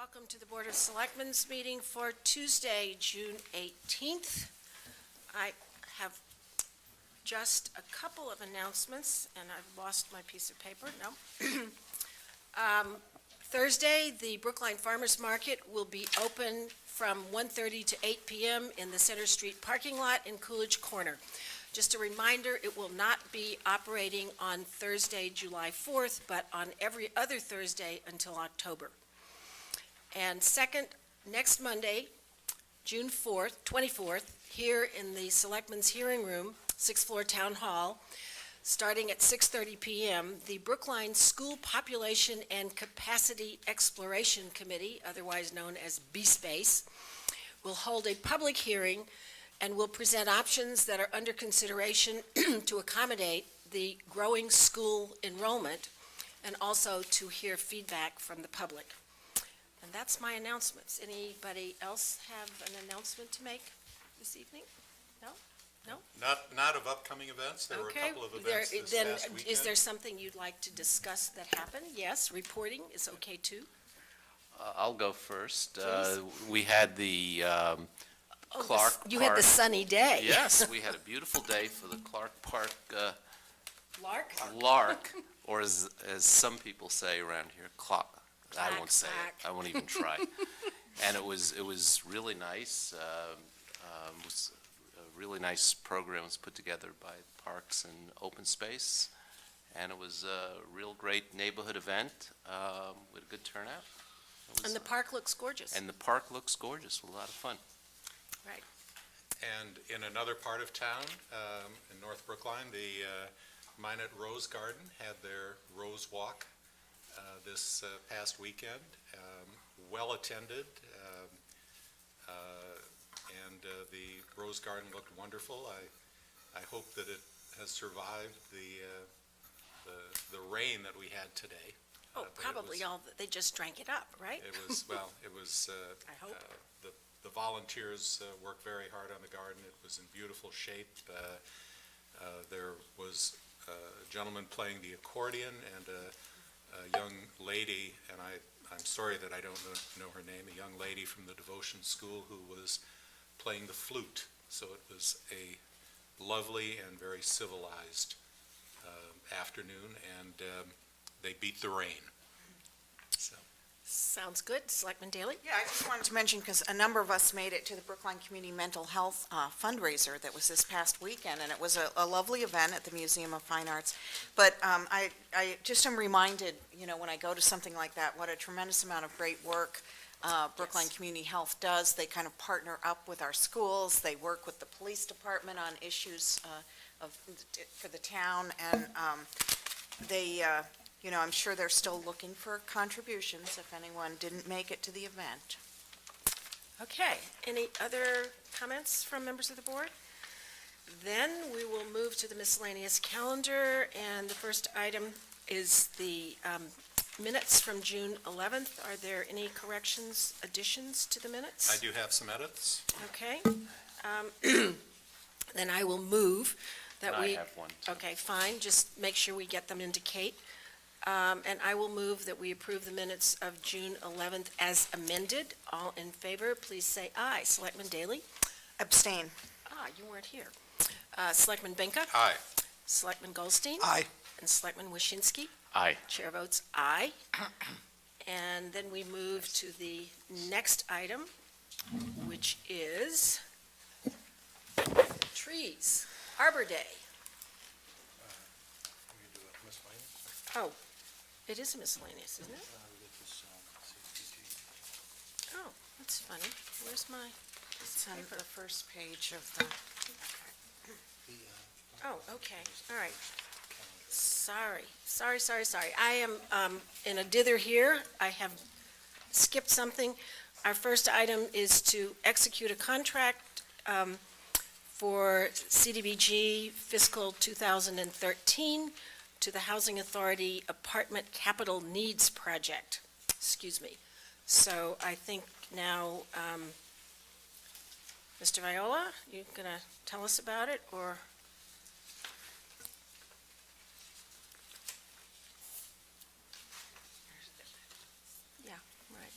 Welcome to the Board of Selectmen's meeting for Tuesday, June 18th. I have just a couple of announcements, and I've lost my piece of paper. No. Thursday, the Brookline Farmers Market will be open from 1:30 to 8 p.m. in the Center Street parking lot in Coolidge Corner. Just a reminder, it will not be operating on Thursday, July 4th, but on every other Thursday until October. And second, next Monday, June 24th, here in the Selectmen's Hearing Room, 6th floor Town Hall, starting at 6:30 p.m., the Brookline School Population and Capacity Exploration Committee, otherwise known as B-Space, will hold a public hearing and will present options that are under consideration to accommodate the growing school enrollment and also to hear feedback from the public. And that's my announcements. Anybody else have an announcement to make this evening? No? No? Not of upcoming events. There were a couple of events this past weekend. Is there something you'd like to discuss that happened? Yes, reporting is okay too. I'll go first. We had the Clark Park. You had the sunny day. Yes, we had a beautiful day for the Clark Park Lark, or as some people say around here, clock. I won't say it. I won't even try. And it was really nice. It was a really nice program was put together by Parks and Open Space, and it was a real great neighborhood event with a good turnout. And the park looks gorgeous. And the park looks gorgeous. A lot of fun. Right. And in another part of town, in North Brookline, the Minot Rose Garden had their Rose Walk this past weekend. Well attended, and the Rose Garden looked wonderful. I hope that it has survived the rain that we had today. Oh, probably they just drank it up, right? It was, well, it was, I hope. The volunteers worked very hard on the garden. It was in beautiful shape. There was a gentleman playing the accordion and a young lady, and I'm sorry that I don't know her name, a young lady from the devotion school who was playing the flute. So it was a lovely and very civilized afternoon, and they beat the rain. So. Sounds good. Selectman Daley? Yeah, I just wanted to mention, because a number of us made it to the Brookline Community Mental Health fundraiser that was this past weekend, and it was a lovely event at the Museum of Fine Arts. But I just am reminded, when I go to something like that, what a tremendous amount of great work Brookline Community Health does. They kind of partner up with our schools. They work with the police department on issues for the town, and they I'm sure they're still looking for contributions if anyone didn't make it to the event. Okay. Any other comments from members of the board? Then we will move to the miscellaneous calendar, and the first item is the minutes from June 11th. Are there any corrections, additions to the minutes? I do have some edits. Okay. Then I will move that And we... I have one, too. Okay, fine. Just make sure we get them into Kate. And I will move that we approve the minutes of June 11th as amended. All in favor, please say aye. Selectman Daley? Abstain. You weren't here. Selectman Benka? Aye. Selectman Goldstein? Aye. And Selectman Wyszynski? Aye. Chair votes aye. And then we move to the next item, which is trees, Arbor Day. Oh, it is a miscellaneous, isn't it? Oh, that's funny. Where's my... It's on the first page of the... Oh, okay, all right. Sorry. I am in a dither here. I have skipped something. Our first item is to execute a contract for CDBG fiscal 2013 to the Housing Authority Apartment Capital Needs Project. Excuse me. So I think now, Mr. Viola, you going to tell us about it, or? Yeah, right.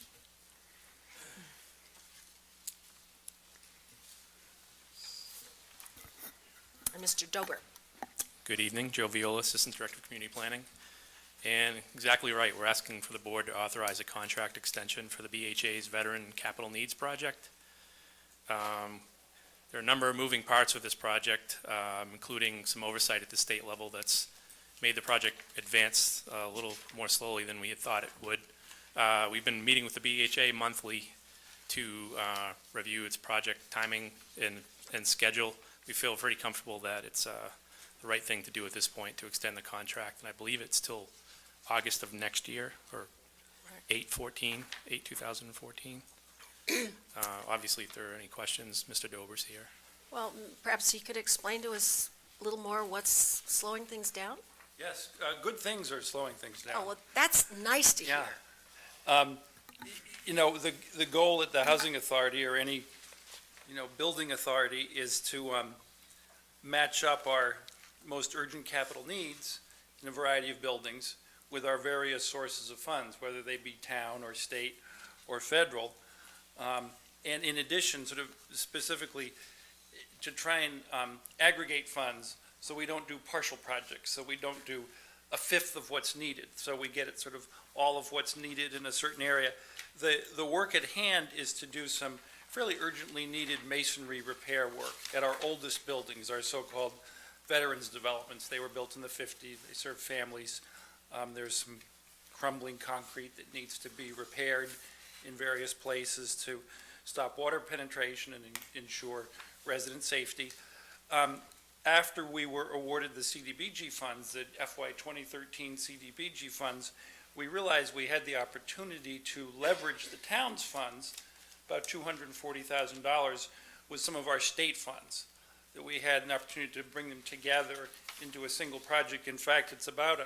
and Mr. Dober. Good evening, Joe Viola, Assistant Director of Community Planning. And exactly right, we're asking for the board to authorize a contract extension for the BHA's Veteran Capital Needs Project. There are a number of moving parts with this project, including some oversight at the state level that's made the project advance a little more slowly than we had thought it would. We've been meeting with the BHA monthly to review its project timing and schedule. We feel pretty comfortable that it's the right thing to do at this point to extend the contract, and I believe it's till August of next year, or 8/2014. Obviously, if there are any questions, Mr. Dober's here. Well, perhaps he could explain to us a little more what's slowing things down? Yes, good things are slowing things down. Oh, well, that's nice to hear. Yeah. You know, the goal at the Housing Authority or any, building authority is to match up our most urgent capital needs in a variety of buildings with our various sources of funds, whether they be town or state or federal. And in addition, sort of specifically, to try and aggregate funds so we don't do partial projects, so we don't do a fifth of what's needed, so we get it sort of all of what's needed in a certain area. The work at hand is to do some fairly urgently needed masonry repair work at our oldest buildings, our so-called veterans developments. They were built in the 50s, they serve families. There's some crumbling concrete that needs to be repaired in various places to stop water penetration and ensure resident safety. After we were awarded the CDBG funds, the FY 2013 CDBG funds, we realized we had the opportunity to leverage the town's funds, about $240,000, with some of our state funds, that we had an opportunity to bring them together into a single project. In fact, it's about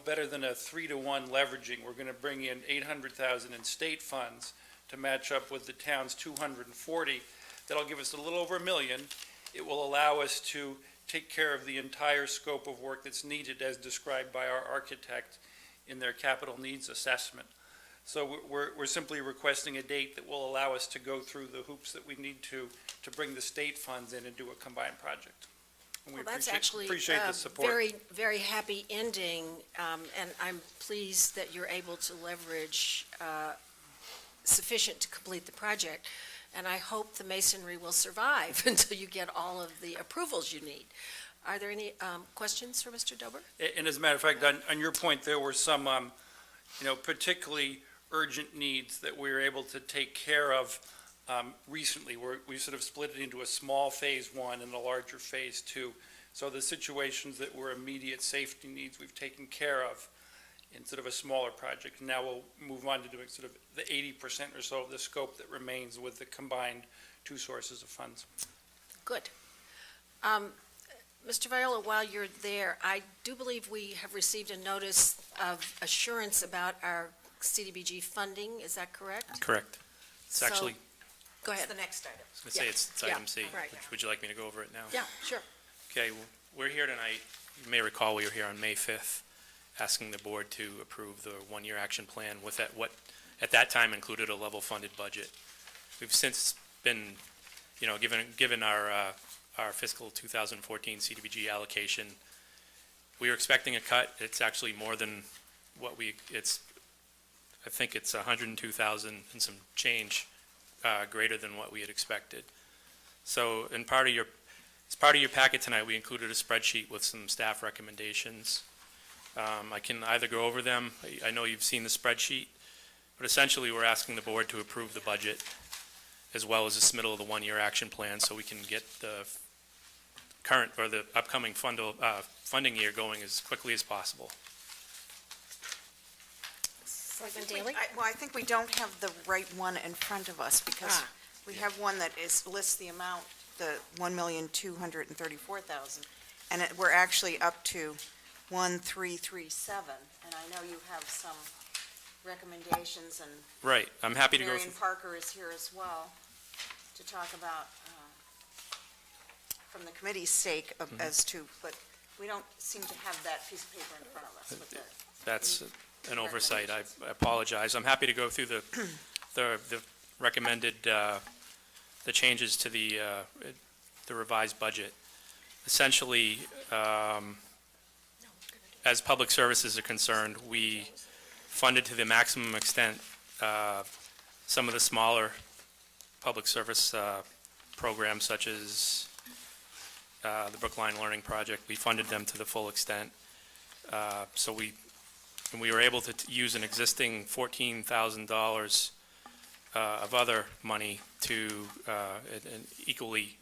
better than a 3-to-1 leveraging. We're going to bring in $800,000 in state funds to match up with the town's 240. That'll give us a little over $1 million. It will allow us to take care of the entire scope of work that's needed as described by our architect in their capital needs assessment. So we're simply requesting a date that will allow us to go through the hoops that we need to bring the state funds in and do a combined project. And we Well, that's appreciate- actually appreciate the a support. very, very happy ending, and I'm pleased that you're able to leverage sufficient to complete the project. And I hope the masonry will survive until you get all of the approvals you need. Are there any questions for Mr. Dober? And as a matter of fact, on your point, there were some, particularly urgent needs that we were able to take care of recently. We sort of split it into a small phase 1 and a larger phase 2. So the situations that were immediate safety needs we've taken care of in sort of a smaller project. Now we'll move on to doing sort of the 80% or so of the scope that remains with the combined two sources of funds. Good. Mr. Viola, while you're there, I do believe we have received a notice of assurance about our CDBG funding. Is that correct? Correct. It's So- actually, Go It's ahead. the next item. I was going to say, it's Yeah, item C. right. Would you like me to go over it now? Yeah, sure. Okay, we're here tonight, you may recall we were here on May 5th, asking the board to approve the one-year action plan with what at that time included a level-funded budget. We've since been, given our fiscal 2014 CDBG allocation, we were expecting a cut. It's actually more than what I think it's 102,000 and some change greater than what we had expected. So as part of your packet tonight, we included a spreadsheet with some staff recommendations. I can either go over them. I know you've seen the spreadsheet, but essentially we're asking the board to approve the budget as well as the submittal of the one-year action plan so we can get the current or the upcoming funding year going as quickly as possible. Selectman Daley? I think we don't have the right one in front of us because we have one that lists the amount, the $1,234,000, and we're actually up to 1,337, and I know you have some recommendations, and Right, I'm happy to go Marion through. Parker is here as well to talk about, from the committee's sake, as to, but we don't seem to have that piece of paper in front of us with the That's an oversight. I apologize. I'm happy to go through the recommended, the changes to the revised budget. essentially, as public services are concerned, we funded to the maximum extent some of the smaller public service programs such as the Brookline Learning Project. We funded them to the full extent. So we were able to use an existing $14,000 of other money to, and equally,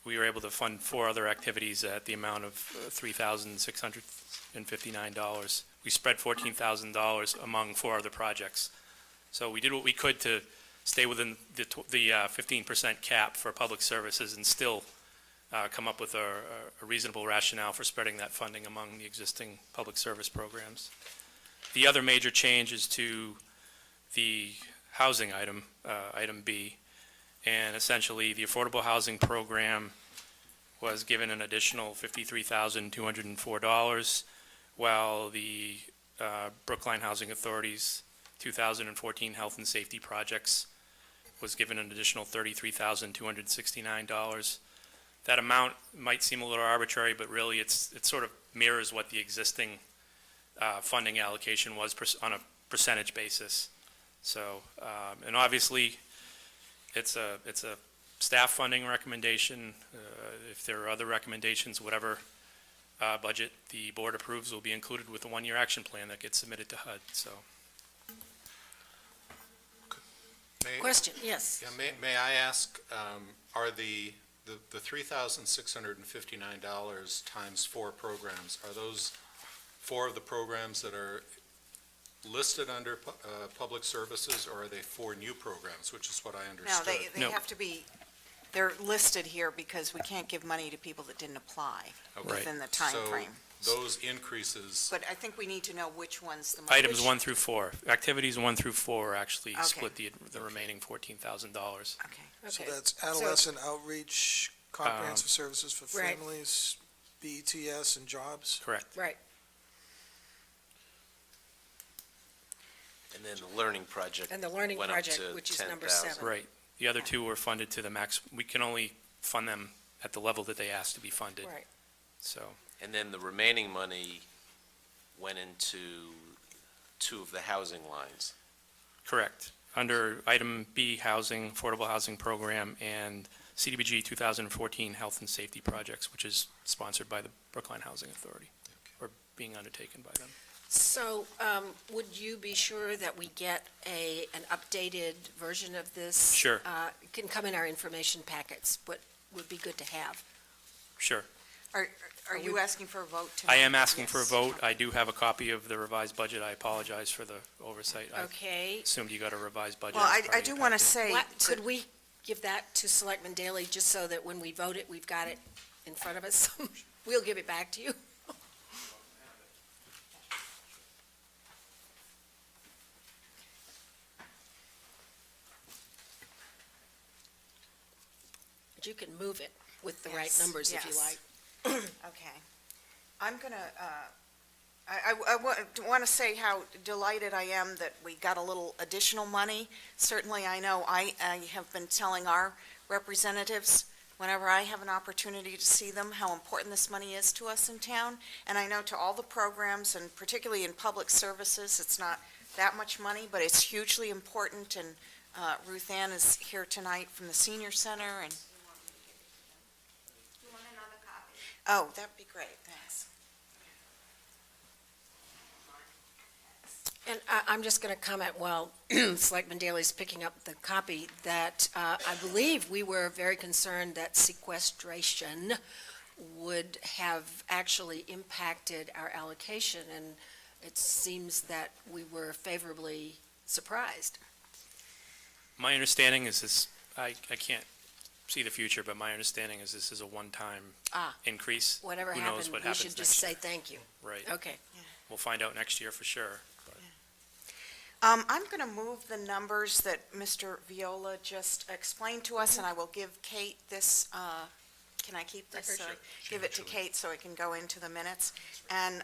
we were able to fund 4 other activities at the amount of $3,659. We spread $14,000 among 4 other projects. So we did what we could to stay within the 15% cap for public services and still come up with a reasonable rationale for spreading that funding among the existing public service programs. The other major change is to the housing item, item B, and essentially the affordable housing program was given an additional $53,204, while the Brookline Housing Authority's 2014 health and safety projects was given an additional $33,269. That amount might seem a little arbitrary, but really it sort of mirrors what the existing funding allocation was on a percentage basis. So, and obviously, it's a staff funding recommendation. If there are other recommendations, whatever budget the board approves will be included with the one-year action plan that gets submitted to HUD, so. Question, yes. Yeah, may I ask, are the $3,659 times 4 programs, are those 4 of the programs that are listed under public services, or are they 4 new programs, which is what I No, understood? they No. have to be, they're listed here because we can't give money to people that didn't apply Okay. within the time frame. So those increases, But I think we need to know which one's the most. Items 1 through 4, activities 1 through 4 actually Okay. split the remaining $14,000. Okay. So Okay. that's adolescent outreach, comprehensive services for Right. families, BETS and jobs. Correct. Right. And then the learning project And the learning went up project, to which is number 10,000. 7. Right. The other 2 were funded to the max. We can only fund them at the level that they asked to be funded. Right. So, And then the remaining money went into 2 of the housing lines. correct. Under item B, housing, affordable housing program, and CDBG 2014 health and safety projects, which is sponsored by the Brookline Housing Authority, or being undertaken by them. So, would you be sure that we get an updated version of this? Sure. It can come in our information packets, what would be good to have. Sure. Are you asking for a vote tonight? I am asking for a Yes. vote. I do have a copy of the revised budget. I apologize for the oversight. I Okay. assumed you got a revised budget. Well, as part I of do your want to packet. say, What, could we give that to Selectman Daley, just so that when we vote it, we've got it in front of us? We'll give it back to you. But you can move it with the right Yes, numbers if you yes. like. okay. I'm going to, I want to say how delighted I am that we got a little additional money. Certainly, I know I have been telling our representatives, whenever I have an opportunity to see them, how important this money is to us in town. And I know to all the programs, and particularly in public services, it's not that much money, but it's hugely important. And Ruth Ann is here tonight from the Senior Center, and You want another copy? oh, that'd be great, thanks. And I'm just going to comment while Selectman Daley's picking up the copy, that I believe we were very concerned that sequestration would have actually impacted our allocation, and it seems that we were favorably surprised. My understanding is this, I can't see the future, but my understanding is this is a one-time Ah. increase. Whatever Who knows happened, what we happens should just next say thank you. Right. Okay. We'll find out next year for sure. I'm going to move the numbers that Mr. Viola just explained to us, and I will give Kate this, can I keep this? Sure. Give it to Kate so it can go into the minutes. And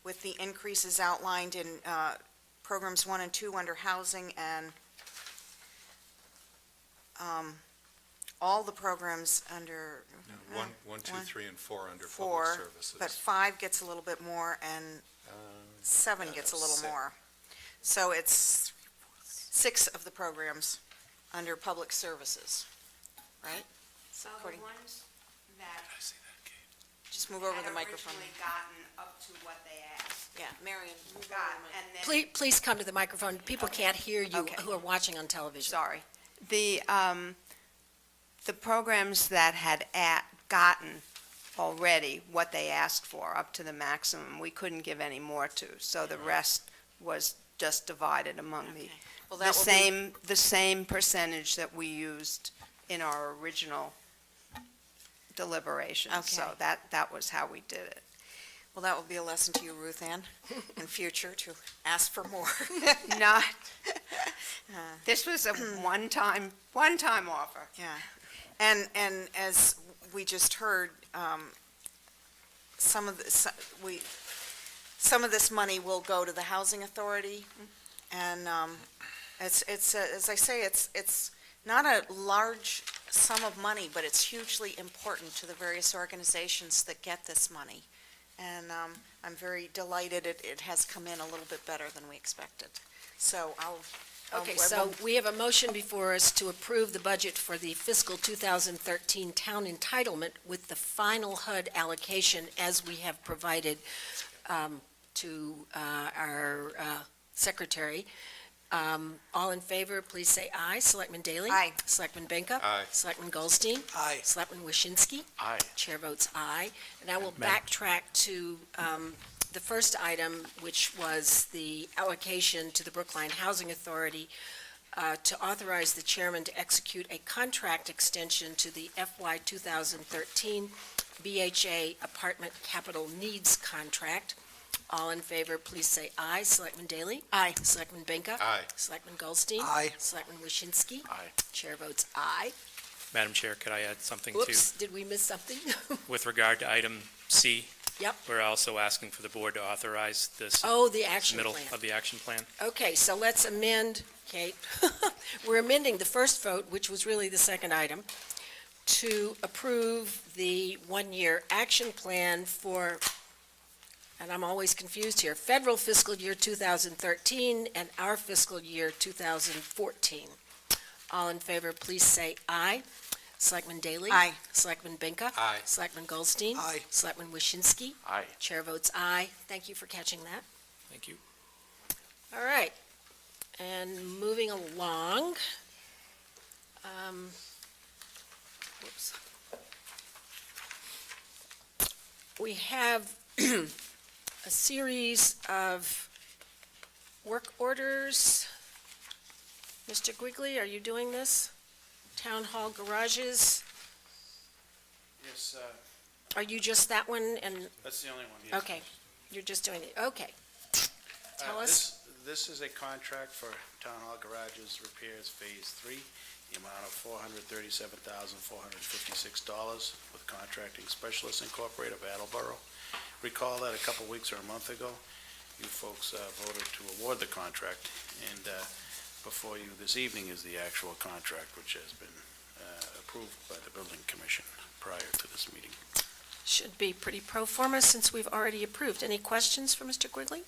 with the increases outlined in programs 1 and 2 under housing and all the programs under One, two, one, 3, and 4 under public 4, services. but 5 gets a little bit more, and 7 gets a little 6. more. So it's 6 of the programs under public services, right? So the According- ones that I see that, Kate. Just move over had the microphone. originally gotten up to what they asked, Yeah, Marion, move over got, the mic. and then. Please come to the microphone. People can't hear you Okay. who are watching on television. Sorry. The programs that had gotten already what they asked for, up to the maximum, we couldn't give any more to. So the rest was just divided among Okay. Well, that the will be, the same percentage that we used in our original deliberations. So Okay. that was how we did it. well, that will be a lesson to you, Ruth Ann, in future, to ask for more. Not, this was a one-time offer. Yeah, and as we just heard, some of this money will go to the Housing Authority, and it's, as I say, it's not a large sum of money, but it's hugely important to the various organizations that get this money. And I'm very delighted it has come in a little bit better than we expected. So Okay, so we have a motion before us to approve the budget for the fiscal 2013 town entitlement with the final HUD allocation as we have provided to our secretary. All in favor, please say aye. Selectman Daley? Aye. Selectman Benka? Aye. Selectman Goldstein? Aye. Selectman Waschinsky? Aye. Chair votes aye. And I will Madam- backtrack to the first item, which was the allocation to the Brookline Housing Authority to authorize the chairman to execute a contract extension to the FY 2013 BHA Apartment Capital Needs Contract. All in favor, please say aye. Selectman Daley? Aye. Selectman Benka? Aye. Selectman Goldstein? Aye. Selectman Waschinsky? Aye. Chair votes aye. Madam Chair, could I add something to, Whoops, did we miss something? with regard to item C? Yep. We're also asking for the board to authorize this Oh, the action middle plan. of the action plan. Okay, so let's amend, Kate. We're amending the first vote, which was really the second item, to approve the one-year action plan for, and I'm always confused here, federal fiscal year 2013 and our fiscal year 2014. All in favor, please say aye. Selectman Daley? Aye. Selectman Benka? Aye. Selectman Goldstein? Aye. Selectman Waschinsky? Aye. Chair votes aye. Thank you for catching that. Thank you. All right, and moving along. Whoops. We have a series of work orders. Mr. Quigley, are you doing this? Town hall garages, Yes, are you just that one, and, that's the only one, yes. okay, you're just doing it, okay. Tell us. This is a contract for Town Hall Garages Repairs Phase 3, the amount of $437,456 with Contracting Specialists Incorporated of Attleboro. Recall that a couple weeks or a month ago, you folks voted to award the contract, and before you this evening is the actual contract, which has been approved by the Building Commission prior to this meeting. Should be pretty pro forma since we've already approved. Any questions for Mr. Quigley?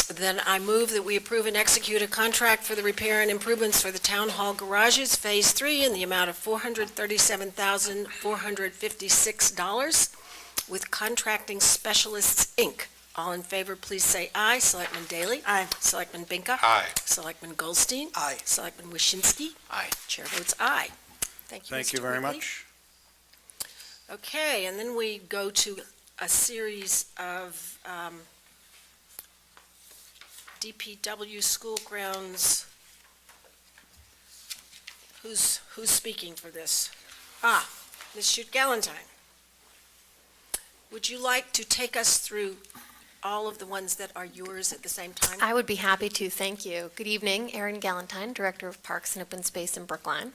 Then I move that we approve and execute a contract for the repair and improvements for the Town Hall garages, Phase 3, in the amount of $437,456 with Contracting Specialists, Inc. All in favor, please say aye. Selectman Daley? Aye. Selectman Benka? Aye. Selectman Goldstein? Aye. Selectman Waschinsky? Aye. Chair votes aye. Thank you, Thank Mr. you very Quigley. much. Okay, and then we go to a series of DPW school grounds. Who's speaking for this? Ms. Schutt-Galentine. Would you like to take us through all of the ones that are yours at the same time? I would be happy to, thank you. Good evening, Erin Galentine, Director of Parks and Open Space in Brookline.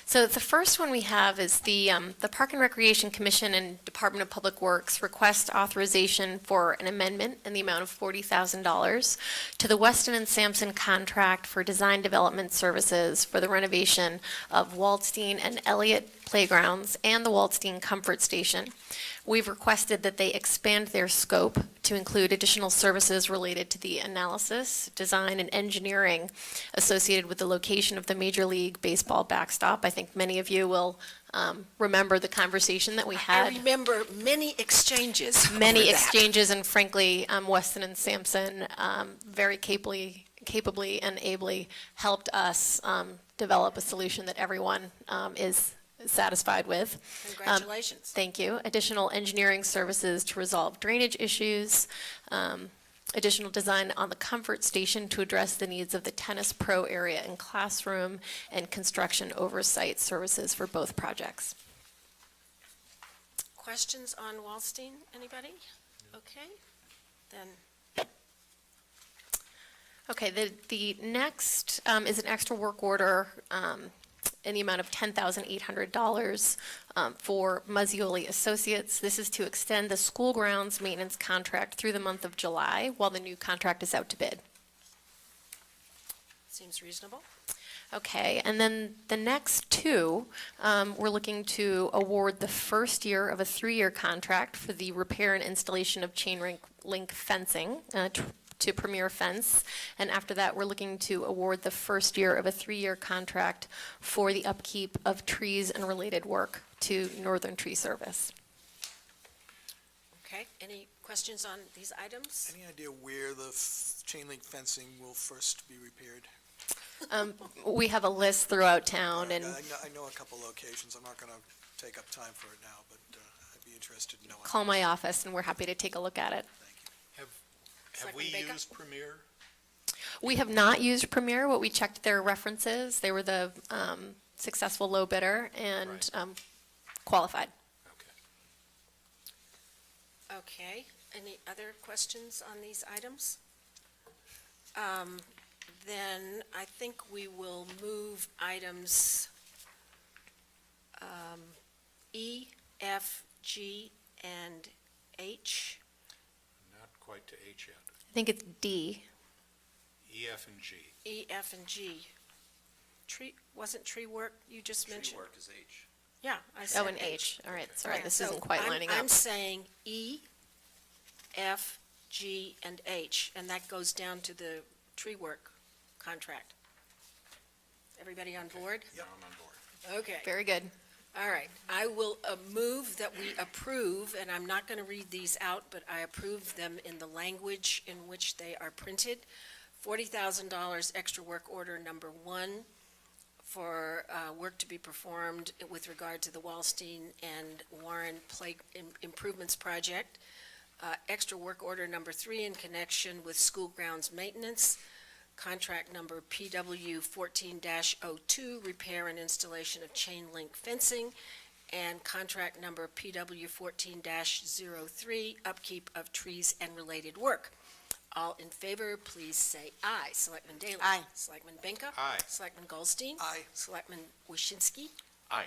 So the first one we have is the Park and Recreation Commission and Department of Public Works request authorization for an amendment in the amount of $40,000 to the Weston and Sampson contract for design development services for the renovation of Waldstein and Elliott playgrounds and the Waldstein Comfort Station. We've requested that they expand their scope to include additional services related to the analysis, design, and engineering associated with the location of the Major League Baseball backstop. I think many of you will remember the conversation that we I had. remember many exchanges over Many that. exchanges, and frankly, Weston and Sampson very capably and ably helped us develop a solution that everyone is satisfied with. Congratulations. Thank you. Additional engineering services to resolve drainage issues, additional design on the comfort station to address the needs of the tennis pro area and classroom, and construction oversight services for both projects. Questions on Waldstein, anybody? Okay, then, Okay, the next is an extra work order in the amount of $10,800 for Muzzioli Associates. This is to extend the school grounds maintenance contract through the month of July while the new contract is out to bid. seems reasonable. Okay, and then the next two, we're looking to award the first year of a 3-year contract for the repair and installation of chain link fencing to Premier Fence. And after that, we're looking to award the first year of a 3-year contract for the upkeep of trees and related work to Northern Tree Service. Okay, any questions on these items? Any idea where the chain link fencing will first be repaired? We have a list throughout town, and I know a couple locations. I'm not going to take up time for it now, but I'd be interested in knowing. call my office, and we're happy to take a look at it. Have we Selectman Baker? used Premier? We have not used Premier, but we checked their references. They were the successful low bidder and Right. qualified. Okay. Okay, any other questions on these items? Then I think we will move items E, F, G, and H. Not quite to H yet. I think it's D. E, F, and G. E, F, and G. Wasn't tree work you just mentioned? Tree work is H. Yeah, I said Oh, and H. All right, sorry, Yeah, this so isn't quite lining up. I'm saying E, F, G, and H, and that goes down to the tree work contract. Everybody on board? Now I'm on board. Okay. Very good. All right, I will move that we approve, and I'm not going to read these out, but I approve them in the language in which they are printed. $40,000 extra work order number 1 for work to be performed with regard to the Waldstein and Warren Play Improvements Project. Extra work order number 3 in connection with school grounds maintenance. Contract number PW 14-02, repair and installation of chain link fencing, and contract number PW 14-03, upkeep of trees and related work. All in favor, please say aye. Selectman Daley? Aye. Selectman Benka? Aye. Selectman Goldstein? Aye. Selectman Waschinsky? Aye.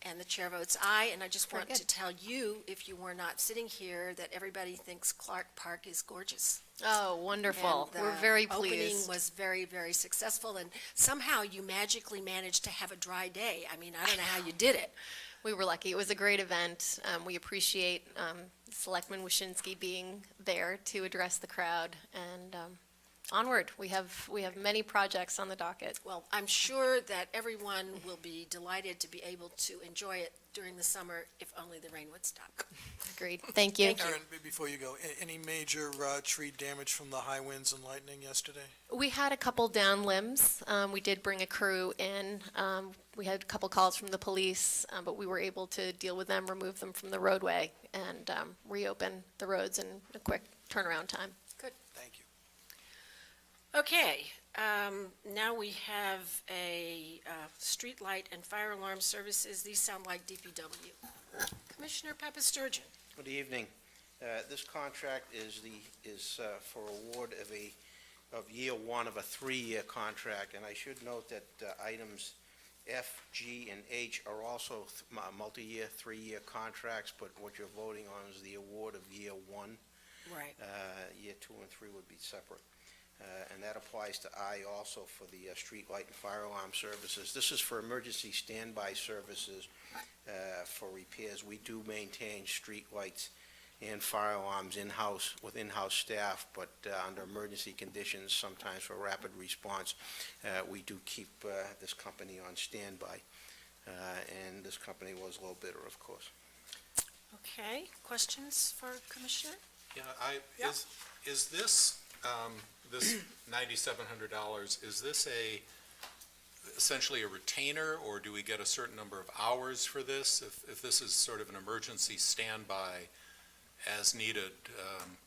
And the chair votes aye, and I just Very want good. to tell you, if you were not sitting here, that everybody thinks Clark Park is gorgeous. Oh, wonderful. And We're the very Opening pleased. was very, very successful, and somehow you magically managed to have a dry day. I mean, I don't know how you did it. We were lucky. It was a great event. We appreciate Selectman Waschinsky being there to address the crowd, and onward. We have many projects on the docket. Well, I'm sure that everyone will be delighted to be able to enjoy it during the summer, if only the rain would stop. Agreed. Thank you. Thank you. Aaron, before you go, any major tree damage from the high winds and lightning yesterday? We had a couple down limbs. We did bring a crew in. We had a couple calls from the police, but we were able to deal with them, remove them from the roadway, and reopen the roads in a quick turnaround time. Thank you. Okay, now we have a street light and fire alarm services. These sound like DPW. Commissioner Papasturgeon. Good evening. This contract is for award of year 1 of a 3-year contract, and I should note that items F, G, and H are also multi-year, three-year contracts, but what you're voting on is the award of year one. Right. Year two and three would be separate. And that applies to I also for the street light and fire alarm services. This is for emergency standby services for repairs. We do maintain street lights and fire alarms in-house with in-house staff, but under emergency conditions, sometimes for rapid response, we do keep this company on standby. And this company was low bidder, of course. Okay, questions for Commissioner? Yeah, Yeah. is this, this $9,700, is this essentially a retainer, or do we get a certain number of hours for this? If this is sort of an emergency standby as needed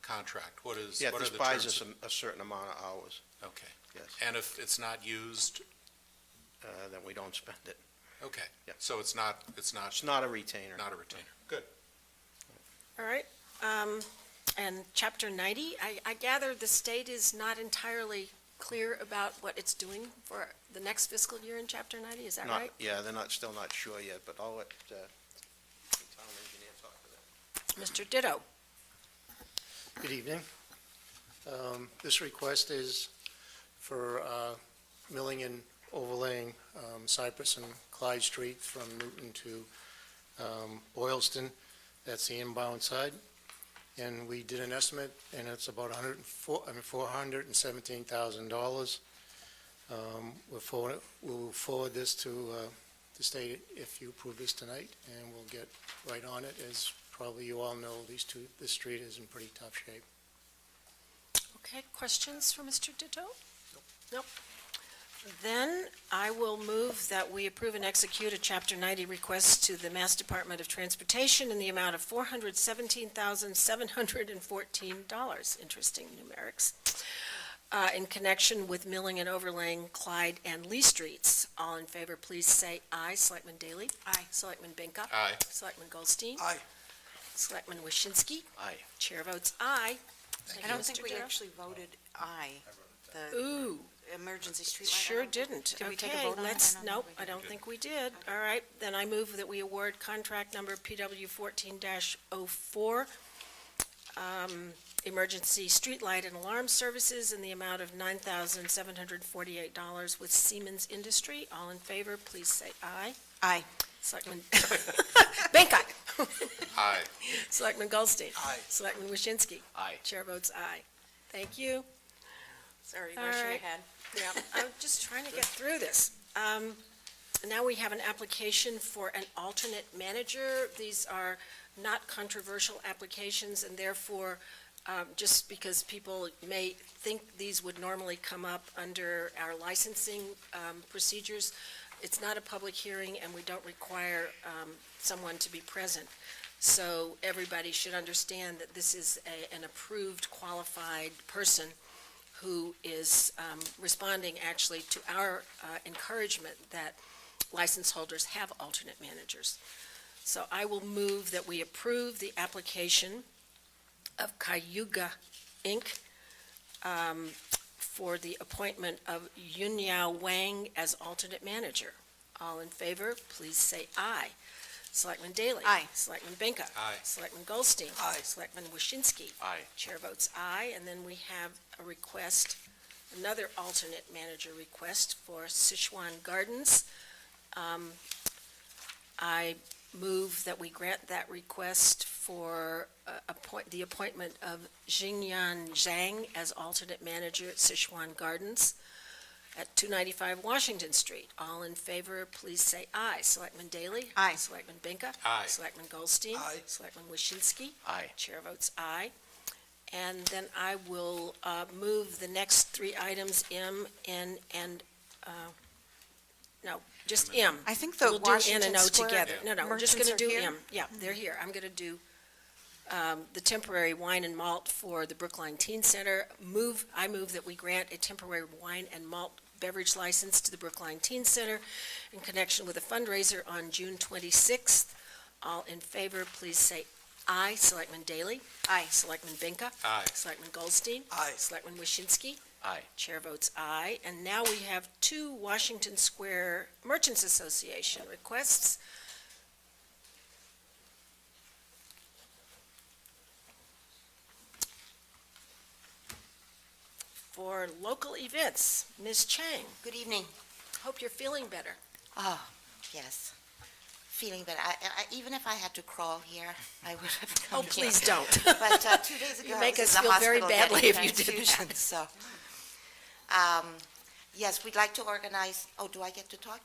contract, what are the terms? Yeah, this buys us a certain amount of hours, Okay, yes. and if it's not used, Then we don't spend it. okay. Yeah. So it's not It's not a retainer. a retainer. Good. All right. And Chapter 90, I gather the state is not entirely clear about what it's doing for the next fiscal year in Chapter 90, is that Not- right? Yeah, they're still not sure yet, but I'll let the town engineer talk to that. Mr. Ditto? Good evening. This request is for milling and overlaying Cypress and Clyde Street from Newton to Boylston. That's the inbound side. And we did an estimate, and it's about $417,000. We'll forward this to the state if you approve this tonight, and we'll get right on it. As probably you all know, this street is in pretty tough shape. Okay, questions for Mr. Ditto? Nope. Then I will move that we approve and execute a Chapter 90 request to the Mass Department of Transportation in the amount of $417,714, interesting numerics, in connection with milling and overlaying Clyde and Lee Streets. All in favor, please say aye. Selectman Daley? Aye. Selectman Benka? Aye. Selectman Goldstein? Aye. Selectman Waschinsky? Aye. Chair votes aye. Thank I you, don't Mr. think we Ditto. actually voted aye, the Ooh, emergency streetlight. sure didn't. Did we take a Okay, vote on it? let's, I don't know nope, if we I don't did. think we did. All right, then I move that we award contract number PW 14-04, emergency streetlight and alarm services in the amount of $9,748 with Siemens Industry. All in favor, please say aye. Aye. Selectman Benka? Aye. Selectman Goldstein? Aye. Selectman Waschinsky? Aye. Chair votes aye. Thank you. Sorry, All rushing right. ahead. Yeah, I'm just trying to get through this. Now we have an application for an alternate manager. These are not controversial applications, and therefore, just because people may think these would normally come up under our licensing procedures, it's not a public hearing, and we don't require someone to be present. So everybody should understand that this is an approved, qualified person who is responding actually to our encouragement that license holders have alternate managers. So I will move that we approve the application of Cayuga, Inc. For the appointment of Yunyao Wang as alternate manager. All in favor, please say aye. Selectman Daley? Aye. Selectman Benka? Aye. Selectman Goldstein? Aye. Selectman Waschinsky? Aye. Chair votes aye, and then we have a request, another alternate manager request for Sichuan Gardens. I move that we grant that request for the appointment of Jingyan Zhang as alternate manager at Sichuan Gardens at 295 Washington Street. All in favor, please say aye. Selectman Daley? Aye. Selectman Benka? Aye. Selectman Goldstein? Aye. Selectman Waschinsky? Aye. Chair votes aye. And then I will move the next three items, M, N, and, no, just M. I think the We'll do N Washington and O Square together. No, we're just merchants going to are do here? M. Yeah, they're here. I'm going to do the temporary wine and malt for the Brookline Teen Center. I move that we grant a temporary wine and malt beverage license to the Brookline Teen Center in connection with a fundraiser on June 26th. All in favor, please say aye. Selectman Daley? Aye. Selectman Benka? Aye. Selectman Goldstein? Aye. Selectman Waschinsky? Aye. Chair votes aye. And now we have two Washington Square Merchants Association requests. For local events. Ms. Chang, Good evening. hope you're feeling better. Oh, yes. Feeling better. Even if I had to crawl here, I would have come Oh, here. please don't. But 2 days ago, You I make was us in the feel very hospital badly getting if you did that. transfusions, so. Yes, we'd like to organize, oh, do I get to talk?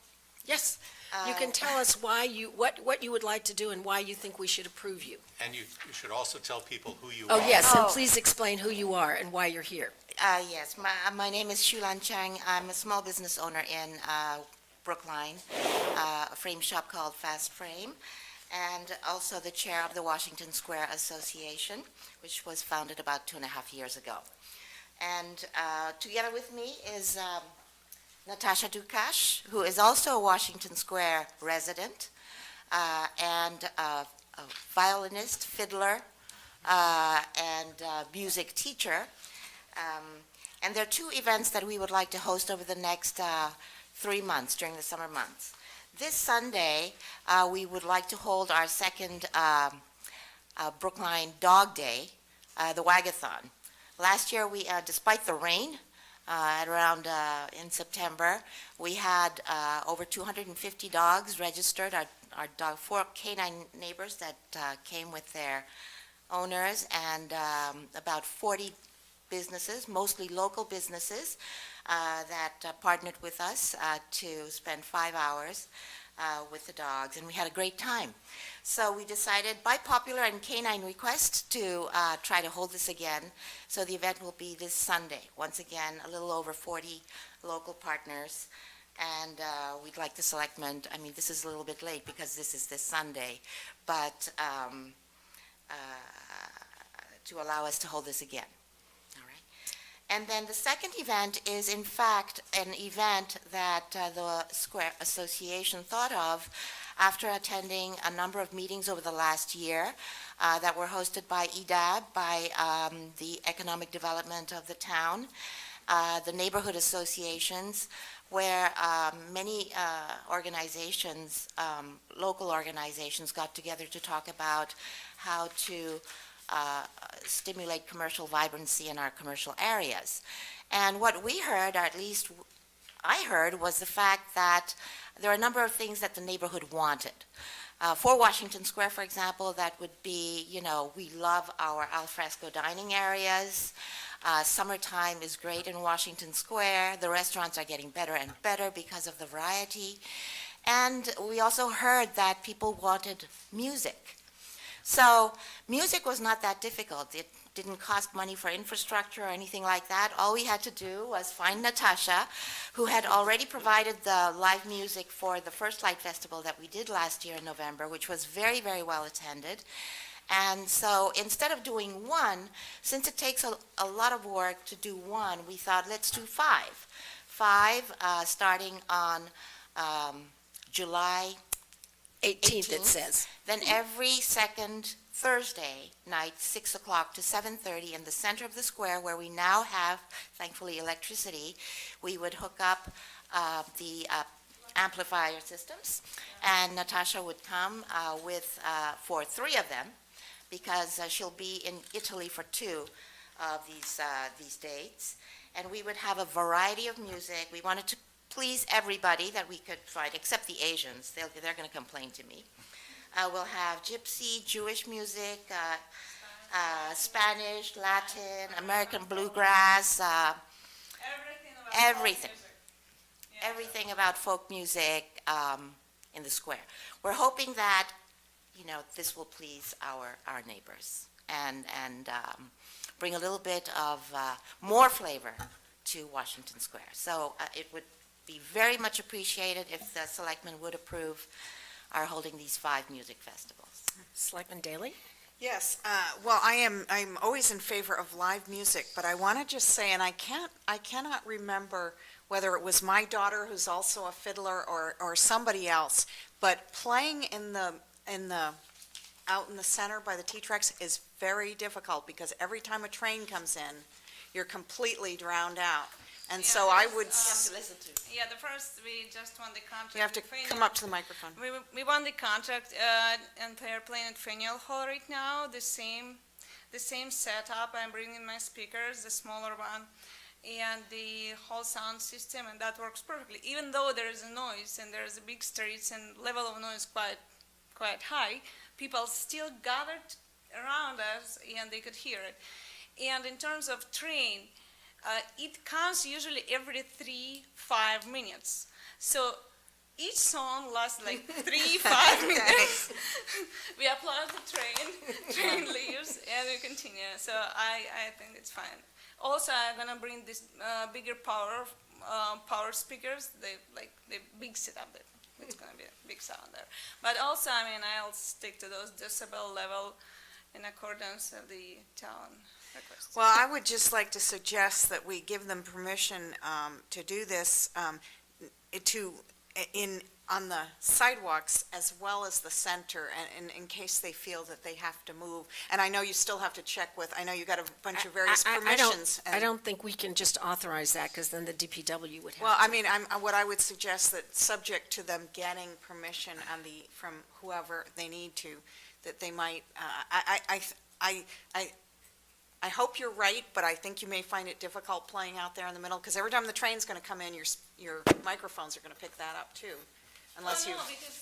Yes, you can tell us why you, what you would like to do and why you think we should approve you. And you should also tell people who you are. Oh, yes, and Oh. please explain who you are and why you're here. Yes, my name is Shulan Chang. I'm a small business owner in Brookline, a frame shop called Fast Frame, and also the chair of the Washington Square Association, which was founded about 2.5 years ago. And together with me is Natasha Dukash, who is also a Washington Square resident, and a violinist, fiddler, and music teacher. And there are two events that we would like to host over the next 3 months, during the summer months. This Sunday, we would like to hold our second Brookline Dog Day, the Wagathon. Last year, we, despite the rain, at around in September, we had over 250 dogs registered, our dog, 4 canine neighbors that came with their owners, and about 40 businesses, mostly local businesses, that partnered with us to spend 5 hours with the dogs, and we had a great time. So we decided, by popular and canine request, to try to hold this again. So the event will be this Sunday. Once again, a little over 40 local partners, and we'd like the Selectmen, I mean, this is a little bit late because this is this Sunday, but to allow us to hold this again. All right. And then the second event is, in fact, an event that the Square Association thought of after attending a number of meetings over the last year that were hosted by EDAB, by the economic development of the town, the neighborhood associations, where many organizations, local organizations, got together to talk about how to stimulate commercial vibrancy in our commercial areas. And what we heard, or at least I heard, was the fact that there are a number of things that the neighborhood wanted. For Washington Square, for example, that would be, you know, we love our alfresco dining areas. Summertime is great in Washington Square. The restaurants are getting better and better because of the variety. And we also heard that people wanted music. So music was not that difficult. It didn't cost money for infrastructure or anything like that. All we had to do was find Natasha, who had already provided the live music for the first Light Festival that we did last year in November, which was very, very well attended. And so instead of doing one, since it takes a lot of work to do one, we thought, let's do 5. 5 starting on July 18th, it says. Then every second Thursday night, 6 o'clock to 7:30, in the center of the square, where we now have, thankfully, electricity, we would hook up the amplifier systems, and Natasha would come for 3 of them, because she'll be in Italy for 2 of these dates, and we would have a variety of music. We wanted to please everybody that we could find, except the Asians. They're going to complain to me. We'll have gypsy, Jewish music, Spanish, Latin, American bluegrass, everything. Everything about folk music in the square. We're hoping that, you know, this will please our neighbors and bring a little bit of more flavor to Washington Square. So it would be very much appreciated if the Selectmen would approve our holding these 5 music festivals. Selectman Daley? Yes, well, I'm always in favor of live music, but I want to just say, and I cannot remember whether it was my daughter, who's also a fiddler, or somebody else, but playing out in the center by the T-tracks is very difficult, because every time a train comes in, you're completely drowned out. And Yeah, so I there's, would, Listen to. Yeah, the first, we just won the contract. you have to with Faneuil. come up to the microphone. We won the contract, and they're playing at Faneuil Hall right now, the same setup. I'm bringing my speakers, the smaller one, and the whole sound system, and that works perfectly. Even though there is a noise, and there's a big streets, and level of noise quite high, people still gathered around us, and they could hear it. And in terms of train, it comes usually every 3-5 minutes. So each song lasts like 3-5 minutes. We applaud the train leaves, and we continue. So I think it's fine. Also, I'm gonna bring this bigger power speakers. The big setup. It's gonna be a big sound there. But also, I mean, I'll stick to those decibel level in accordance with the town requests. Well, I would just like to suggest that we give them permission to do this on the sidewalks as well as the center, and in case they feel that they have to move. And I know you still have to check with, I know you got a bunch of various permissions. I don't think we can just authorize that, because then the DPW would have to. Well, I mean, what I would suggest that, subject to them getting permission from whoever they need to, that they might, I hope you're right, but I think you may find it difficult playing out there in the middle, because every time the train's gonna come in, your microphones are gonna pick that up too, unless you. No, because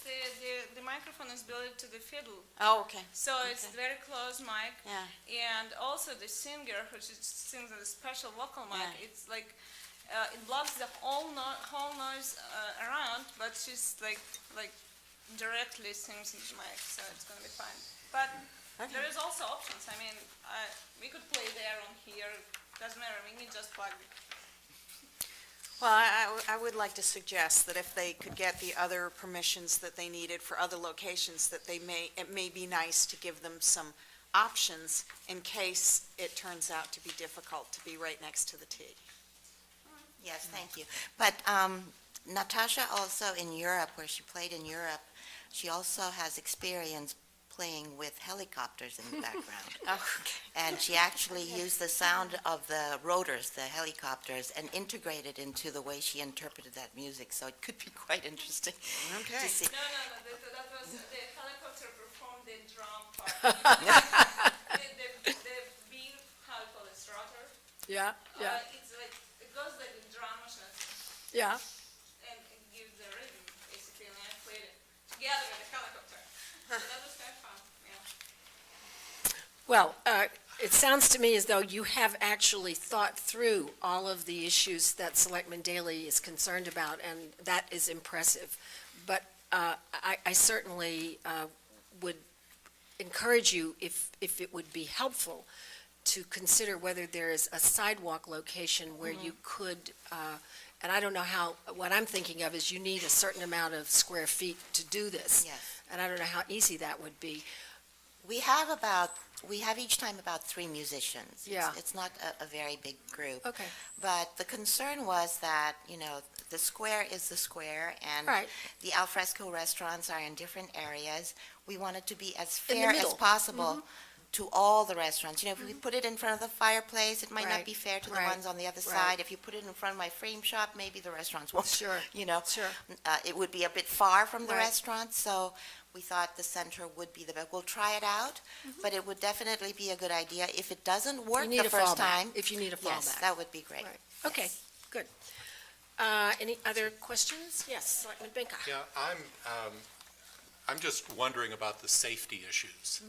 the microphone is built to the fiddle. Oh, okay. So it's very close mic. Yeah. And also the singer, who sings on a special vocal mic, Yeah. it's like, it blocks the whole noise around, but she's like directly sings into the mic, so it's gonna be fine. But there is also options. I mean, we could play there on here, doesn't matter, we can just plug it. Well, I would like to suggest that if they could get the other permissions that they needed for other locations, that it may be nice to give them some options in case it turns out to be difficult to be right next to the T. Yes, thank you. But Natasha also in Europe, where she played in Europe, she also has experience playing with helicopters in the background. Oh, okay. And she actually used the sound of the rotors, the helicopters, and integrated into the way she interpreted that music. So it could be quite interesting Okay. to see. No, that was, the helicopter performed the drum part. The beat, how you call it, rotor? Yeah, It's like, it goes like a drum machine, yeah. and it gives the rhythm, basically, and I played it together with the helicopter. So that was kind of fun, yeah. Well, it sounds to me as though you have actually thought through all of the issues that Selectman Daley is concerned about, and that is impressive. But I certainly would encourage you, if it would be helpful, to consider whether there is a sidewalk location where you could, and I don't know how, what I'm thinking of is you need a certain amount of square feet to do this. Yes. And I don't know how easy that would be. We have each time about 3 musicians. Yeah. It's not a very big group. Okay. But the concern was that, the square is the square, and Right. the alfresco restaurants are in different areas. We want it to be as In the fair as middle. possible to all the restaurants. If we put it in front of the fireplace, it might not Right. be fair to the Right. ones on the other Right. side. If you put it in front of my frame shop, maybe the restaurants won't. Sure. Sure. It would be a bit far from the Right. restaurant, so we thought the center would be the best. We'll try it out, but it would definitely be a good idea. If it doesn't work You need the a first fallback, time, if you need a yes, fallback. that would be great. Right. Okay, Yes. good. Any other questions? Yes, Selectman Benka. Yeah, I'm just wondering about the safety issues,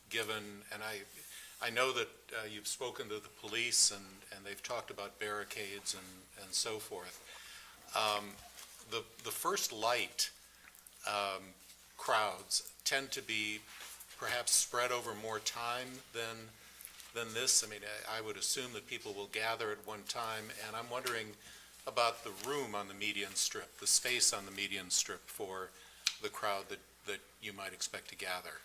given, and I know that you've spoken to the police, and they've talked about barricades and so forth. The first light crowds tend to be perhaps spread over more time than this. I mean, I would assume that people will gather at one time, and I'm wondering about the room on the median strip, the space on the median strip for the crowd that you might expect to gather.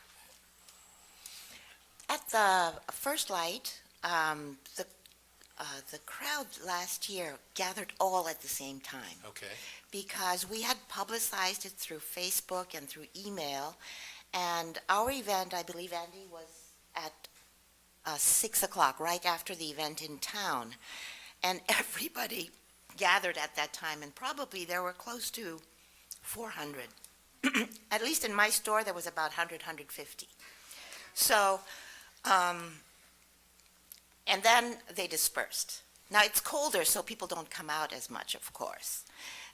At the first light, the crowd last year gathered all at the same time, Okay, because we had publicized it through Facebook and through email, and our event, I believe Andy was at 6 o'clock, right after the event in town. And everybody gathered at that time, and probably there were close to 400. At least in my store, there was about 100, 150. So, and then they dispersed. Now, it's colder, so people don't come out as much, of course.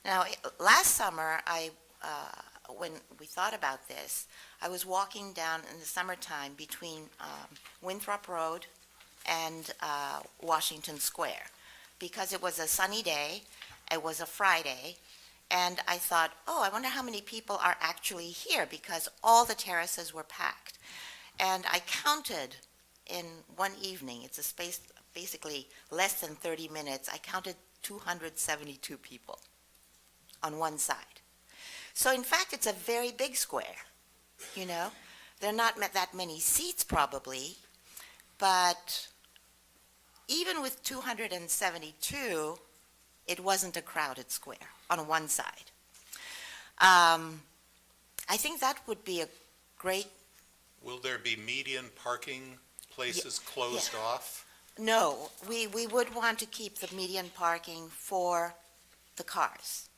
Now, last summer, when we thought about this, I was walking down in the summertime between Winthrop Road and Washington Square, because it was a sunny day, it was a Friday, and I thought, oh, I wonder how many people are actually here, because all the terraces were packed. And I counted in one evening, it's a space basically less than 30 minutes, I counted 272 people on one side. So in fact, it's a very big square, you know. There are not that many seats probably, but even with 272, it wasn't a crowded square on one side. I think that would be a great. Will there be median parking places closed off? No, we would want to keep the median parking for the cars.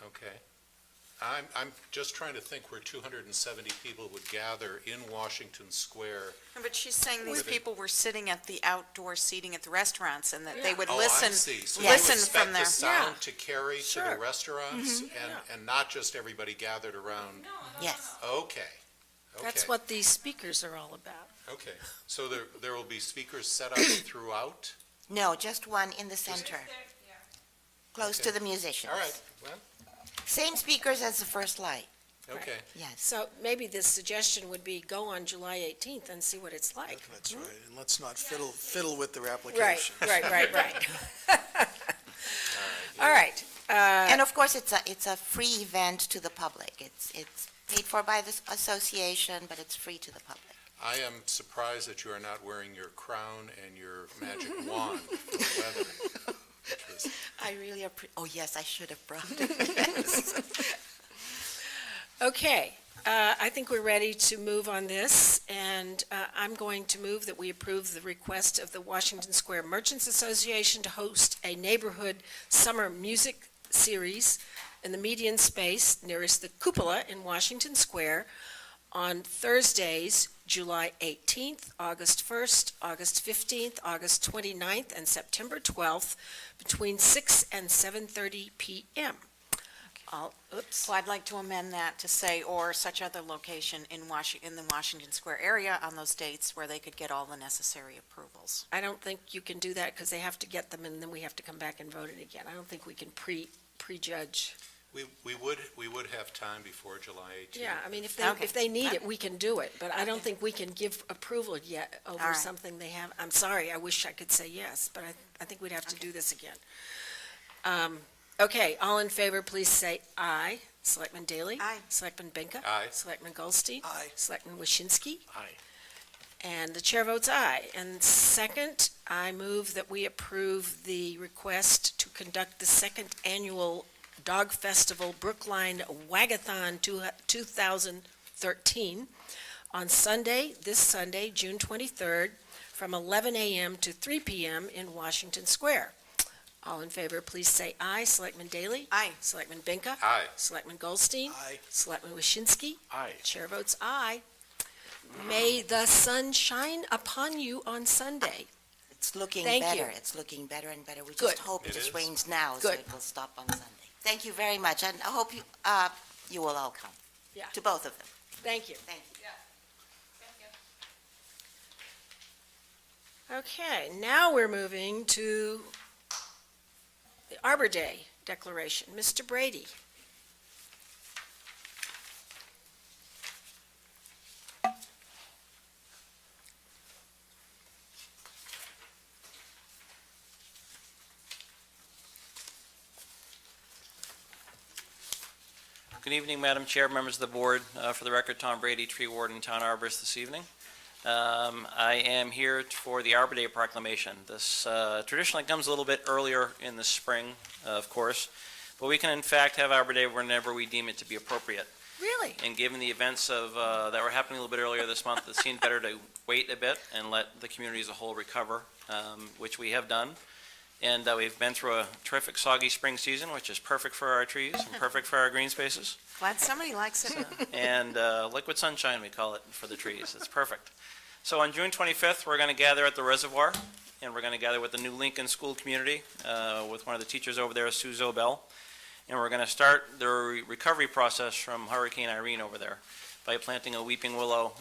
Okay. I'm just trying to think where 270 people would gather in Washington Square. But she's saying these Were they- people were sitting at the outdoor seating at the restaurants, and that they would Oh, I listen, see. So listen you from expect there. the sound to carry to Sure. the restaurants and not just everybody gathered around? Yes. Okay. That's Okay. what these speakers are all about. Okay. So there will be speakers set up throughout? No, just one in the center, close to Okay. the musicians. All right. Well, Same speakers as the first light, okay. yes. So maybe the suggestion would be go on July 18th and see what it's like. That's right, and let's not fiddle with their Right, application. right. All right. And of course, it's a free event to the public. It's paid for by the association, but it's free to the public. I am surprised that you are not wearing your crown and your magic wand for the weather. Which was, I really oh yes, I should have brought it. Okay, I think we're ready to move on this, and I'm going to move that we approve the request of the Washington Square Merchants Association to host a neighborhood summer music series in the median space nearest the cupola in Washington Square on Thursdays, July 18th, August 1st, August 15th, August 29th, and September 12th, between 6 and 7:30 p.m. So I'd like to amend that to say, or such other location in the Washington Square area on those dates where they could get all the necessary approvals. I don't think you can do that because they have to get them and then we have to come back and vote it again. I don't think we can prejudge. we would have time before July 18th. Yeah, I mean, Okay. if they need it, we can do it, but I don't think we can give approval yet All over right. something they have. I'm sorry, I wish I could say yes, but I think we'd have to do this again. Okay, all in favor, please say aye. Selectman Daley? Aye. Selectman Benka? Aye. Selectman Goldstein? Aye. Selectman Waschinsky? Aye. And the chair votes aye. And second, I move that we approve the request to conduct the second annual Dog Festival Brookline Wagathon 2013 on Sunday, this Sunday, June 23rd, from 11 a.m. to 3 p.m. in Washington Square. All in favor, please say aye. Selectman Daley? Aye. Selectman Benka? Aye. Selectman Goldstein? Aye. Selectman Waschinsky? Aye. Chair votes aye. May the sun shine upon you on Sunday. It's looking Thank better. you. It's looking better and better. We Good. just hope it It just is. rains now, so Good. it will stop on Sunday. Thank you very much, and I hope you will all come. Yeah. To both of them. Thank you. Thank you. Okay, now we're moving to the Arbor Day Declaration. Mr. Brady. Good evening, Madam Chair, members of the board. For the record, Tom Brady, tree warden, town arborist this evening. I am here for the Arbor Day proclamation. This traditionally comes a little bit earlier in the spring, of course, but we can in fact have Arbor Day whenever we deem it to be appropriate. Really? And given the events that were happening a little bit earlier this month, it seemed better to wait a bit and let the community as a whole recover, which we have done. And we've been through a terrific soggy spring season, which is perfect for our trees and perfect for our green spaces. Glad somebody likes it. And liquid sunshine, we call it, for the trees. It's perfect. So on June 25th, we're going to gather at the reservoir, and we're going to gather with the New Lincoln School community, with one of the teachers over there, Sue Zobel. And we're going to start the recovery process from Hurricane Irene over there by planting a weeping willow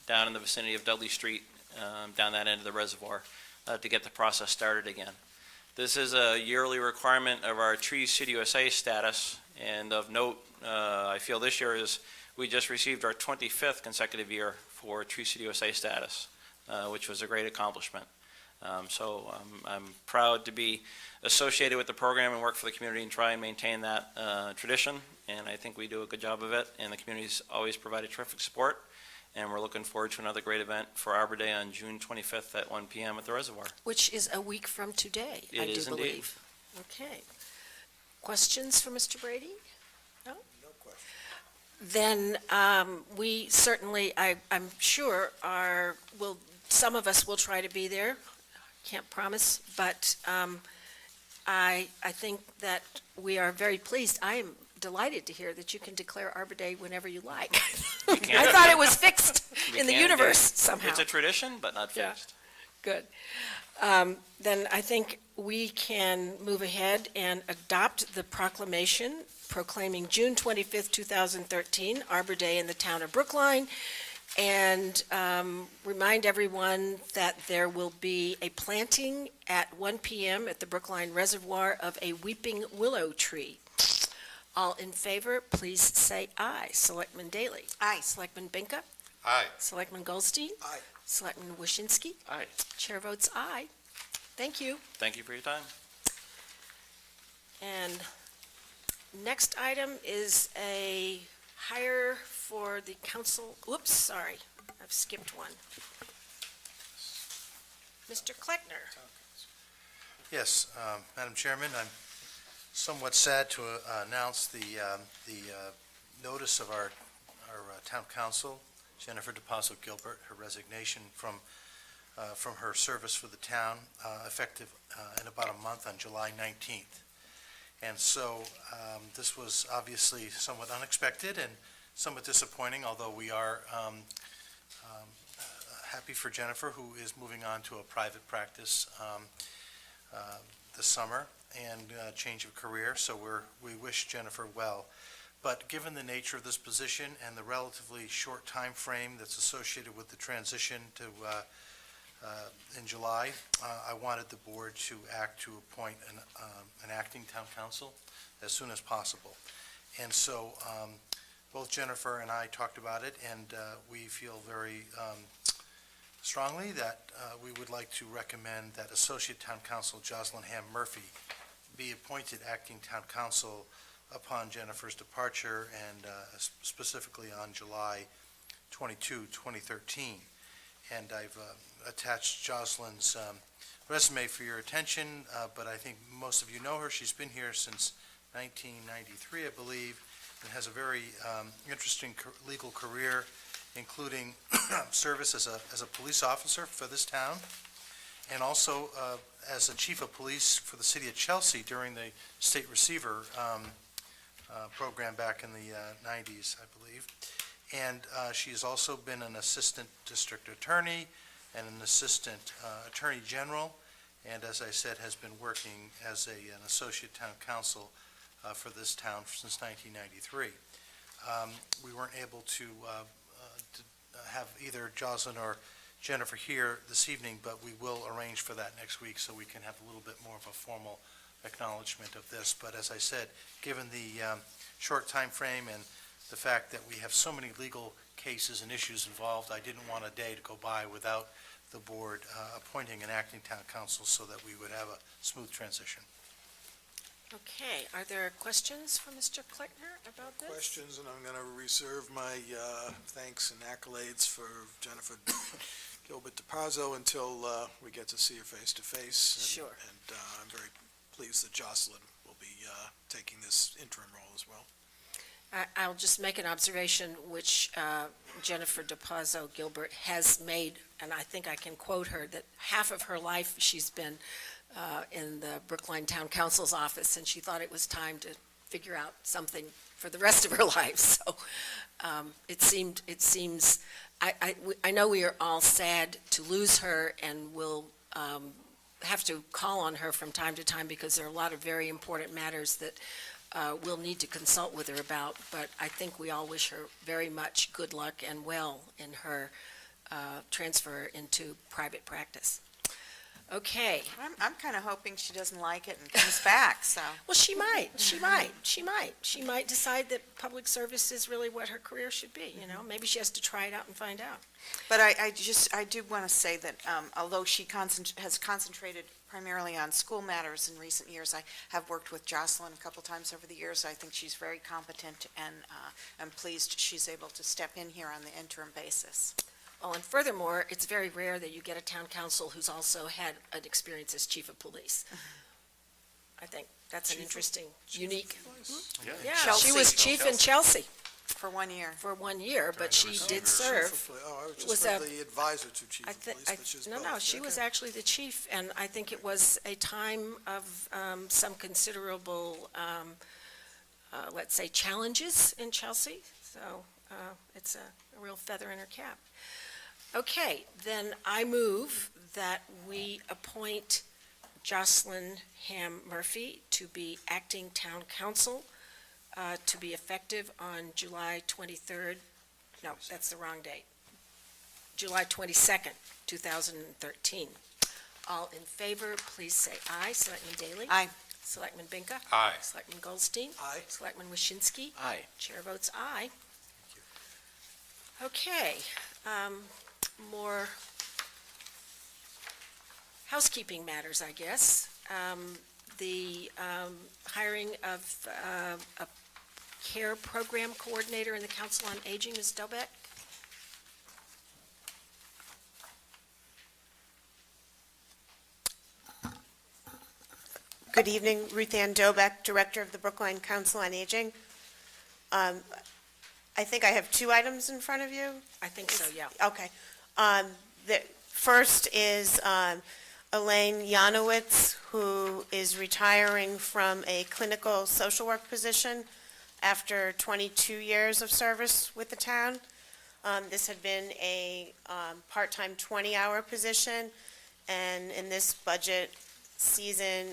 down in the vicinity of Dudley Street, down that end of the reservoir, to get the process started again. This is a yearly requirement of our Trees City USA status, and of note, I feel this year is we just received our 25th consecutive year for Trees City USA status, which was a great accomplishment. So I'm proud to be associated with the program and work for the community and try and maintain that tradition, and I think we do a good job of it, and the community's always provided terrific support, and we're looking forward to another great event for Arbor Day on June 25th at 1 p.m. at the reservoir. Which is a week from today, I It do is indeed. believe. Okay. Questions for Mr. Brady? No? No question. Then we certainly, I'm sure, some of us will try to be there. Can't promise, but I think that we are very pleased. I am delighted to hear that you can declare Arbor Day whenever you like. We can I do thought it. it was fixed We in the can do it. universe somehow. It's a tradition, but not Yeah. fixed. Good. Then I think we can move ahead and adopt the proclamation proclaiming June 25th, 2013, Arbor Day in the town of Brookline, and remind everyone that there will be a planting at 1 p.m. at the Brookline Reservoir of a weeping willow tree. All in favor, please say aye. Selectman Daley? Aye. Selectman Binka? Aye. Selectman Goldstein? Aye. Selectman Waschinsky? Aye. Chair votes aye. Thank you. Thank you for your time. And next item is a hire for the council, whoops, sorry, I've skipped one. Mr. Kleckner. Yes, Madam Chairman, I'm somewhat sad to announce the notice of our town council, Jennifer DePasso Gilbert, her resignation from her service for the town, effective in about a month on July 19th. And so this was obviously somewhat unexpected and somewhat disappointing, although we are happy for Jennifer, who is moving on to a private practice this summer and change of career, so we wish Jennifer well. But given the nature of this position and the relatively short time frame that's associated with the transition to in July, I wanted the board to act to appoint an acting town council as soon as possible. And so both Jennifer and I talked about it, and we feel very strongly that we would like to recommend that Associate Town Council Jocelyn Ham Murphy be appointed acting town council upon Jennifer's departure, and specifically on July 22, 2013. And I've attached Jocelyn's resume for your attention, but I think most of you know her. She's been here since 1993, I believe, and has a very interesting legal career, including service as a police officer for this town, and also as a chief of police for the city of Chelsea during the state receiver program back in the 90s, I believe. And she has also been an assistant district attorney and an assistant attorney general, and as I said, has been working as an associate town council for this town since 1993. We weren't able to have either Jocelyn or Jennifer here this evening, but we will arrange for that next week so we can have a little bit more of a formal acknowledgement of this. But as I said, given the short time frame and the fact that we have so many legal cases and issues involved, I didn't want a day to go by without the board appointing an acting town council so that we would have a smooth transition. Okay, are there questions for Mr. Kleckner about this? Questions, and I'm going to reserve my thanks and accolades for Jennifer Gilbert DePazzo until we get to see her face to face. Sure. And I'm very pleased that Jocelyn will be taking this interim role as well. I'll just make an observation which Jennifer DePazzo Gilbert has made, and I think I can quote her, that half of her life she's been in the Brookline Town Council's office, and she thought it was time to figure out something for the rest of her life. So it seems, I know we are all sad to lose her, and we'll have to call on her from time to time because there are a lot of very important matters that we'll need to consult with her about, but I think we all wish her very much good luck and well in her transfer into private practice. Okay. I'm kind of hoping she doesn't like it and comes back, so. Well, she might decide that public service is really what her career should be, you know? Maybe she has to try it out and find out. But I do want to say that although she has concentrated primarily on school matters in recent years, I have worked with Jocelyn a couple times over the years. I think she's very competent, and I'm pleased she's able to step in here on the interim basis. Oh, and furthermore, it's very rare that you get a town council who's also had an experience as chief of police. I think that's an interesting, unique. Yeah, she was chief in Chelsea For 1 year. for 1 year, but she did serve. Oh, I was Was just read the advisor to chief I of think, police, which is no, both. she was Okay. actually the chief, and I think it was a time of some considerable, let's say, challenges in Chelsea, so it's a real feather in her cap. Okay, then I move that we appoint Jocelyn Ham Murphy to be acting town council, to be effective on July 23rd, no, that's the wrong date, July 22nd, 2013. All in favor, please say aye. Selectman Daley? Aye. Selectman Binka? Aye. Selectman Goldstein? Aye. Selectman Waschinsky? Aye. Chair votes aye. Okay, more housekeeping matters, I guess. The hiring of a care program coordinator in the Council on Aging, Ms. Dobek? Good evening, Ruth Ann Dobek, Director of the Brookline Council on Aging. I think I have two items in front of you. I think so, yeah. Okay. The first is Elaine Janowitz, who is retiring from a clinical social work position after 22 years of service with the town. This had been a part-time 20-hour position, and in this budget season,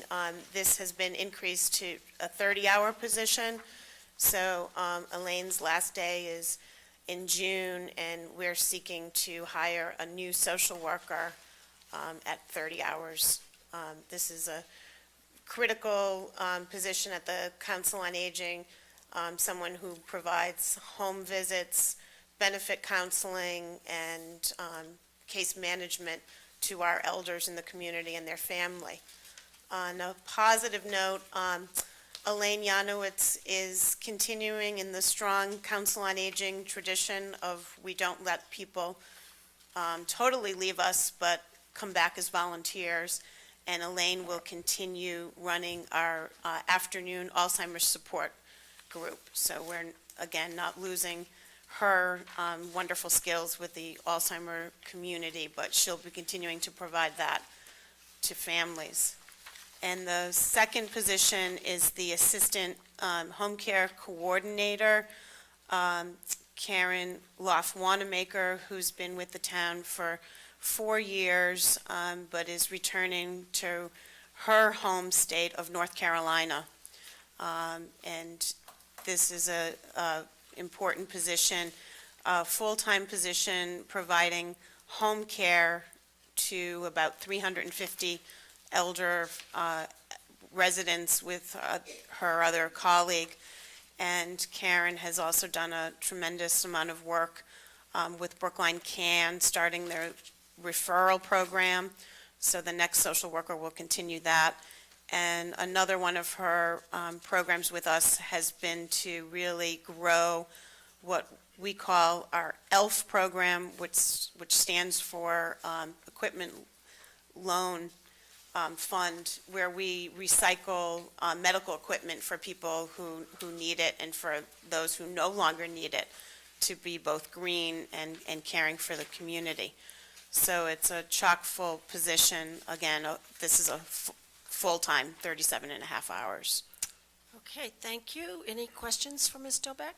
this has been increased to a 30-hour position. So Elaine's last day is in June, and we're seeking to hire a new social worker at 30 hours. This is a critical position at the Council on Aging, someone who provides home visits, benefit counseling, and case management to our elders in the community and their family. On a positive note, Elaine Janowitz is continuing in the strong Council on Aging tradition of we don't let people totally leave us, but come back as volunteers. And Elaine will continue running our afternoon Alzheimer's support group. So we're, again, not losing her wonderful skills with the Alzheimer community, but she'll be continuing to provide that to families. And the second position is the Assistant Home Care Coordinator, Karen Loff-Wanamaker, who's been with the town for 4 years, but is returning to her home state of North Carolina. And this is a important position, a full-time position providing home care to about 350 elder residents with her other colleague. And Karen has also done a tremendous amount of work with Brookline CAN, starting their referral program. So the next social worker will continue that. And another one of her programs with us has been to really grow what we call our ELF program, which stands for Equipment Loan fund where we recycle medical equipment for people who need it and for those who no longer need it, to be both green and caring for the community. So it's a chock-full position. Again, this is a full-time, 37 and a half hours. Okay, thank you. Any questions for Ms. Dobek?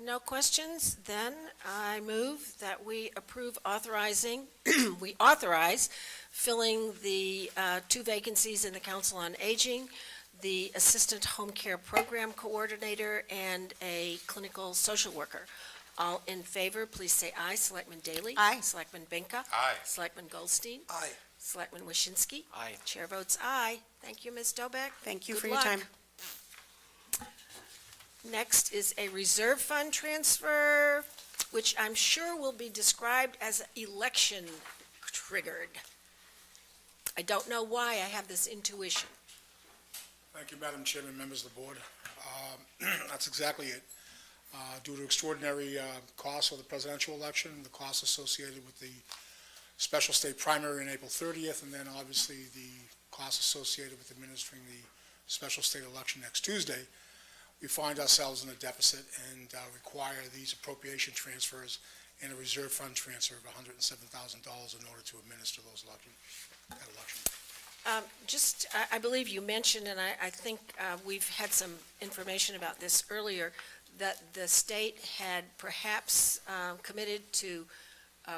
No questions? Then I move that we approve we authorize filling the 2 vacancies in the Council on Aging, the Assistant Home Care Program Coordinator, and a Clinical Social Worker. All in favor, please say aye. Selectman Daley? Aye. Selectman Benka? Aye. Selectman Goldstein? Aye. Selectman Waschinsky? Aye. Chair votes aye. Thank you, Ms. Dobek. Thank you Good for your luck. time. Next is a reserve fund transfer, which I'm sure will be described as election triggered. I don't know why I have this intuition. Thank you, Madam Chairman, members of the board. That's exactly it. Due to extraordinary costs of the presidential election, the costs associated with the special state primary on April 30th, and then obviously the costs associated with administering the special state election next Tuesday, we find ourselves in a deficit and require these appropriation transfers and a reserve fund transfer of $107,000 in order to administer that election. I believe you mentioned, and I think we've had some information about this earlier, that the state had perhaps committed to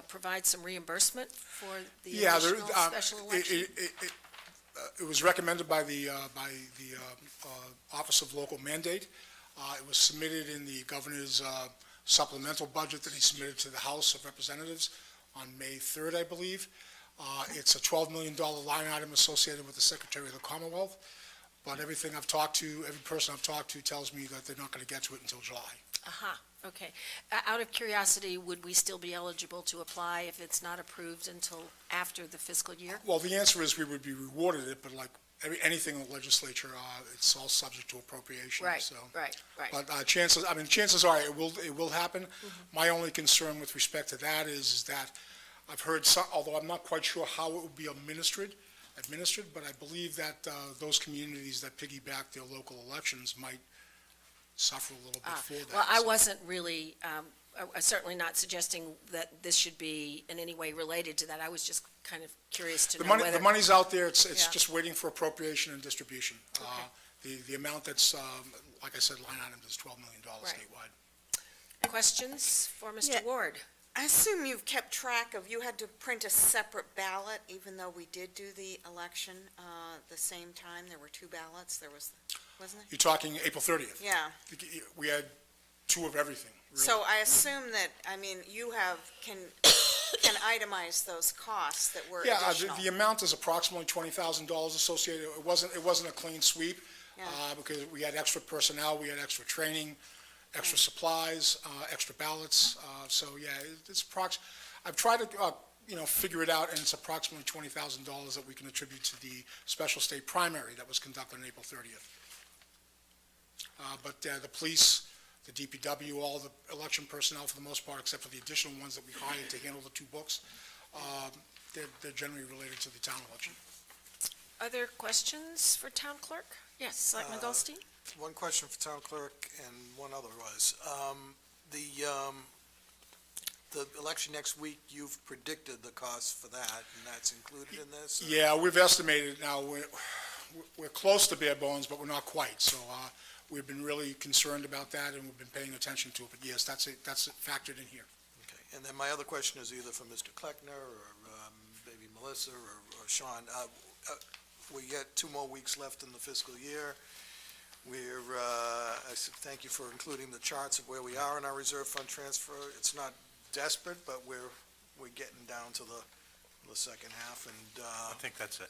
provide some reimbursement for the additional special election? It was recommended by the Office of Local Mandate. It was submitted in the governor's supplemental budget that he submitted to the House of Representatives on May 3rd, I believe. It's a $12 million line item associated with the Secretary of the Commonwealth, but every person I've talked to tells me that they're not going to get to it until July. Aha, okay. Out of curiosity, would we still be eligible to apply if it's not approved until after the fiscal year? Well, the answer is we would be rewarded it, but like anything in the legislature, it's all subject to appropriation. Right, so. right. But chances are it will happen. Mm-hmm. My only concern with respect to that is that I've heard some, although I'm not quite sure how it will be administered, but I believe that those communities that piggyback their local elections might suffer a little bit for that. Well, I wasn't really, certainly not suggesting that this should be in any way related to that. I was just kind of curious to know whether. The money's out there, it's Yeah. just waiting for appropriation and distribution. Okay. The amount that's, like I said, line item is $12 million statewide. Questions for Mr. Yeah. Ward? I assume you've kept track of, you had to print a separate ballot, even though we did do the election the same time. There were 2 ballots. Wasn't there? You're talking April 30th. Yeah. We had 2 of everything, really. So I assume that, you can itemize those costs that were Yeah, additional. the amount is approximately $20,000 associated. It wasn't a clean sweep, Yeah. because we had extra personnel, we had extra training, extra supplies, extra ballots. So, yeah, it's I've tried to, figure it out, and it's approximately $20,000 that we can attribute to the special state primary that was conducted on April 30th. But the police, the DPW, all the election personnel, for the most part, except for the additional ones that we hired to handle the 2 books, they're generally related to the town election. Other questions for Town Clerk? Yes, Selectman Goldstein? One question for town clerk and one otherwise. The election next week, you've predicted the cost for that, and that's included in this? Or? Yeah, we've estimated now, we're close to bare bones, but we're not quite. So we've been really concerned about that, and we've been paying attention to it. But yes, that's factored in here. Okay, and then my other question is either for Mr. Kleckner or maybe Melissa or Sean. We got 2 more weeks left in the fiscal year. I thank you for including the charts of where we are in our reserve fund transfer. It's not desperate, but we're getting down to the second half, and I think that's it.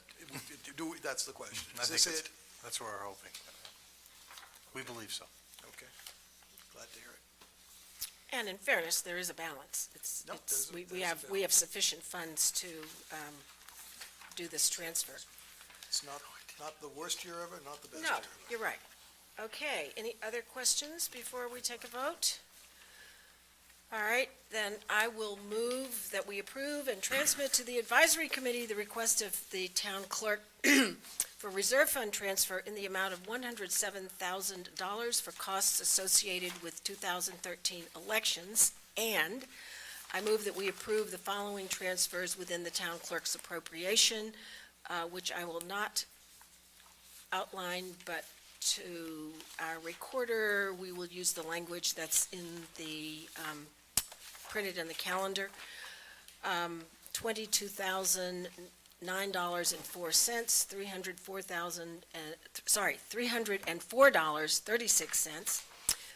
That's the question. I Is think this it? that's what we're hoping. We believe so. Okay, glad to hear it. And in fairness, there is a balance. We have sufficient funds to do this transfer. It's not the worst year ever, not the best No, year ever. you're right. Okay, any other questions before we take a vote? All right, then I will move that we approve and transmit to the advisory committee the request of the town clerk for reserve fund transfer in the amount of $107,000 for costs associated with 2013 elections. And I move that we approve the following transfers within the town clerk's appropriation, which I will not outline, but to our recorder, we will use the language that's in the printed in the calendar. $22,009.04, $304.36,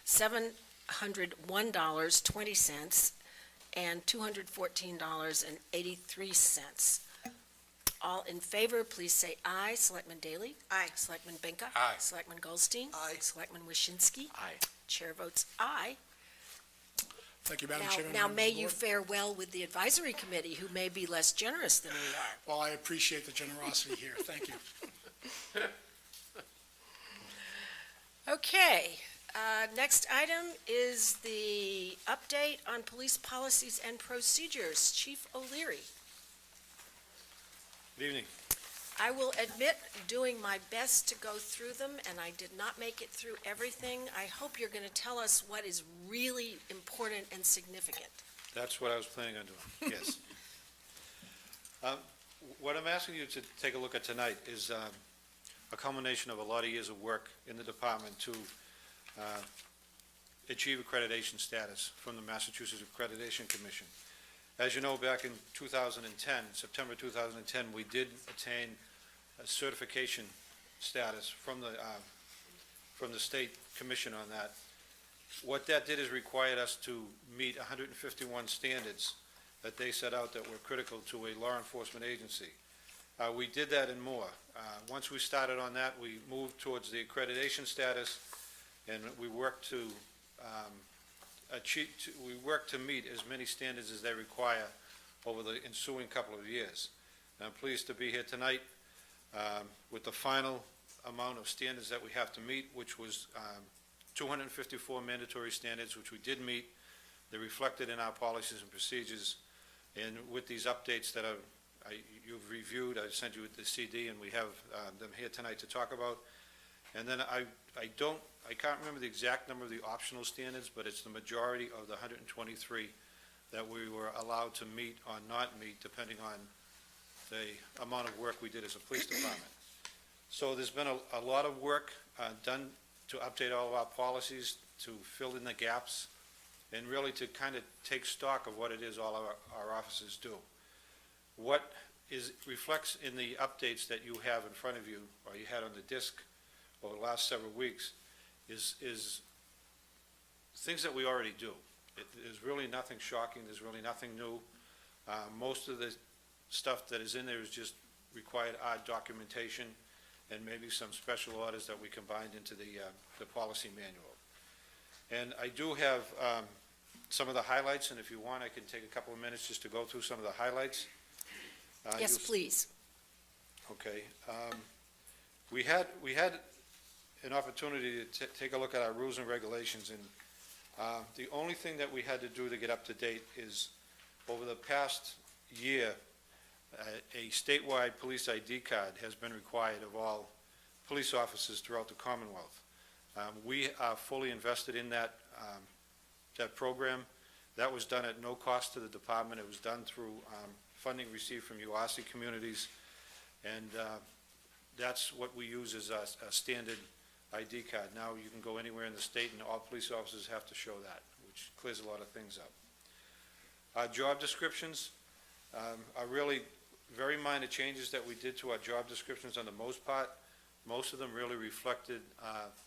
$701.20, and $214.83. All in favor, please say aye. Selectman Daley? Aye. Selectman Benka? Aye. Selectman Goldstein? Aye. Selectman Waschinsky? Aye. Chair votes aye. Thank you, Madam Now, Chairman. now members may of the you board. fare well with the advisory committee, who may be less generous than we are. Well, I appreciate the generosity here. Thank you. Okay, next item is the update on police policies and procedures. Chief O'Leary. Good evening. I will admit doing my best to go through them, and I did not make it through everything. I hope you're going to tell us what is really important and significant. That's what I was planning on doing, yes. What I'm asking you to take a look at tonight is a culmination of a lot of years of work in the department to achieve accreditation status from the Massachusetts Accreditation Commission. As you know, back in 2010, September 2010, we did attain a certification status from the state commission on that. What that did is required us to meet 151 standards that they set out that were critical to a law enforcement agency. We did that and more. Once we started on that, we moved towards the accreditation status, and we worked to meet as many standards as they require over the ensuing couple of years. And I'm pleased to be here tonight with the final amount of standards that we have to meet, which was 254 mandatory standards, which we did meet. They're reflected in our policies and procedures. And with these updates that you've reviewed, I sent you the CD, and we have them here tonight to talk about. And then I can't remember the exact number of the optional standards, but it's the majority of the 123 that we were allowed to meet or not meet, depending on the amount of work we did as a police department. So there's been a lot of work done to update all of our policies, to fill in the gaps, and really to kind of take stock of what it is all our officers do. What reflects in the updates that you have in front of you, or you had on the disc over the last several weeks, is things that we already do. There's really nothing shocking, there's really nothing new. Most of the stuff that is in there is just required odd documentation and maybe some special orders that we combined into the policy manual. And I do have some of the highlights, and if you want, I can take a couple of minutes just to go through some of the highlights. Yes, please. Okay. We had an opportunity to take a look at our rules and regulations, and the only thing that we had to do to get up to date is, over the past year, a statewide police ID card has been required of all police officers throughout the Commonwealth. We are fully invested in that program. That was done at no cost to the department. It was done through funding received from UASI communities, and that's what we use as a standard ID card. Now you can go anywhere in the state, and all police officers have to show that, which clears a lot of things up. Our job descriptions are really very minor changes that we did to our job descriptions on the most part. Most of them really reflected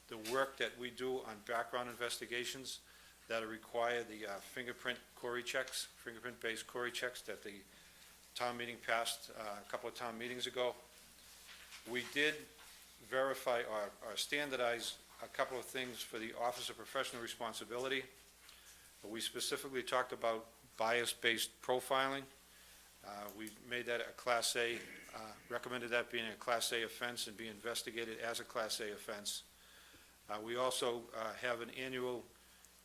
the work that we do on background investigations that require the fingerprint-based Corey checks that the town meeting passed a couple of town meetings ago. We did verify or standardize a couple of things for the Office of Professional Responsibility. We specifically talked about bias-based profiling. We made that a Class A, recommended that being a Class A offense and be investigated as a Class A offense. We also have an annual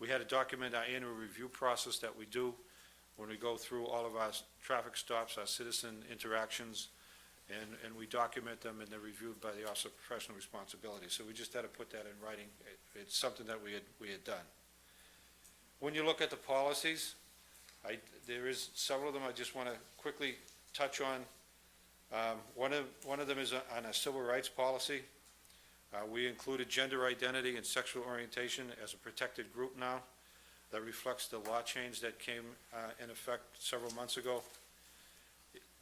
We had to document our annual review process that we do when we go through all of our traffic stops, our citizen interactions, and we document them, and they're reviewed by the Office of Professional Responsibility. So we just had to put that in writing. It's something that we had done. When you look at the policies, there is several of them I just want to quickly touch on. One of them is on a civil rights policy. We included gender identity and sexual orientation as a protected group now. That reflects the law change that came in effect several months ago.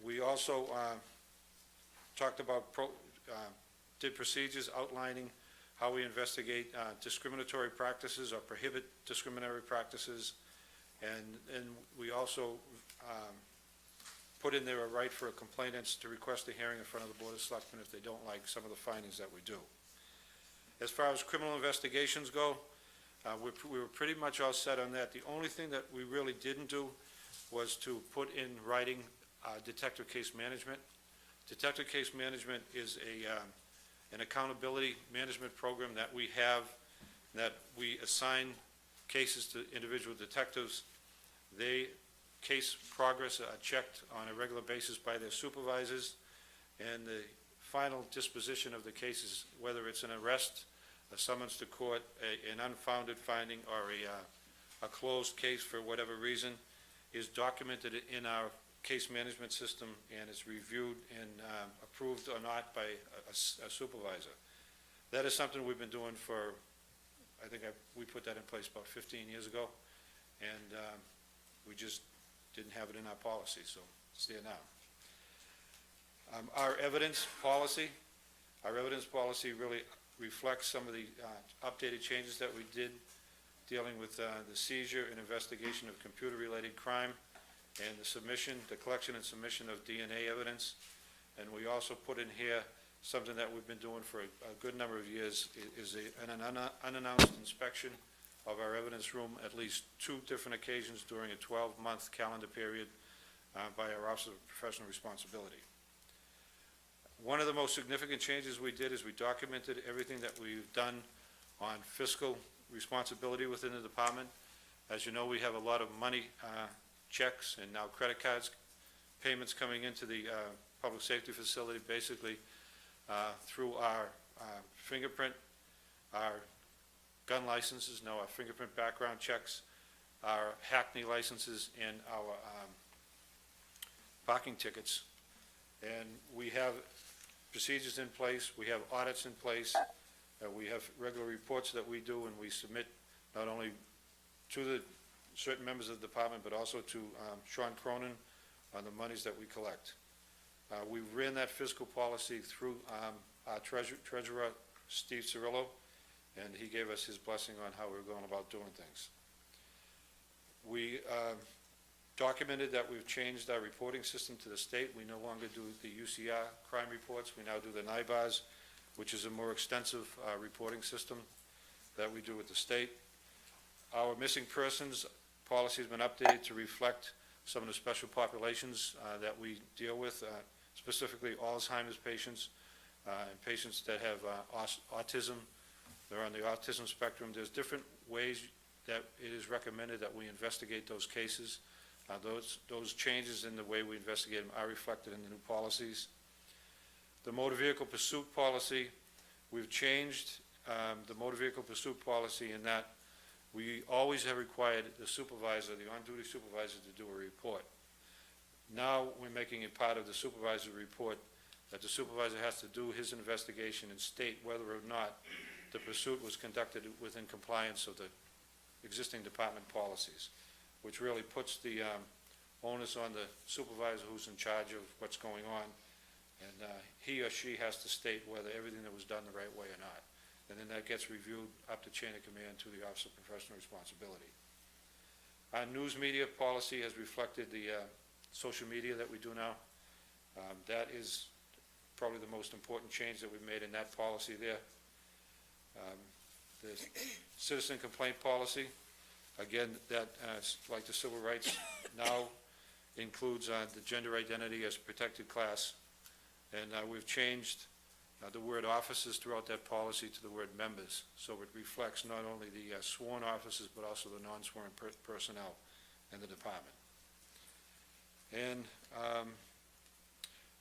We also talked about, did procedures outlining how we investigate discriminatory practices or prohibit discriminatory practices. And we also put in there a right for complainants to request a hearing in front of the Board of Selectmen if they don't like some of the findings that we do. As far as criminal investigations go, we were pretty much all set on that. The only thing that we really didn't do was to put in writing detective case management. Detective case management is an accountability management program that we have, that we assign cases to individual detectives. Case progress are checked on a regular basis by their supervisors, and the final disposition of the cases, whether it's an arrest, a summons to court, an unfounded finding, or a closed case for whatever reason, is documented in our case management system and is reviewed and approved or not by a supervisor. That is something we've been doing for, I think we put that in place about 15 years ago, and we just didn't have it in our policy, so it's there now. Our evidence policy really reflects some of the updated changes that we did dealing with the seizure and investigation of computer-related crime and the collection and submission of DNA evidence. And we also put in here something that we've been doing for a good number of years, is an unannounced inspection of our evidence room at least 2 different occasions during a 12-month calendar period by our Office of Professional Responsibility. One of the most significant changes we did is we documented everything that we've done on fiscal responsibility within the department. As you know, we have a lot of money, checks, and now credit cards, payments coming into the public safety facility, basically through our fingerprint, our gun licenses, our fingerprint background checks, our Hackney licenses, and our parking tickets. And we have procedures in place, we have audits in place, we have regular reports that we do, and we submit not only to the certain members of the department, but also to Sean Cronin on the monies that we collect. We ran that fiscal policy through our treasurer, Steve Cirillo, and he gave us his blessing on how we're going about doing things. We documented that we've changed our reporting system to the state. We no longer do the UCR crime reports. We now do the NIBARS, which is a more extensive reporting system that we do with the state. Our missing persons policy has been updated to reflect some of the special populations that we deal with, specifically Alzheimer's patients and patients that have autism. They're on the autism spectrum. There's different ways that it is recommended that we investigate those cases. Those changes in the way we investigate them are reflected in the new policies. The motor vehicle pursuit policy, we've changed the motor vehicle pursuit policy in that we always have required the supervisor, the on-duty supervisor, to do a report. Now we're making it part of the supervisor's report that the supervisor has to do his investigation and state whether or not the pursuit was conducted within compliance of the existing department policies, which really puts the onus on the supervisor who's in charge of what's going on, and he or she has to state whether everything that was done the right way or not. And then that gets reviewed up the chain of command to the Office of Professional Responsibility. Our news media policy has reflected the social media that we do now. That is probably the most important change that we've made in that policy there. The citizen complaint policy, again, that, like the civil rights, now includes the gender identity as a protected class. And we've changed the word officers throughout that policy to the word members, so it reflects not only the sworn officers, but also the non-sworn personnel in the department. And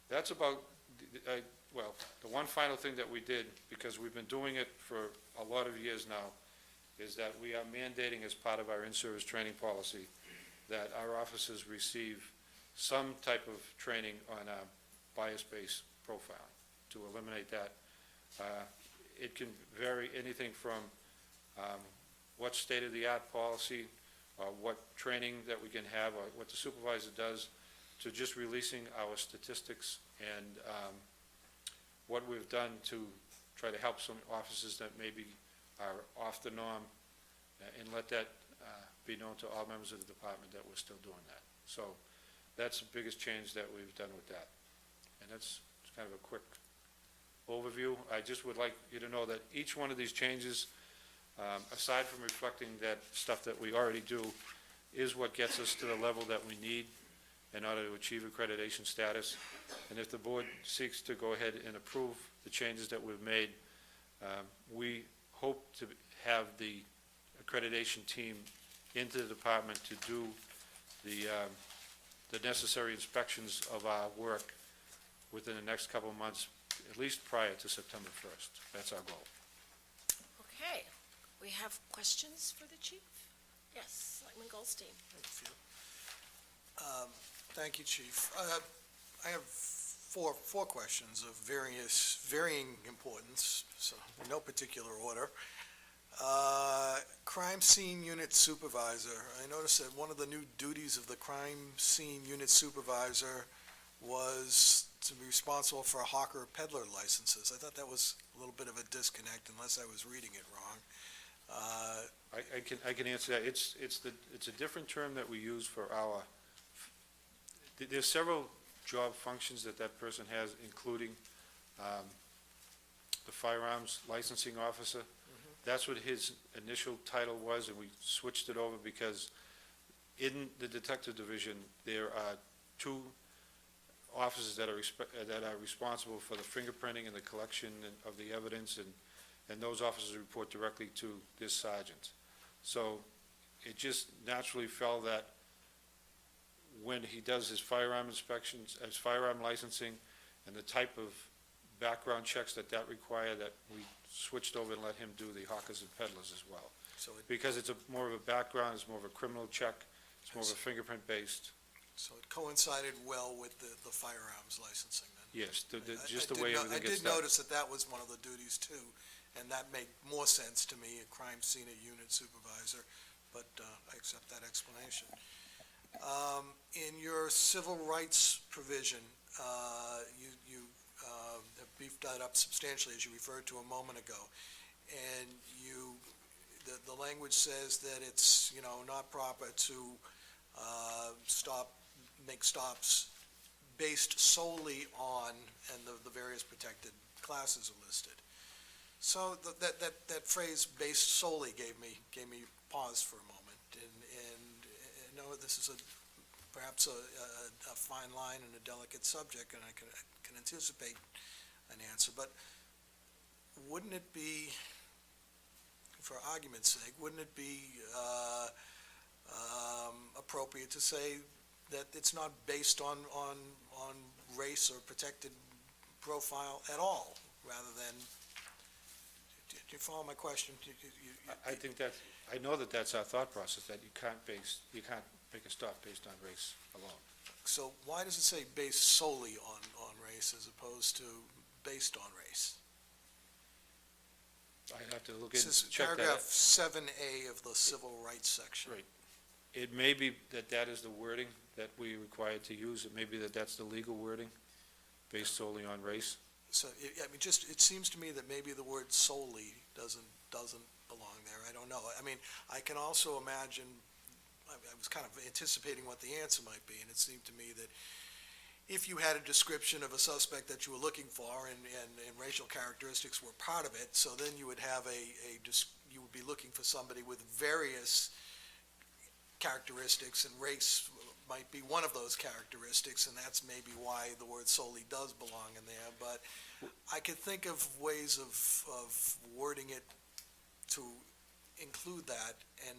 that's about, well, the one final thing that we did, because we've been doing it for a lot of years now, is that we are mandating as part of our in-service training policy that our officers receive some type of training on bias-based profiling to eliminate that. It can vary anything from what state-of-the-art policy, what training that we can have, or what the supervisor does, to just releasing our statistics and what we've done to try to help some officers that maybe are off the norm, and let that be known to all members of the department that we're still doing that. So that's the biggest change that we've done with that. And that's kind of a quick overview. I just would like you to know that each one of these changes, aside from reflecting that stuff that we already do, is what gets us to the level that we need in order to achieve accreditation status. And if the board seeks to go ahead and approve the changes that we've made, we hope to have the accreditation team into the department to do the necessary inspections of our work within the next couple of months, at least prior to September 1st. That's our goal. Okay, we have questions for the chief? Yes, Selectman Goldstein. Thank you, Chief. I have four questions of varying importance, so in no particular order. Crime Scene Unit Supervisor. I noticed that one of the new duties of the Crime Scene Unit Supervisor was to be responsible for hawker peddler licenses. I thought that was a little bit of a disconnect, unless I was reading it wrong. I can answer that. It's a different term that we use for our, there's several job functions that person has, including the firearms licensing officer. That's what his initial title was, and we switched it over because in the detective division, there are two officers that are responsible for the fingerprinting and the collection of the evidence, and those officers report directly to this sergeant. So it just naturally fell that when he does his firearm inspections, his firearm licensing, and the type of background checks that require, that we switched over and let him do the hawkers and peddlers as well. So Because it's more of a background, it's more of a criminal check, it's more of a fingerprint-based. So it coincided well with the firearms licensing then? Yes, just the way everything gets I did done. notice that was one of the duties too, and that made more sense to me, a crime scene unit supervisor, but I accept that explanation. In your civil rights provision, you have beefed that up substantially, as you referred to a moment ago, and the language says that it's, not proper to make stops based solely on, and the various protected classes are listed. So that phrase "based solely" gave me pause for a moment, and I know this is perhaps a fine line and a delicate subject, and I can anticipate an answer, but wouldn't it be, for argument's sake, wouldn't it be appropriate to say that it's not based on race or protected profile at all, rather than, do you follow my question? I think I know that's our thought process, that you can't make a stop based on race alone. So why does it say based solely on race as opposed to based on race? I'd have to look This in, is check that. paragraph 7A of the civil rights section. Right. It may be that is the wording that we required to use. It may be that's the legal wording, based solely on race. So, it seems to me that maybe the word solely doesn't belong there. I don't know. I mean, I can also imagine, I was kind of anticipating what the answer might be, and it seemed to me that if you had a description of a suspect that you were looking for and racial characteristics were part of it, so then you would have you would be looking for somebody with various characteristics, and race might be one of those characteristics, and that's maybe why the word solely does belong in there, but I could think of ways of wording it to include that and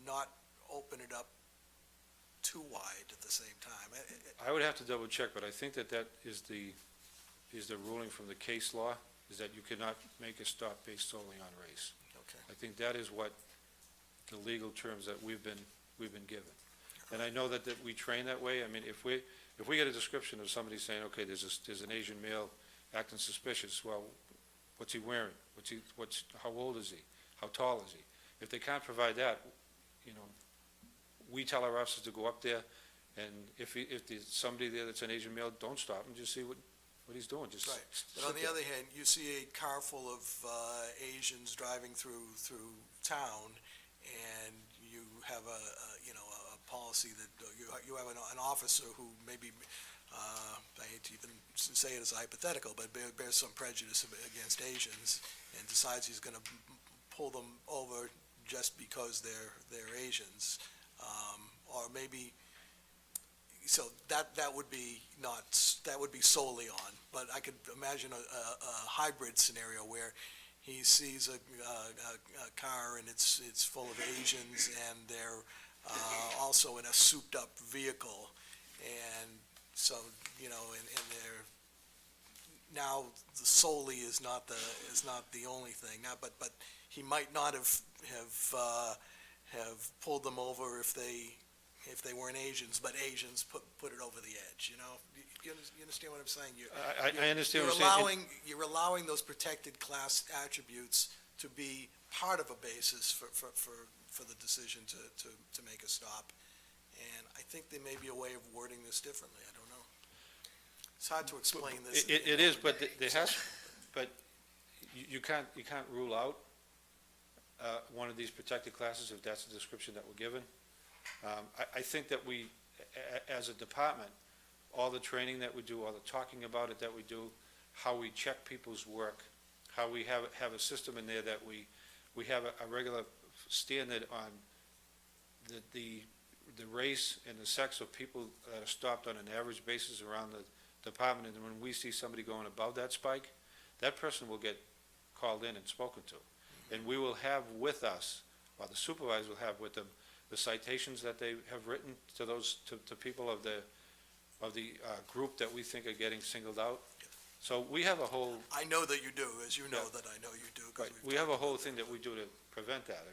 not open it up too wide at the same time. I would have to double check, but I think that is the ruling from the case law, is that you cannot make a stop based solely on race. Okay. I think that is what the legal terms that we've been given. And I know that we train that way. I mean, if we get a description of somebody saying, okay, there's an Asian male acting suspicious, well, what's he wearing? How old is he? How tall is he? If they can't provide that, we tell our officers to go up there, and if there's somebody there that's an Asian male, don't stop him, just see what he's doing. Just Right. But on the other hand, you see a car full of Asians driving through town, and you have a policy that you have an officer who maybe, I hate to even say it as hypothetical, but bears some prejudice against Asians and decides he's going to pull them over just because they're Asians, or maybe. So that would be solely on, but I could imagine a hybrid scenario where he sees a car and it's full of Asians, and they're also in a souped-up vehicle, and so and they're now the solely is not the only thing now, but he might not have pulled them over if they weren't Asians, but Asians put it over the edge, You understand what I'm saying? I understand what you're saying. You're allowing those protected class attributes to be part of a basis for the decision to make a stop. And I think there may be a way of wording this differently. I don't know. It's hard to explain this. It is, but but you can't rule out one of these protected classes if that's the description that we're given. I think that we, as a department, all the training that we do, all the talking about it that we do, how we check people's work, how we have a system in there that we have a regular standard on the race and the sex of people that are stopped on an average basis around the department, and when we see somebody going above that spike, that person will get called in and spoken to. And we will have with us, or the supervisor will have with them, the citations that they have written to those, to people of the group that we think are getting singled out. So we have a whole. I know that you do, as you know that I know you do. Right. We have a whole thing that we do to prevent that.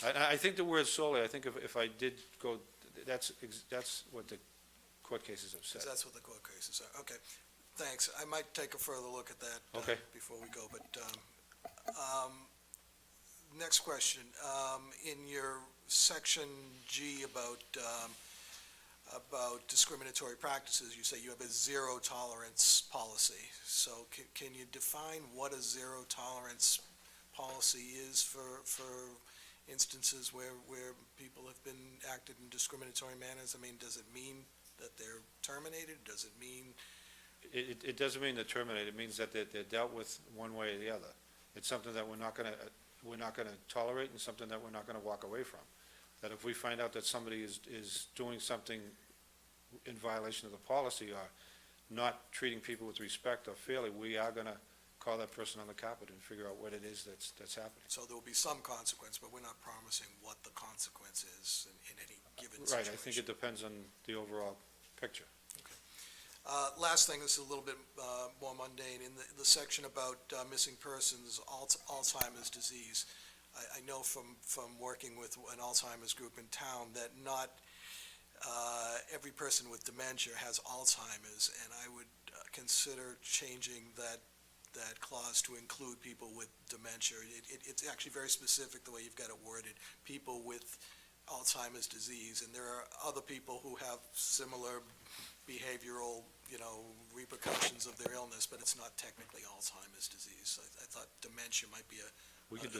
Right. I think the word solely, I think if I did go, that's what the court cases have said. That's what the court cases are. Okay, thanks. I might take a further look at that Okay. Before we go, but next question. In your section G about discriminatory practices, you say you have a zero tolerance policy. So can you define what a zero tolerance policy is for instances where people have been acted in discriminatory manners? I mean, does it mean that they're terminated? Does it mean? It doesn't mean they're terminated. It means that they're dealt with one way or the other. It's something that we're not going to tolerate, and something that we're not going to walk away from. That if we find out that somebody is doing something in violation of the policy or not treating people with respect or fairly, we are going to call that person on the carpet and figure out what it is that's happening. So there will be some consequence, but we're not promising what the consequence is in any given situation. Right, I think it depends on the overall picture. Last thing, this is a little bit more mundane. In the section about missing persons, Alzheimer's disease, I know from working with an Alzheimer's group in town that not every person with dementia has Alzheimer's, and I would consider changing that clause to include people with dementia. It's actually very specific the way you've got it worded, people with Alzheimer's disease, and there are other people who have similar behavioral, repercussions of their illness, but it's not technically Alzheimer's disease. I thought dementia might be a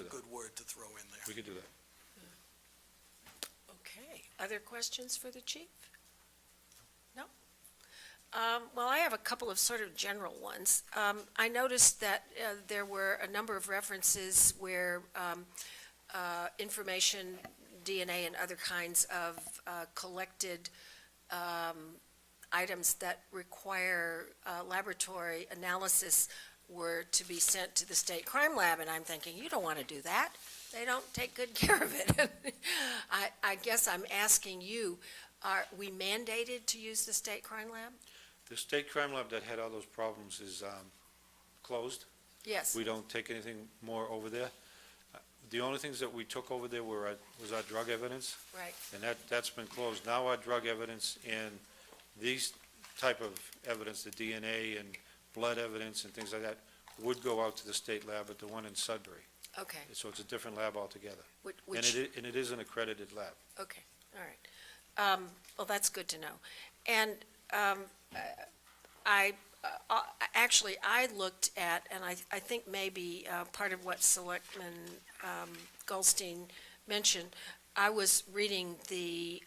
good word to throw in there. We could do that. Okay. Other questions for the chief? No? Well, I have a couple of sort of general ones. I noticed that there were a number of references where information, DNA and other kinds of collected items that require laboratory analysis were to be sent to the state crime lab, and I'm thinking, you don't want to do that. They don't take good care of it. I guess I'm asking you, are we mandated to use the state crime lab? The state crime lab that had all those problems is closed. Yes. We don't take anything more over there. The only things that we took over there was our drug evidence, Right. and that's been closed. Now our drug evidence and these type of evidence, the DNA and blood evidence and things like that, would go out to the state lab at the one in Sudbury. Okay. So it's a different lab altogether. Which, And it is an accredited lab. okay, all right. Well, that's good to know. And actually, I looked at, and I think maybe part of what Selectman Goldstein mentioned, I was reading the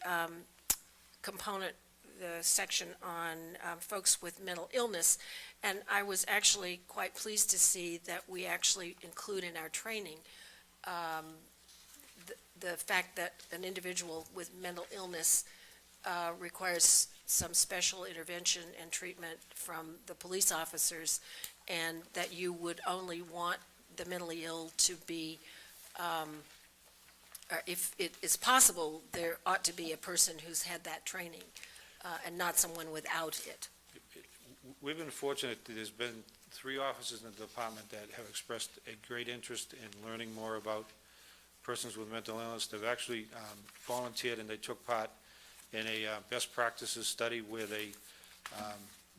component, the section on folks with mental illness, and I was actually quite pleased to see that we actually include in our training the fact that an individual with mental illness requires some special intervention and treatment from the police officers, and that you would only want the mentally ill to be, or if it is possible, there ought to be a person who's had that training, and not someone without it. We've been fortunate that there's been 3 officers in the department that have expressed a great interest in learning more about persons with mental illness. They've actually volunteered and they took part in a best practices study where they,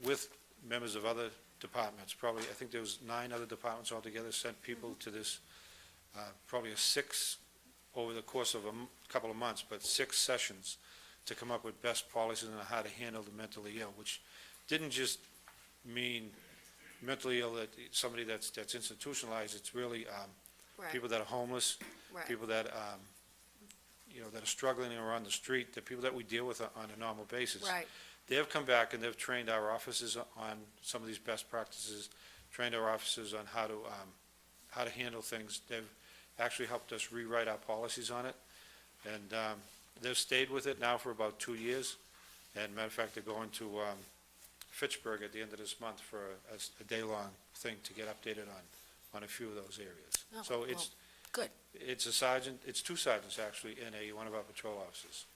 with members of other departments, probably, I think there was 9 other departments altogether, sent people to this, probably 6, over the course of a couple of months, but 6 sessions to come up with best policies on how to handle the mentally ill, which didn't just mean mentally ill, that somebody that's institutionalized. It's really Right. people that are homeless, Right. people that, that are struggling or on the street, the people that we deal with on a normal basis. Right. They have come back and they've trained our officers on some of these best practices, trained our officers on how to handle things. They've actually helped us rewrite our policies on it, and they've stayed with it now for about 2 years. And matter of fact, they're going to Fitchburg at the end of this month for a day-long thing to get updated on a few of those areas. Oh, So it's, good. It's a sergeant, it's 2 sergeants actually, and one of our patrol officers.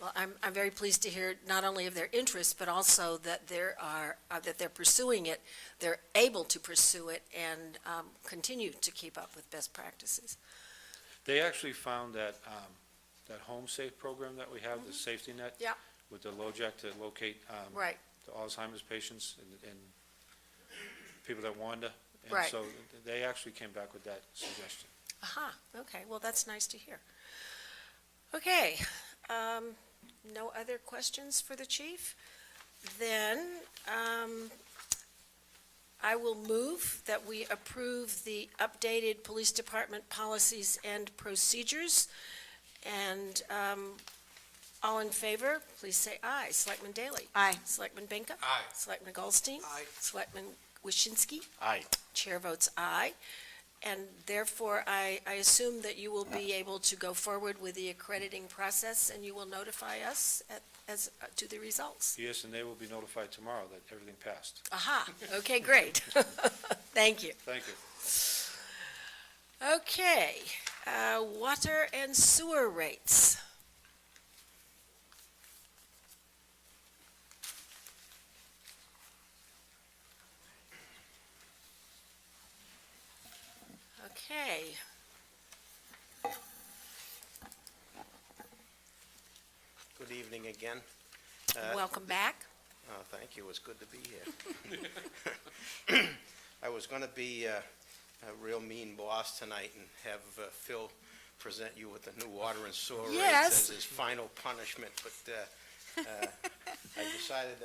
Well, I'm very pleased to hear not only of their interest, but also that that they're pursuing it, they're able to pursue it and continue to keep up with best practices. They actually found that Home Safe program that we have, the safety net. Yeah. With the LoJack to locate Right. the Alzheimer's patients and people that wander. Right. And so they actually came back with that suggestion. Aha, okay, well, that's nice to hear. Okay, no other questions for the chief? Then, I will move that we approve the updated police department policies and procedures. And, all in favor, please say aye. Selectman Daley? Aye. Selectman Benka? Aye. Selectman Goldstein? Aye. Selectman Waschinsky? Aye. Chair votes aye, and therefore, I assume that you will be able to go forward with the accrediting process, and you will notify us as to the results. Yes, and they will be notified tomorrow that everything passed. Aha, okay, great. Thank you. Thank you. Okay, water and sewer rates. Okay. Good evening again. Welcome back. Oh, thank you, it's good to be here. I was going to be a real mean boss tonight and have Phil present you with the new water and sewer Yes. rates as his final punishment, but I decided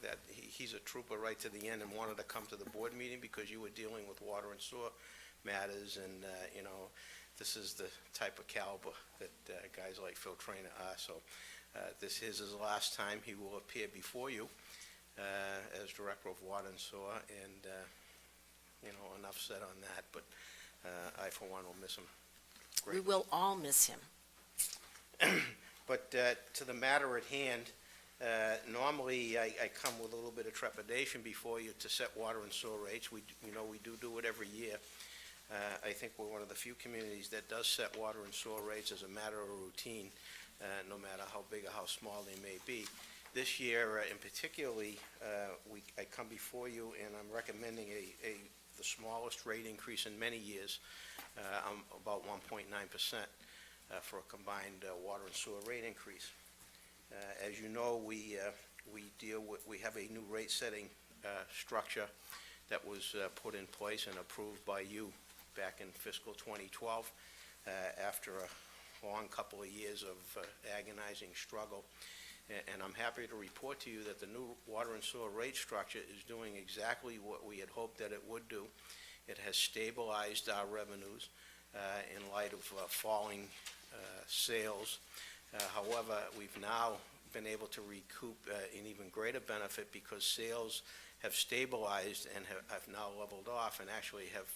that he's a trooper right to the end and wanted to come to the board meeting because you were dealing with water and sewer matters, and, this is the type of caliber that guys like Phil Trainer are, so this is his last time he will appear before you as Director of Water and Sewer, and, enough said on that, but I, for one, will miss him. We will all miss him. But to the matter at hand, Normally, I come with a little bit of trepidation before you to set water and sewer rates. We do it every year. I think we're one of the few communities that does set water and sewer rates as a matter of routine, no matter how big or how small they may be. This year, in particularly, I come before you and I'm recommending the smallest rate increase in many years, about 1.9% for a combined water and sewer rate increase. As you know, we have a new rate-setting structure that was put in place and approved by you back in fiscal 2012 after a long couple of years of agonizing struggle. And I'm happy to report to you that the new water and sewer rate structure is doing exactly what we had hoped that it would do. It has stabilized our revenues in light of falling sales. However, we've now been able to recoup an even greater benefit because sales have stabilized and have now leveled off and actually have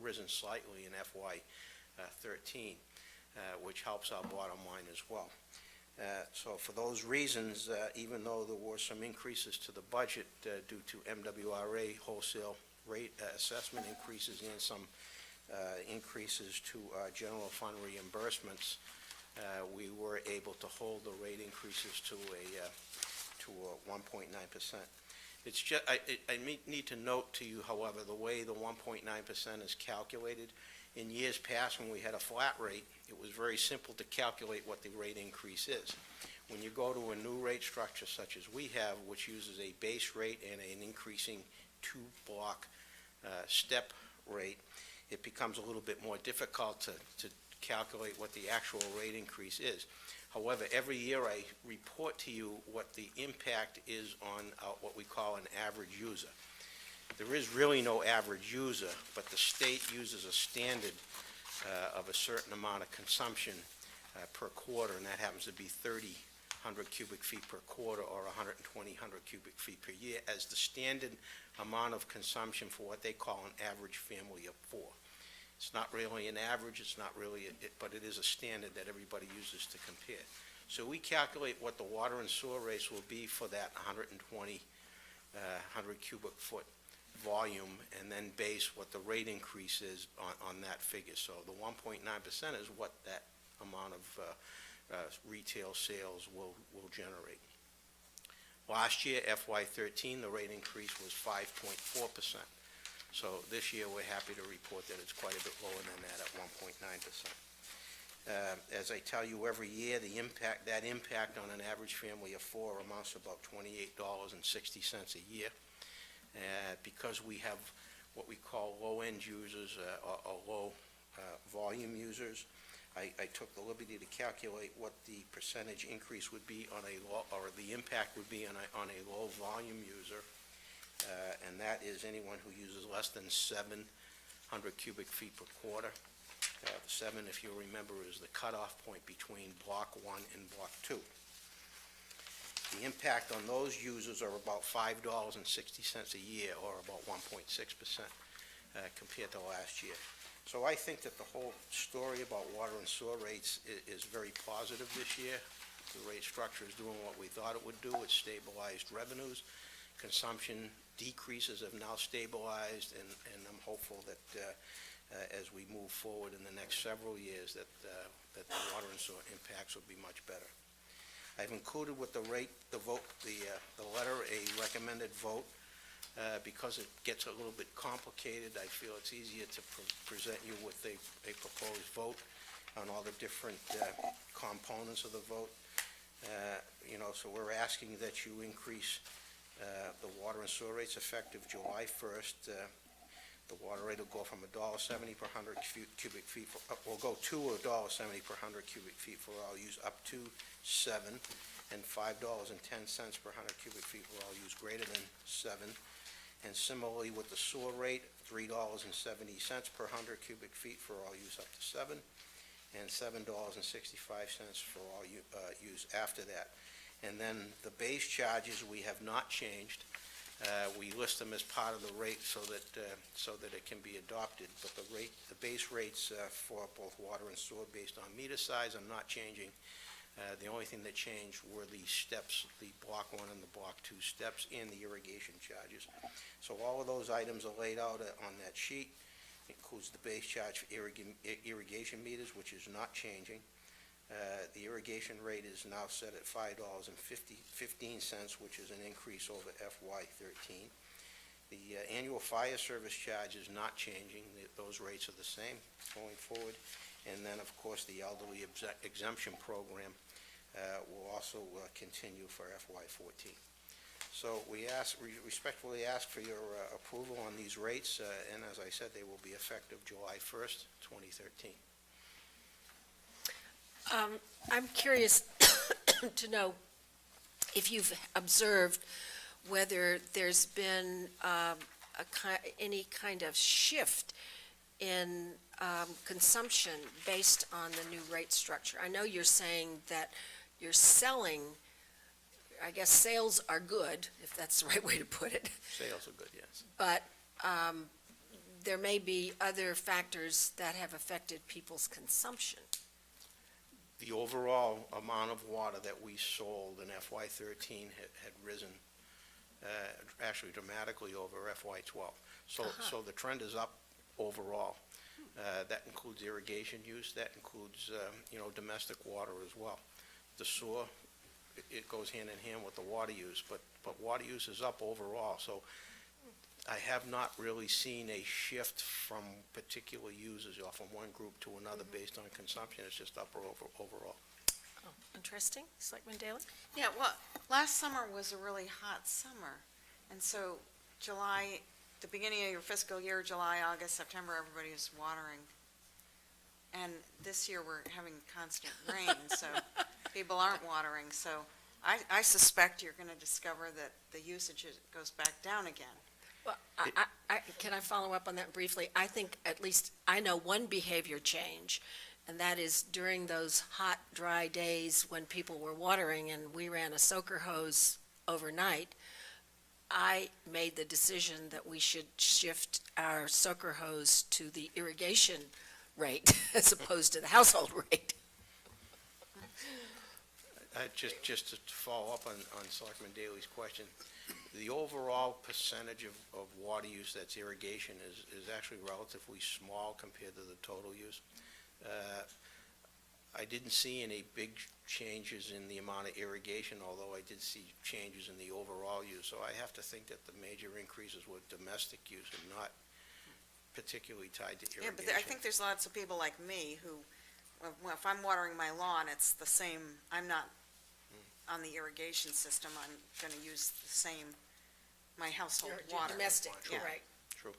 risen slightly in FY13, which helps our bottom line as well. So for those reasons, even though there were some increases to the budget due to MWRA wholesale rate assessment increases and some increases to general fund reimbursements, we were able to hold the rate increases to a 1.9%. It's just, I need to note to you, however, the way the 1.9% is calculated. In years past, when we had a flat rate, it was very simple to calculate what the rate increase is. When you go to a new rate structure such as we have, which uses a base rate and an increasing two-block step rate, it becomes a little bit more difficult to calculate what the actual rate increase is. However, every year I report to you what the impact is on what we call an average user. There is really no average user, but the state uses a standard of a certain amount of consumption per quarter, and that happens to be 3,000 cubic feet per quarter or 120 cubic feet per year as the standard amount of consumption for what they call an average family of four. It's not really an average, it's not really, but it is a standard that everybody uses to compare. So we calculate what the water and sewer rates will be for that 120 100 cubic foot volume, and then base what the rate increase is on that figure. So the 1.9% is what that amount of retail sales will generate. Last year, FY13, the rate increase was 5.4%. So this year, we're happy to report that it's quite a bit lower than that at 1.9%. As I tell you every year, that impact on an average family of four amounts to about $28.60 a year. Because we have what we call low-end users or low volume users, I took the liberty to calculate what the percentage increase would be on or the impact would be on a low volume user, and that is anyone who uses less than 700 cubic feet per quarter. 7, if you remember, is the cutoff point between Block 1 and Block 2. The impact on those users are about $5.60 a year, or about 1.6% compared to last year. So I think that the whole story about water and sewer rates is very positive this year. The rate structure is doing what we thought it would do. It's stabilized revenues. Consumption decreases have now stabilized, and I'm hopeful that as we move forward in the next several years, that the water and sewer impacts will be much better. I've included with the letter, a recommended vote. Because it gets a little bit complicated, I feel it's easier to present you with a proposed vote on all the different components of the vote. So we're asking that you increase the water and sewer rates effective July 1st. The water rate will go from $1.70 per 100 cubic feet, will go to $1.70 per 100 cubic feet for all use up to 7, and $5.10 per 100 cubic feet for all use greater than 7. And similarly with the sewer rate, $3.70 per 100 cubic feet for all use up to 7, and $7.65 for all use after that. And then the base charges we have not changed. We list them as part of the rate so that it can be adopted. But the base rates for both water and sewer based on meter size are not changing. The only thing that changed were the steps, the Block 1 and the Block 2 steps, and the irrigation charges. So all of those items are laid out on that sheet. Includes the base charge for irrigation meters, which is not changing. The irrigation rate is now set at $5.15, which is an increase over FY13. The annual fire service charge is not changing. Those rates are the same going forward. And then, of course, the elderly exemption program will also continue for FY14. So we respectfully ask for your approval on these rates, and as I said, they will be effective July 1st, 2013. I'm curious to know if you've observed whether there's been any kind of shift in consumption based on the new rate structure. I know you're saying that you're selling, I guess sales are good, if that's the right way to put it, Sales are good, yes. but there may be other factors that have affected people's consumption. The overall amount of water that we sold in FY13 had risen actually dramatically over FY12. So the trend is up overall. That includes irrigation use, that includes, domestic water as well. The sewer, it goes hand in hand with the water use, but water use is up overall. So I have not really seen a shift from particular users or from one group to another based on consumption. It's just up overall. Oh, interesting. Selectman Daley? Yeah, well, last summer was a really hot summer, and so July, the beginning of your fiscal year, July, August, September, everybody is watering. And this year, we're having constant rain, so people aren't watering, so I suspect you're gonna discover that the usage goes back down again. Well, can I follow up on that briefly? I think at least I know one behavior change, and that is during those hot, dry days when people were watering and we ran a soaker hose overnight, I made the decision that we should shift our soaker hose to the irrigation rate as opposed to the household rate. Just to follow up on Selectman Daley's question, the overall percentage of water use that's irrigation is actually relatively small compared to the total use. I didn't see any big changes in the amount of irrigation, although I did see changes in the overall use. So I have to think that the major increases were domestic use and not particularly tied to irrigation. Yeah, but I think there's lots of people like me who, well, if I'm watering my lawn, it's the same, I'm not on the irrigation system, I'm gonna use the same, my household Your water. domestic, Yeah. right. True.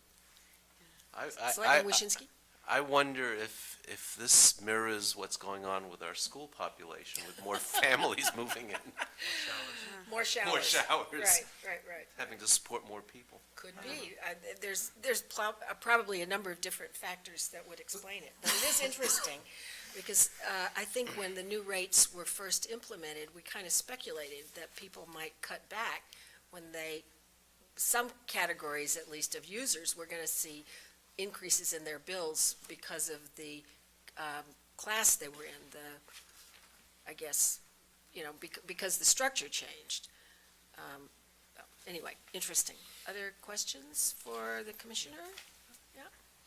Selectman Waschinsky? I wonder if this mirrors what's going on with our school population, with more families moving in, More showers. more showers, Right. having to support more people. Could be. There's probably a number of different factors that would explain it. But it is interesting, because I think when the new rates were first implemented, we kind of speculated that people might cut back when some categories at least of users were going to see increases in their bills because of the class they were in, I guess, because the structure changed. Anyway, interesting. Other questions for the commissioner?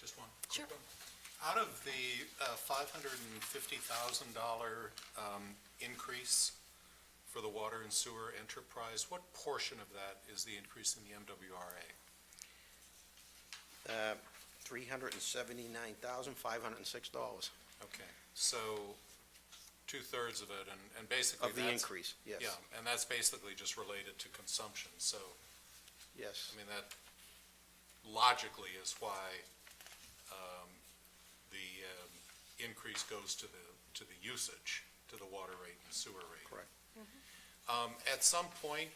Just one. Sure. quick one. Out of the $550,000 increase for the water and sewer enterprise, what portion of that is the increase in the MWRA? $379,506 Okay, so two-thirds of it, and basically of the that's- increase, yes. Yeah, and that's basically just related to consumption, so, Yes. I mean, that logically is why the increase goes to the usage, to the water rate and sewer rate. Correct. At some point,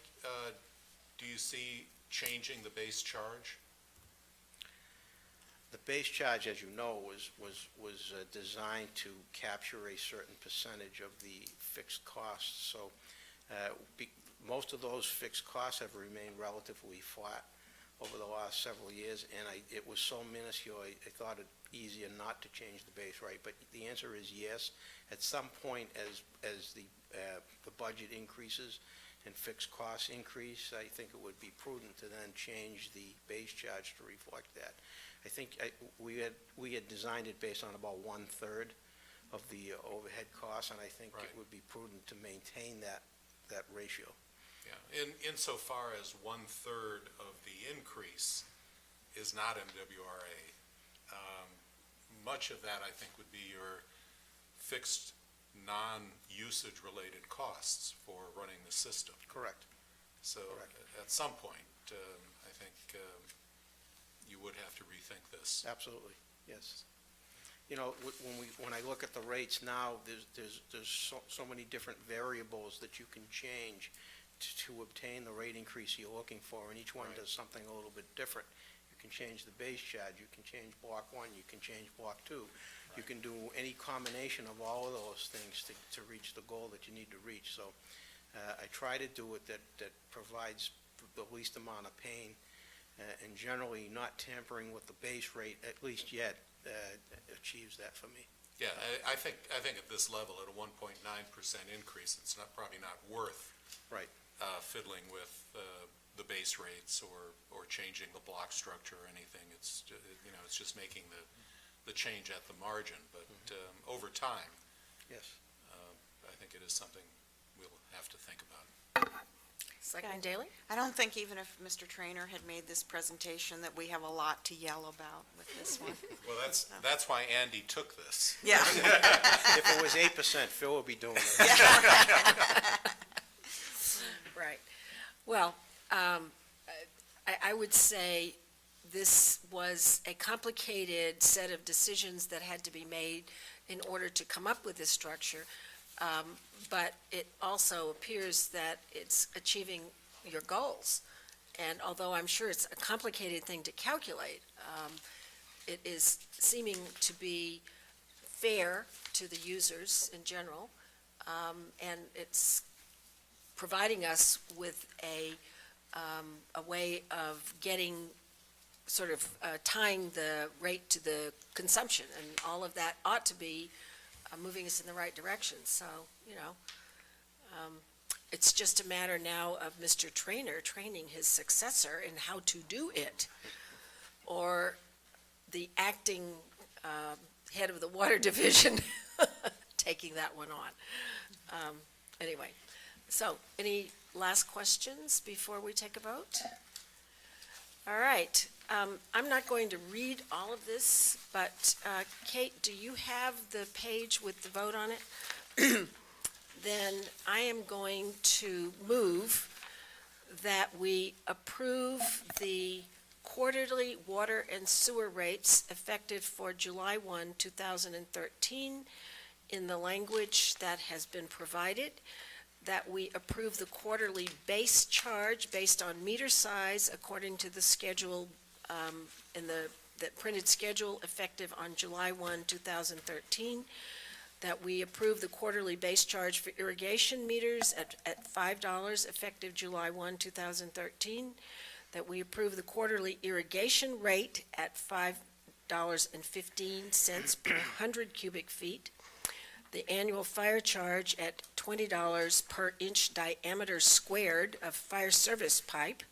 do you see changing the base charge? The base charge, as you know, was designed to capture a certain percentage of the fixed costs. So most of those fixed costs have remained relatively flat over the last several years, and it was so minuscule, I thought easier not to change the base rate, but the answer is yes. At some point, as the budget increases and fixed costs increase, I think it would be prudent to then change the base charge to reflect that. I think we had designed it based on about 1/3 of the overhead costs, and I think Right. it would be prudent to maintain that ratio. Yeah, insofar as 1/3 of the increase is not MWRA, much of that, I think, would be your fixed, non-usage related costs for running the system. Correct. So Correct. at some point, I think you would have to rethink this. Absolutely, yes. You know, when I look at the rates now, there's so many different variables that you can change to obtain the rate increase you're looking for, and each one Right. does something a little bit different. You can change the base charge, you can change block 1, you can change block 2. You can do any combination of all of those things to reach the goal that you need to reach. So I try to do it that provides the least amount of pain, and generally not tampering with the base rate, at least yet, achieves that for me. Yeah, I think at this level, at a 1.9% increase, it's probably not worth Right. fiddling with the base rates or changing the block structure or anything. It's, it's just making the change at the margin. But over time, Yes. I think it is something we'll have to think about. Selectman Daley? I don't think even if Mr. Trainer had made this presentation that we have a lot to yell about with this one. Well, that's why Andy took this. Yeah. If it was 8%, Phil would be doing it. Right. Well, I would say this was a complicated set of decisions that had to be made in order to come up with this structure. But it also appears that it's achieving your goals. And although I'm sure it's a complicated thing to calculate, it is seeming to be fair to the users in general. And it's providing us with a way of getting, sort of tying the rate to the consumption. And all of that ought to be moving us in the right direction. So, it's just a matter now of Mr. Trainer training his successor in how to do it, or the acting head of the water division taking that one on. Anyway, so any last questions before we take a vote? All right. I'm not going to read all of this, but Kate, do you have the page with the vote on it? Then I am going to move that we approve the quarterly water and sewer rates effective for July 1, 2013, in the language that has been provided, that we approve the quarterly base charge based on meter size according to the schedule in the printed schedule effective on July 1, 2013, that we approve the quarterly base charge for irrigation meters at $5 effective July 1, 2013, that we approve the quarterly irrigation rate at $5.15 per 100 cubic feet, the annual fire charge at $20 per inch diameter squared of fire service pipe,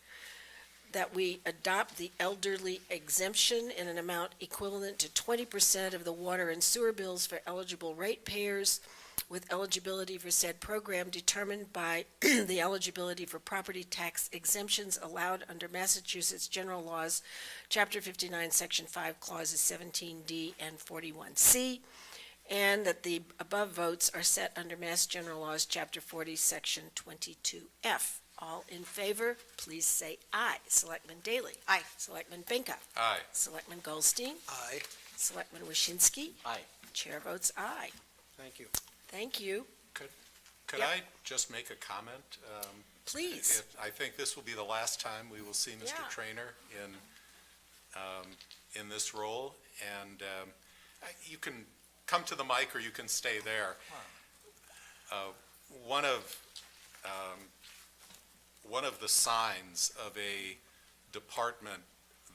that we adopt the elderly exemption in an amount equivalent to 20% of the water and sewer bills for eligible ratepayers, with eligibility for said program determined by the eligibility for property tax exemptions allowed under Massachusetts General Laws, Chapter 59, Section 5, Clauses 17D and 41C, and that the above votes are set under Mass General Laws, Chapter 40, Section 22F. All in favor, please say aye. Selectman Daley? Aye. Selectman Benka? Aye. Selectman Goldstein? Aye. Selectman Waschinsky? Aye. Chair votes aye. Thank you. Thank you. Could Yep. I just make a comment? Please. I think this will be the last time we will see Mr. Yeah. Trainer in this role, and you can come to the mic or you can stay there. One of the signs of a department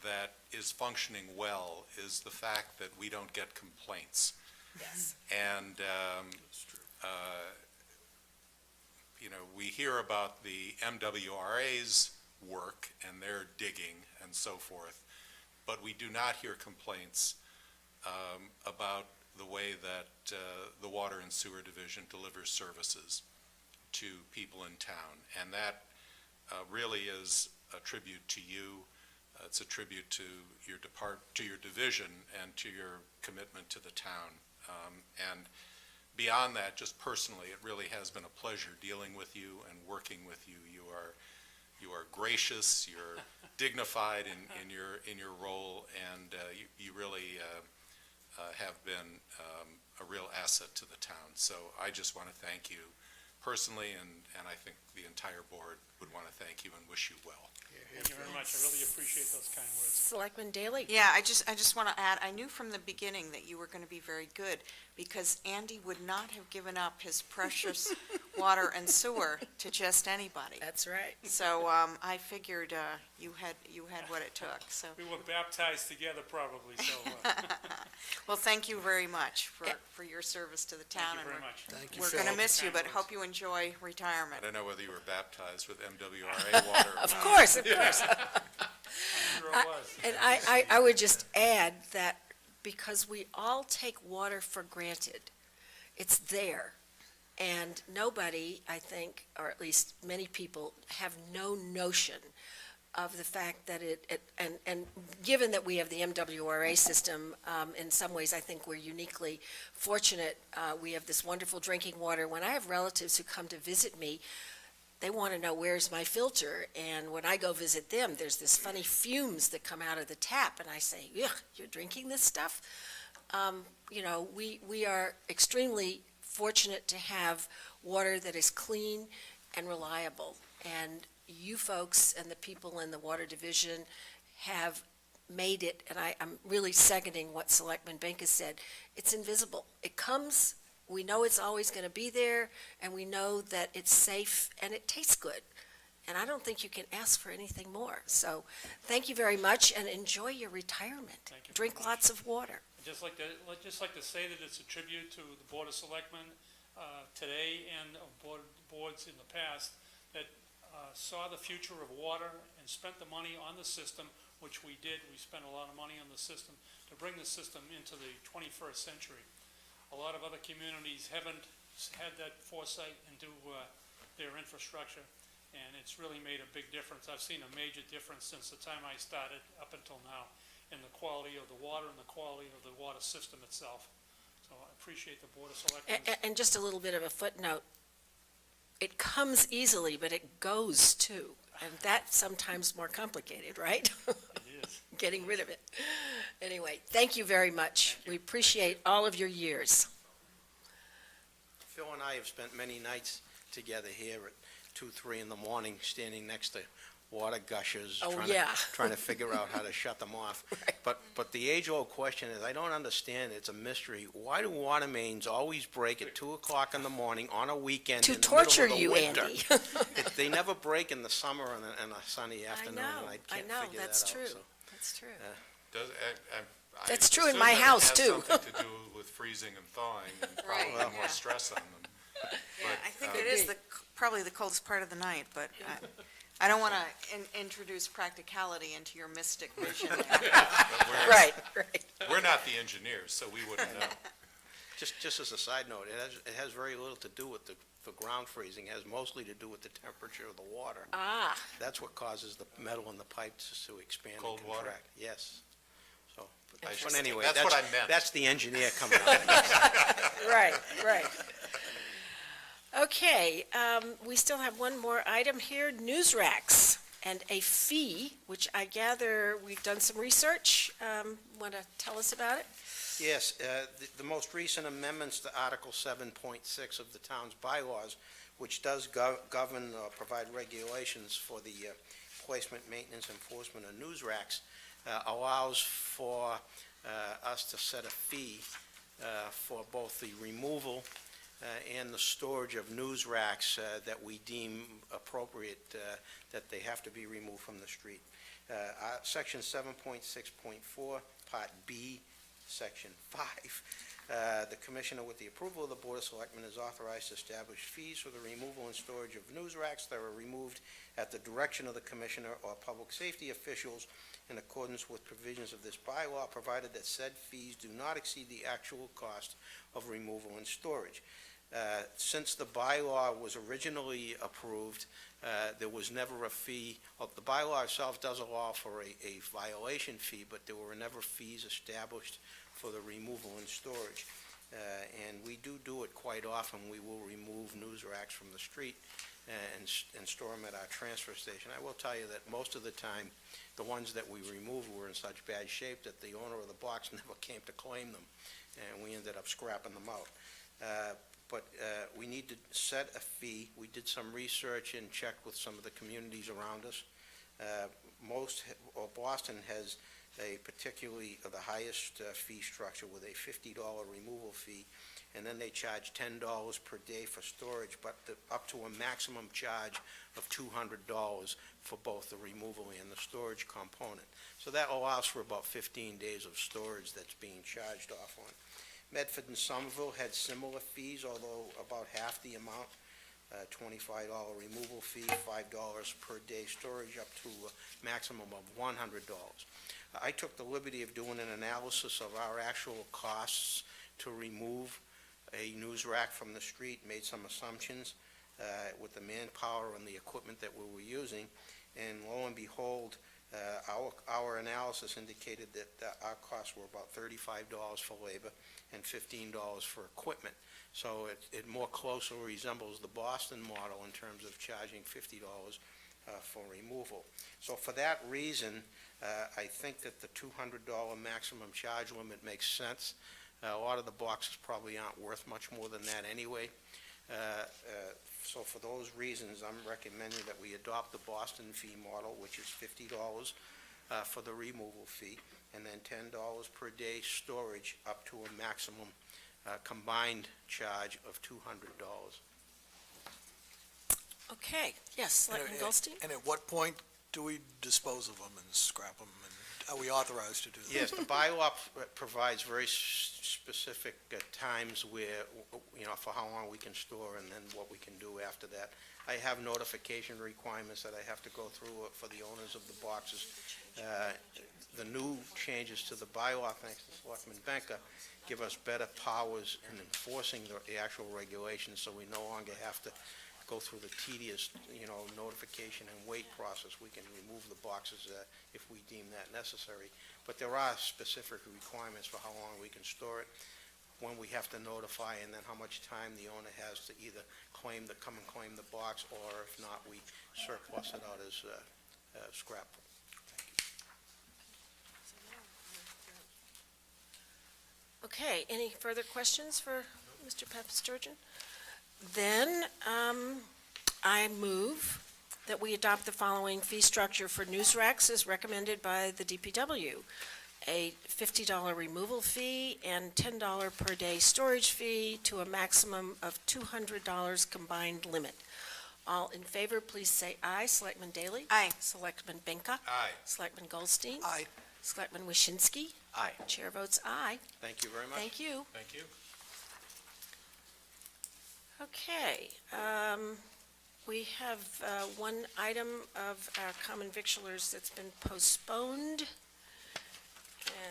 that is functioning well is the fact that we don't get complaints. Yes. And, we hear about the MWRA's work and their digging and so forth, but we do not hear complaints about the way that the Water and Sewer Division delivers services to people in town. And that really is a tribute to you. It's a tribute to your division and to your commitment to the town. And beyond that, just personally, it really has been a pleasure dealing with you and working with you. You are gracious, you're dignified in your role, and you really have been a real asset to the town. So I just want to thank you personally, and I think the entire board would want to thank you and wish you well. Thank you very much. I really appreciate those kind words. Selectman Daley? Yeah, I just want to add, I knew from the beginning that you were going to be very good, because Andy would not have given up his precious water and sewer to just anybody. That's right. So I figured you had what it took, so. We were baptized together probably, so. Well, thank you very much for your service to the town. Thank you very much. Thank you, We're Phil. going to miss you, but Kind hope you enjoy retirement. I don't know whether you were baptized with MWRA water or not. Of course, of course. Sure it was. And I would just add that because we all take water for granted, it's there. And nobody, I think, or at least many people, have no notion of the fact that and given that we have the MWRA system, in some ways, I think we're uniquely fortunate. We have this wonderful drinking water. When I have relatives who come to visit me, they want to know where's my filter, and when I go visit them, there's this funny fumes that come out of the tap, and I say, "Yeah, you're drinking this stuff?" We are extremely fortunate to have water that is clean and reliable, and you folks and the people in the Water Division have made it, and I'm really seconding what Selectman Benka said. It's invisible. It comes. We know it's always going to be there, and we know that it's safe and it tastes good. And I don't think you can ask for anything more. So thank you very much, and enjoy your retirement. Thank you very Drink much. lots of water. I'd just like to say that it's a tribute to the Board of Selectmen today and boards in the past that saw the future of water and spent the money on the system, which we did. We spent a lot of money on the system to bring the system into the 21st century. A lot of other communities haven't had that foresight into their infrastructure, and it's really made a big difference. I've seen a major difference since the time I started up until now in the quality of the water and the quality of the water system itself. So I appreciate the Board of Selectmen. And just a little bit of a footnote. It comes easily, but it goes too. And that's sometimes more complicated, right? It is. Getting rid of it. Anyway, thank you very much. We appreciate all of your years. Phil and I have spent many nights together here at 2, 3 in the morning, standing next to water gushers. Oh, trying yeah. trying to figure out how to shut them off. Right. But the age-old question is, I don't understand, it's a mystery. Why do water mains always break at 2 o'clock in the morning on a weekend To in the middle of torture the you, winter? Andy. They never break in the summer and a sunny I afternoon, know, and I can't figure that out. that's true. so. That's true. I That's true in assume my that house, It too. has something to do with freezing and thawing and Right, probably more yeah. stress on them. Yeah, I think But, it is probably the coldest part of the night, but I don't want to introduce practicality into your mystic vision. but Right. We're not the engineers, so we wouldn't know. Just as a side note, it has very little to do with the ground freezing. It has mostly to do with the temperature of the water. Ah, That's what causes the metal in the pipes to expand Cold and water? contract. Yes. So, but Interesting. anyway, That's what I meant. That's the engineer coming out. right. Okay, we still have one more item here, news racks and a fee, which I gather we've done some research. Want to tell us about it? Yes, the most recent amendments to Article 7.6 of the town's bylaws, which does govern or provide regulations for the placement, maintenance, enforcement of news racks, allows for us to set a fee for both the removal and the storage of news racks that we deem appropriate, that they have to be removed from the street. Section 7.6.4, Part B, Section 5. The Commissioner, with the approval of the Board of Selectmen, is authorized to establish fees for the removal and storage of news racks that are removed at the direction of the Commissioner or public safety officials in accordance with provisions of this bylaw, provided that said fees do not exceed the actual cost of removal and storage. Since the bylaw was originally approved, there was never a fee. The bylaw itself does allow for a violation fee, but there were never fees established for the removal and storage. And we do it quite often. We will remove news racks from the street and store them at our transfer station. I will tell you that most of the time, the ones that we removed were in such bad shape that the owner of the box never came to claim them, and we ended up scrapping them out. But we need to set a fee. We did some research and checked with some of the communities around us. Boston has a particularly the highest fee structure with a $50 removal fee, and then they charge $10 per day for storage, but up to a maximum charge of $200 for both the removal and the storage component. So that allows for about 15 days of storage that's being charged off on. Medford and Somerville had similar fees, although about half the amount, $25 removal fee, $5 per day storage, up to a maximum of $100. I took the liberty of doing an analysis of our actual costs to remove a news rack from the street, made some assumptions with the manpower and the equipment that we were using, and lo and behold, our analysis indicated that our costs were about $35 for labor and $15 for equipment. So it more closely resembles the Boston model in terms of charging $50 for removal. So for that reason, I think that the $200 maximum charge limit makes sense. A lot of the boxes probably aren't worth much more than that anyway. So for those reasons, I'm recommending that we adopt the Boston fee model, which is $50 for the removal fee, and then $10 per day storage up to a maximum combined charge of $200. Okay, yes, Selectman Goldstein? And at what point do we dispose of them and scrap them, and are we authorized to do that? Yes, the bylaw provides very specific times where, for how long we can store and then what we can do after that. I have notification requirements that I have to go through for the owners of the boxes. The new changes to the bylaw, thanks to Selectman Benka, give us better powers in enforcing the actual regulations, so we no longer have to go through the tedious, notification and wait process. We can remove the boxes if we deem that necessary. But there are specific requirements for how long we can store it, when we have to notify, and then how much time the owner has to either come and claim the box, or if not, we surplus it out as scrap. Okay, any further questions for Mr. Pepsturgeon? Then I move that we adopt the following fee structure for news racks as recommended by the DPW. A $50 removal fee and $10 per day storage fee to a maximum of $200 combined limit. All in favor, please say aye. Selectman Daley? Aye. Selectman Benka? Aye. Selectman Goldstein? Aye. Selectman Waschinsky? Aye. Chair votes aye. Thank you very much. Thank you. Thank you. Okay, we have one item of our common victulars that's been postponed.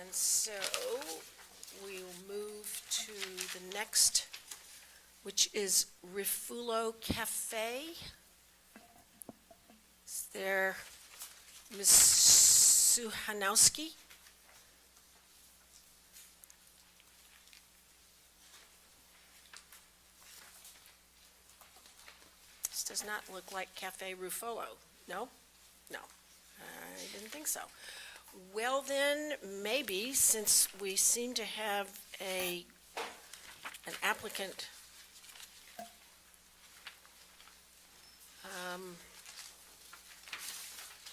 And so we'll move to the next, which is Rifulo Cafe. Is there Ms. Suhanowski? This does not look like Cafe Ruffolo. No? No. I didn't think so. Well then, maybe, since we seem to have an applicant,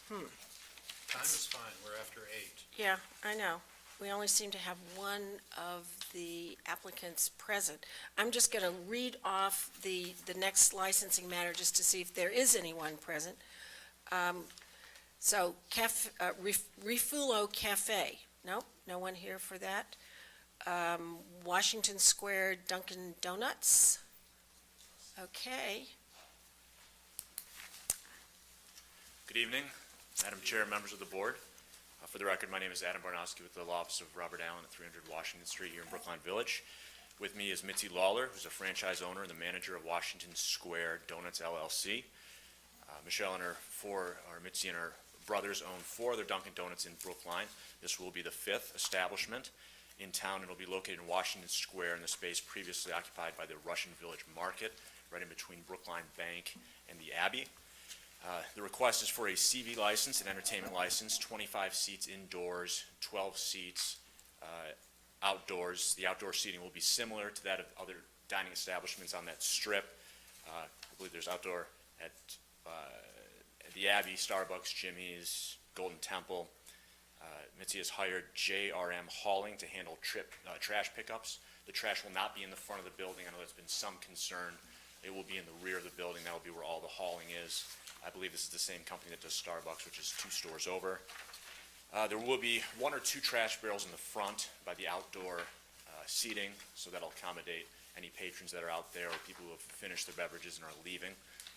Time is fine, we're after 8. yeah, I know. We only seem to have one of the applicants present. I'm just going to read off the next licensing matter just to see if there is anyone present. So Refulo Cafe, nope, no one here for that. Washington Square Dunkin' Donuts, okay. Good evening, Madam Chair, members of the board. For the record, my name is Adam Barnowski with the Law Office of Robert Allen at 300 Washington Street here in Brookline Village. With me is Mitzi Lawler, who's a franchise owner and the manager of Washington Square Donuts LLC. Mitzi and her brothers own 4 other Dunkin' Donuts in Brookline. This will be the 5th establishment in town. It'll be located in Washington Square in the space previously occupied by the Russian Village Market, right in between Brookline Bank and the Abbey. The request is for a CV license, an entertainment license, 25 seats indoors, 12 seats outdoors. The outdoor seating will be similar to that of other dining establishments on that strip. I believe there's outdoor at the Abbey, Starbucks, Jimmy's, Golden Temple. Mitzi has hired JRM Hauling to handle trash pickups. The trash will not be in the front of the building. I know there's been some concern. It will be in the rear of the building. That'll be where all the hauling is. I believe this is the same company that does Starbucks, which is 2 stores over. There will be 1 or 2 trash barrels in the front by the outdoor seating, so that'll accommodate any patrons that are out there or people who have finished their beverages and are leaving.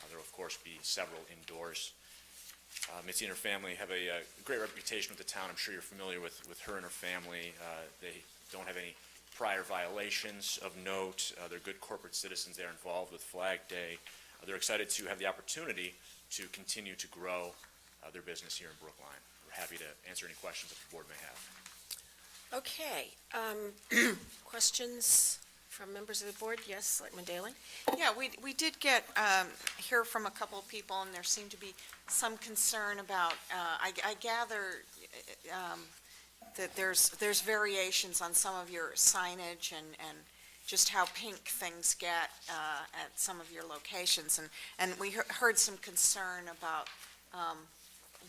There will, of course, be several indoors. Mitzi and her family have a great reputation with the town. I'm sure you're familiar with her and her family. They don't have any prior violations of note. They're good corporate citizens. They're involved with Flag Day. They're excited to have the opportunity to continue to grow their business here in Brookline. We're happy to answer any questions that the board may have. Okay, questions from members of the board? Yes, Selectman Daley? Yeah, we did get, hear from a couple of people, and there seemed to be some concern about, I gather that there's variations on some of your signage and just how pink things get at some of your locations. And we heard some concern about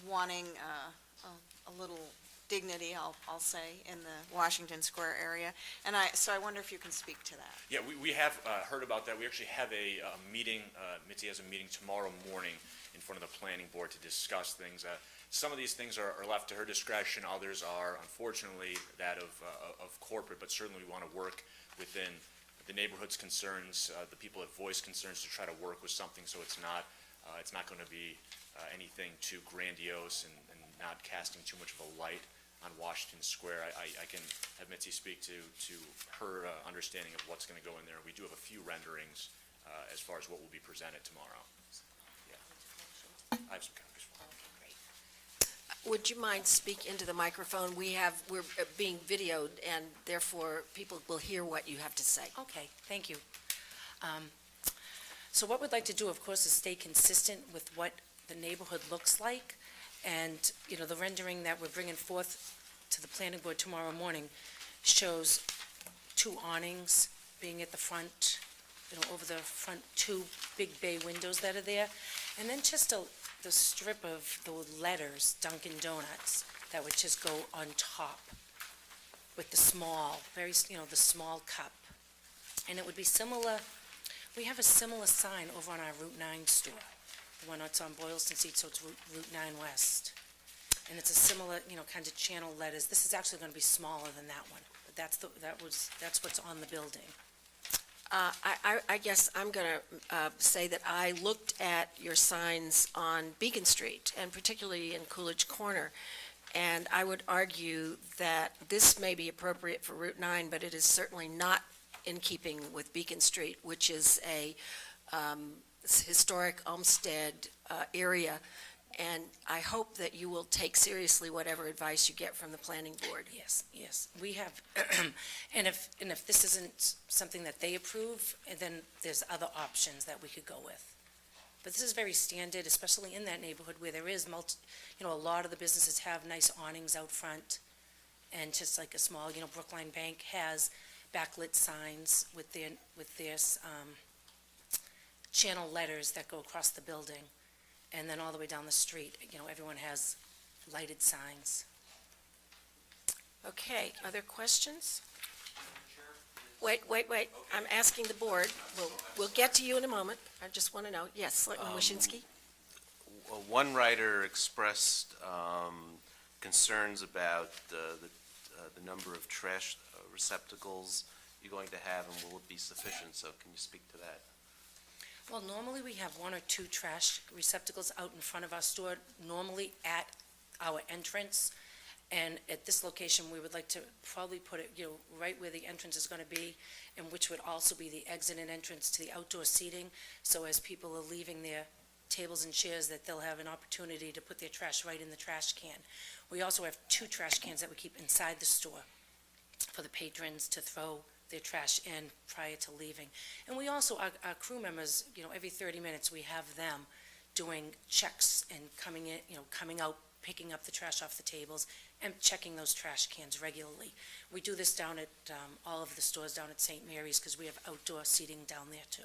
wanting a little dignity, I'll say, in the Washington Square area. And so I wonder if you can speak to that. Yeah, we have heard about that. We actually have a meeting, Mitzi has a meeting tomorrow morning in front of the planning board to discuss things. Some of these things are left to her discretion, others are unfortunately that of corporate, but certainly we want to work within the neighborhood's concerns, the people that voice concerns, to try to work with something so it's not going to be anything too grandiose and not casting too much of a light on Washington Square. I can have Mitzi speak to her understanding of what's going to go in there. We do have a few renderings as far as what will be presented tomorrow. Yeah. I have some copies for you. Would you mind speak into the microphone? We're being videoed, and therefore people will hear what you have to say. Okay, thank you. So what we'd like to do, of course, is stay consistent with what the neighborhood looks like. And, you know, the rendering that we're bringing forth to the planning board tomorrow morning shows 2 awnings being at the front, you know, over the front 2 big bay windows that are there. And then just the strip of the letters, Dunkin' Donuts, that would just go on top with the small, the small cup. And it would be similar, we have a similar sign over on our Route 9 store. The one that's on Boylston Street, so it's Route 9 West. And it's a similar, kind of channel letters. This is actually going to be smaller than that one, but that's what's on the building. I guess I'm going to say that I looked at your signs on Beacon Street, and particularly in Coolidge Corner, and I would argue that this may be appropriate for Route 9, but it is certainly not in keeping with Beacon Street, which is a historic Olmsted area, and I hope that you will take seriously whatever advice you get from the planning board. Yes, we have, and if this isn't something that they approve, then there's other options that we could go with. But this is very standard, especially in that neighborhood where there is a lot of the businesses have nice awnings out front, and just like a small, Brookline Bank has backlit signs with their channel letters that go across the building, and then all the way down the street, everyone has lighted signs. Okay, other questions? Wait, I'm asking the board. We'll get to you in a moment. I just want to know. Yes, Selectman Waschinsky? One writer expressed concerns about the number of trash receptacles you're going to have, and will it be sufficient? So can you speak to that? Well, normally we have one or two trash receptacles out in front of our store, normally at our entrance. And at this location, we would like to probably put it, right where the entrance is going to be, and which would also be the exit and entrance to the outdoor seating. So as people are leaving their tables and chairs, that they'll have an opportunity to put their trash right in the trash can. We also have two trash cans that we keep inside the store for the patrons to throw their trash in prior to leaving. And we also, our crew members, every 30 minutes, we have them doing checks and coming in, coming out, picking up the trash off the tables and checking those trash cans regularly. We do this down at all of the stores down at St. Mary's because we have outdoor seating down there too.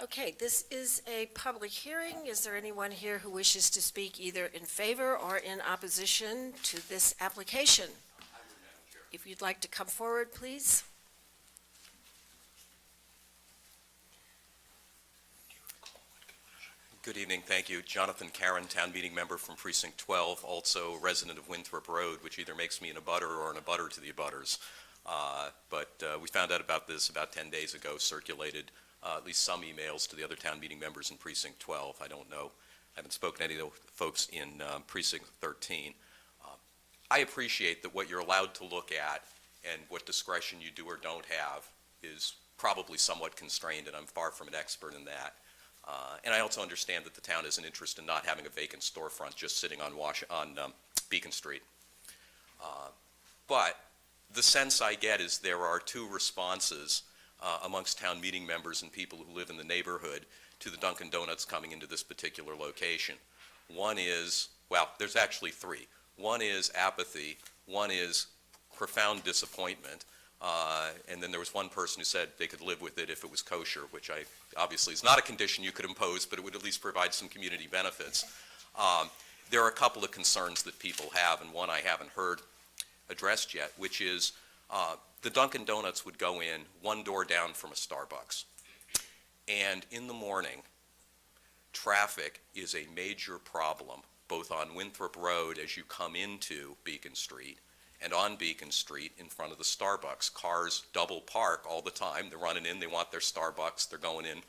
Okay, this is a public hearing. Is there anyone here who wishes to speak either in favor or in opposition to this application? If you'd like to come forward, please. Good evening, thank you. Jonathan Karen, Town Meeting Member from Precinct 12, also resident of Winthrop Road, which either makes me an abutter or an abutter to the abutters. But we found out about this about 10 days ago, circulated at least some emails to the other town meeting members in Precinct 12. I don't know, I haven't spoken to any of the folks in Precinct 13. I appreciate that what you're allowed to look at and what discretion you do or don't have is probably somewhat constrained, and I'm far from an expert in that. And I also understand that the town has an interest in not having a vacant storefront just sitting on Beacon Street. But the sense I get is there are two responses amongst town meeting members and people who live in the neighborhood to the Dunkin' Donuts coming into this particular location. One is, well, there's actually three. One is apathy, one is profound disappointment, and then there was one person who said they could live with it if it was kosher, which obviously is not a condition you could impose, but it would at least provide some community benefits. There are a couple of concerns that people have, and one I haven't heard addressed yet, which is the Dunkin' Donuts would go in one door down from a Starbucks. And in the morning, traffic is a major problem, both on Winthrop Road as you come into Beacon Street and on Beacon Street in front of the Starbucks. Cars double park all the time. They're running in, they want their Starbucks, they're going in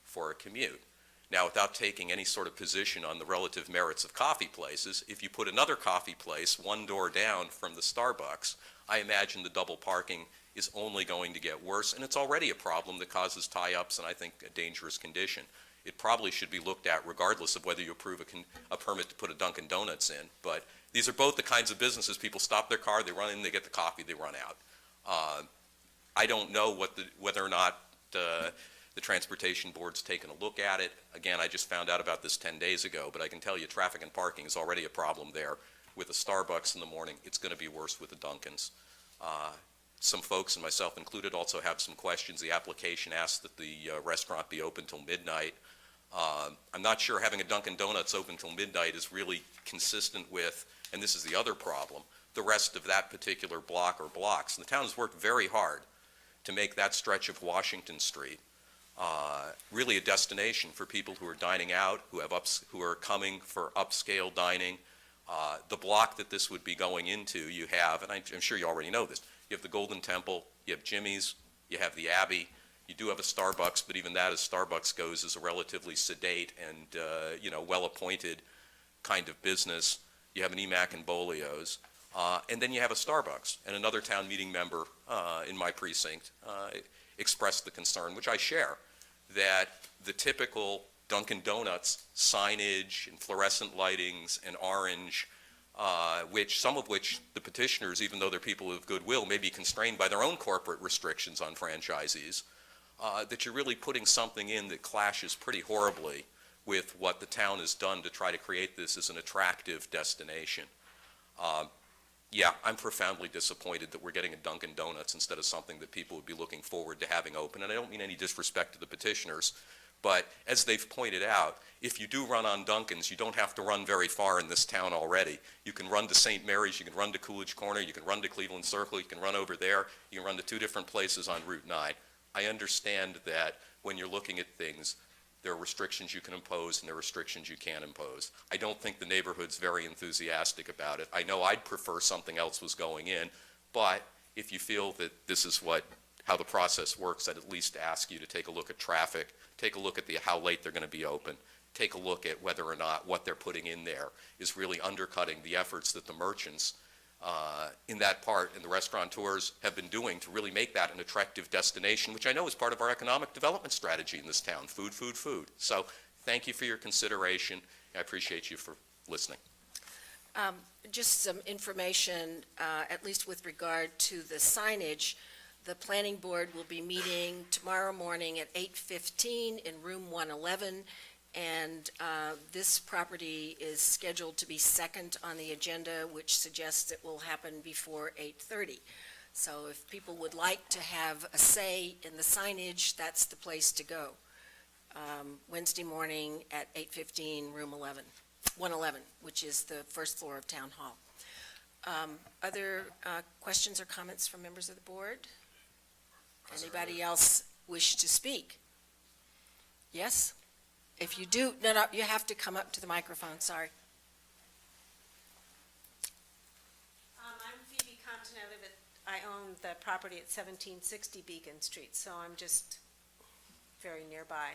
for a commute. Now, without taking any sort of position on the relative merits of coffee places, if you put another coffee place one door down from the Starbucks, I imagine the double parking is only going to get worse, and it's already a problem that causes tie-ups and I think a dangerous condition. It probably should be looked at regardless of whether you approve a permit to put a Dunkin' Donuts in. But these are both the kinds of businesses, people stop their car, they run in, they get the coffee, they run out. I don't know whether or not the Transportation Board's taken a look at it. Again, I just found out about this 10 days ago, but I can tell you traffic and parking is already a problem there. With a Starbucks in the morning, it's going to be worse with the Dunkins. Some folks, and myself included, also have some questions. The application asks that the restaurant be open till midnight. I'm not sure having a Dunkin' Donuts open till midnight is really consistent with, and this is the other problem, the rest of that particular block or blocks. And the town has worked very hard to make that stretch of Washington Street really a destination for people who are dining out, who are coming for upscale dining. The block that this would be going into, you have, and I'm sure you already know this, you have the Golden Temple, you have Jimmy's, you have the Abbey, you do have a Starbucks, but even that, as Starbucks goes, is a relatively sedate and well-appointed kind of business. You have an EMAC and Bolio's, and then you have a Starbucks. And another town meeting member in my precinct expressed the concern, which I share, that the typical Dunkin' Donuts signage and fluorescent lightings and orange, some of which the petitioners, even though they're people of goodwill, may be constrained by their own corporate restrictions on franchisees, that you're really putting something in that clashes pretty horribly with what the town has done to try to create this as an attractive destination. Yeah, I'm profoundly disappointed that we're getting a Dunkin' Donuts instead of something that people would be looking forward to having open. And I don't mean any disrespect to the petitioners, but as they've pointed out, if you do run on Dunkin's, you don't have to run very far in this town already. You can run to St. Mary's, you can run to Coolidge Corner, you can run to Cleveland Circle, you can run over there, you can run to two different places on Route 9. I understand that when you're looking at things, There are restrictions you can impose and there are restrictions you can't impose. I don't think the neighborhood's very enthusiastic about it. I know I'd prefer something else was going in, but if you feel that this is how the process works, I'd at least ask you to take a look at traffic, take a look at how late they're going to be open, take a look at whether or not what they're putting in there is really undercutting the efforts that the merchants in that part and the restaurateurs have been doing to really make that an attractive destination, which I know is part of our economic development strategy in this town, food, food, food. So thank you for your consideration. I appreciate you for listening. Just some information, at least with regard to the signage. The planning board will be meeting tomorrow morning at 8:15 in room 111, and this property is scheduled to be second on the agenda, which suggests it will happen before 8:30. So if people would like to have a say in the signage, that's the place to go. Wednesday morning at 8:15, room 111, which is the first floor of Town Hall. Other questions or comments from members of the board? Anybody else wish to speak? Yes? If you do, no, you have to come up to the microphone, sorry. I'm Phoebe Compton. I own the property at 1760 Beacon Street, so I'm just very nearby.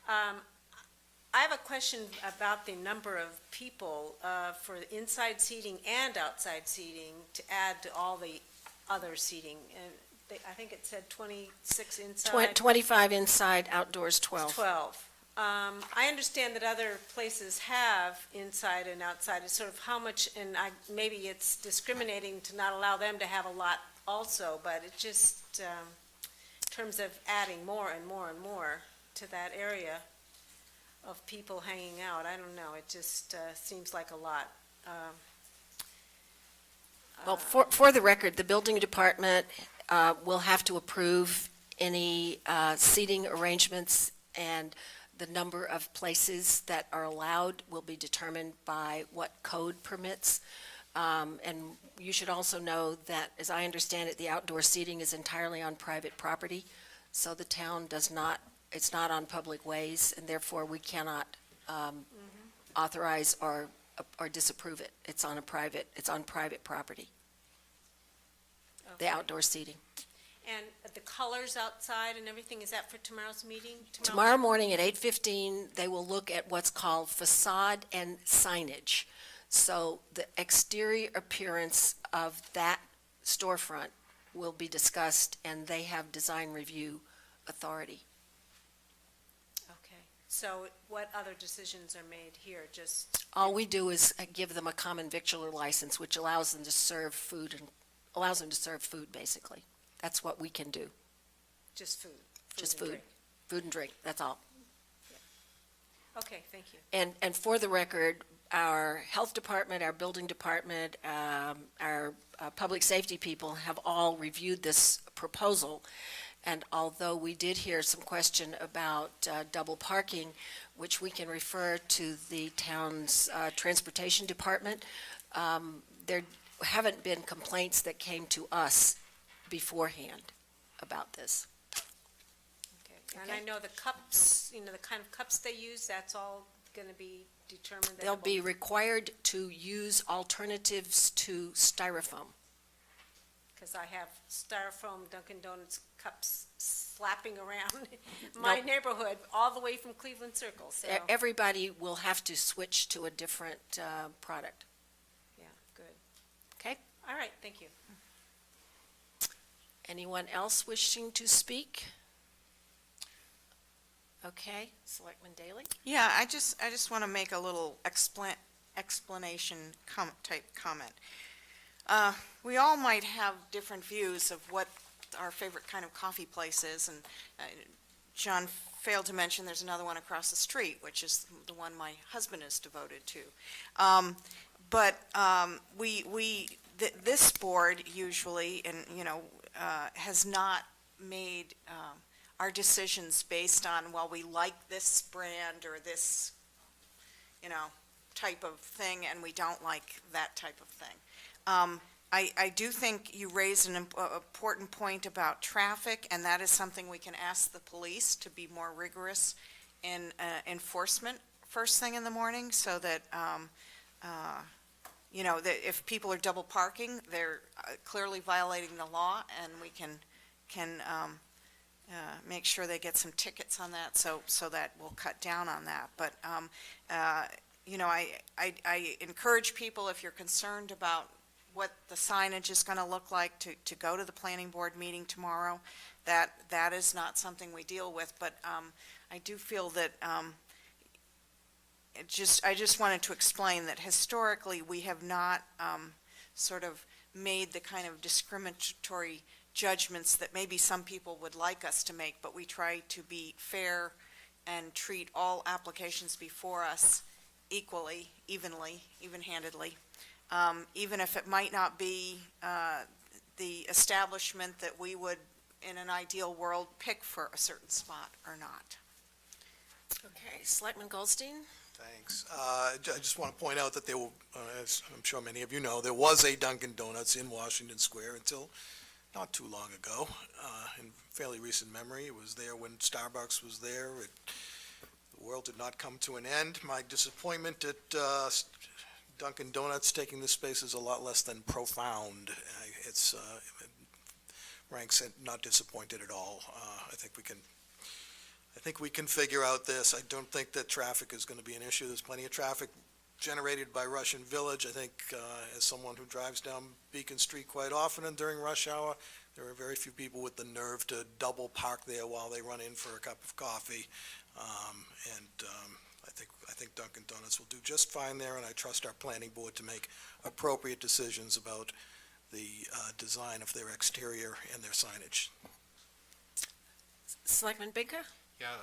I have a question about the number of people for inside seating and outside seating to add to all the other seating. And I think it said 26 inside. 25 inside, outdoors 12. 12. I understand that other places have inside and outside. It's sort of how much, and maybe it's discriminating to not allow them to have a lot also, but it just, in terms of adding more and more and more to that area of people hanging out, I don't know, it just seems like a lot. Well, for the record, the building department will have to approve any seating arrangements, and the number of places that are allowed will be determined by what code permits. And you should also know that, as I understand it, the outdoor seating is entirely on private property, so the town does not, it's not on public ways, and therefore we cannot authorize or disapprove it. It's on private property, the outdoor seating. And the colors outside and everything, is that for tomorrow's meeting? Tomorrow morning at 8:15, they will look at what's called facade and signage. So the exterior appearance of that storefront will be discussed, and they have design review authority. Okay, so what other decisions are made here? Just, All we do is give them a common victualler license, which allows them to serve food, basically. That's what we can do. just food? Just and food. drink. Food and drink, that's all. Okay, thank you. And for the record, our health department, our building department, our public safety people have all reviewed this proposal. And although we did hear some question about double parking, which we can refer to the town's transportation department, there haven't been complaints that came to us beforehand about this. Okay, and I know the cups, the kind of cups they use, that's all going to be determined? They'll be required to use alternatives to styrofoam. Because I have styrofoam Dunkin' Donuts cups slapping around my Nope. neighborhood, all the way from Cleveland Circle, so, Everybody will have to switch to a different product. yeah, good. Okay? All right, thank you. Anyone else wishing to speak? Okay, Selectman Daley? Yeah, I just want to make a little explanation type comment. We all might have different views of what our favorite kind of coffee place is, and John failed to mention there's another one across the street, which is the one my husband is devoted to. But this board usually, and, has not made our decisions based on, well, we like this brand or this, type of thing, and we don't like that type of thing. I do think you raised an important point about traffic, and that is something we can ask the police to be more rigorous in enforcement first thing in the morning, so that, that if people are double parking, they're clearly violating the law, and we can make sure they get some tickets on that, so that we'll cut down on that. But, I encourage people, if you're concerned about what the signage is going to look like, to go to the planning board meeting tomorrow. That is not something we deal with, but I do feel that I just wanted to explain that historically, we have not sort of made the kind of discriminatory judgments that maybe some people would like us to make, but we try to be fair and treat all applications before us equally, evenly, even-handedly, even if it might not be the establishment that we would, in an ideal world, pick for a certain spot or not. Okay, Selectman Goldstein? Thanks. I just want to point out that there will, as I'm sure many of you know, there was a Dunkin' Donuts in Washington Square until not too long ago. In fairly recent memory, it was there when Starbucks was there. The world did not come to an end. My disappointment at Dunkin' Donuts taking this space is a lot less than profound. It's Rank said not disappointed at all. I think we can figure out this. I don't think that traffic is going to be an issue. There's plenty of traffic generated by Russian Village. I think as someone who drives down Beacon Street quite often and during rush hour, there are very few people with the nerve to double park there while they run in for a cup of coffee. I think Dunkin' Donuts will do just fine there, and I trust our planning board to make appropriate decisions about the design of their exterior and their signage. Selectman Binka? Yeah,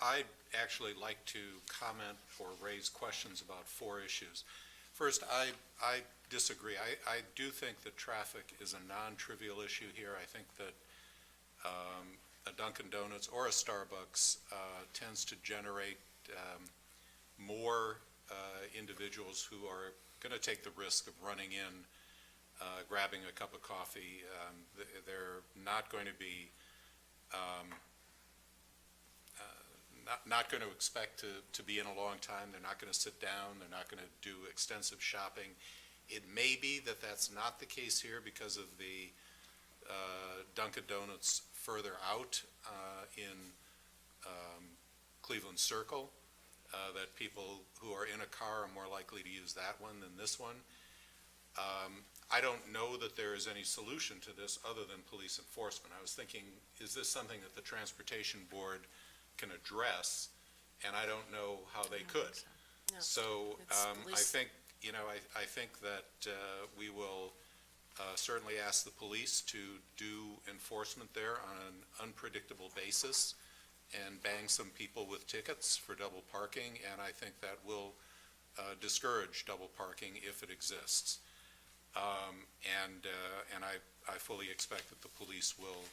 I'd actually like to comment or raise questions about 4 issues. First, I disagree. I do think that traffic is a non-trivial issue here. I think that a Dunkin' Donuts or a Starbucks tends to generate more individuals who are going to take the risk of running in, grabbing a cup of coffee. They're not going to be not going to expect to be in a long time. They're not going to sit down. They're not going to do extensive shopping. It may be that that's not the case here because of the Dunkin' Donuts further out in Cleveland Circle, that people who are in a car are more likely to use that one than this one. I don't know that there is any solution to this other than police enforcement. I was thinking, is this something that the Transportation Board can address? And I don't know how they could. So I think, I think that we will certainly ask the police to do enforcement there on an unpredictable basis and bang some people with tickets for double parking, and I think that will discourage double parking if it exists. And I fully expect that the police will,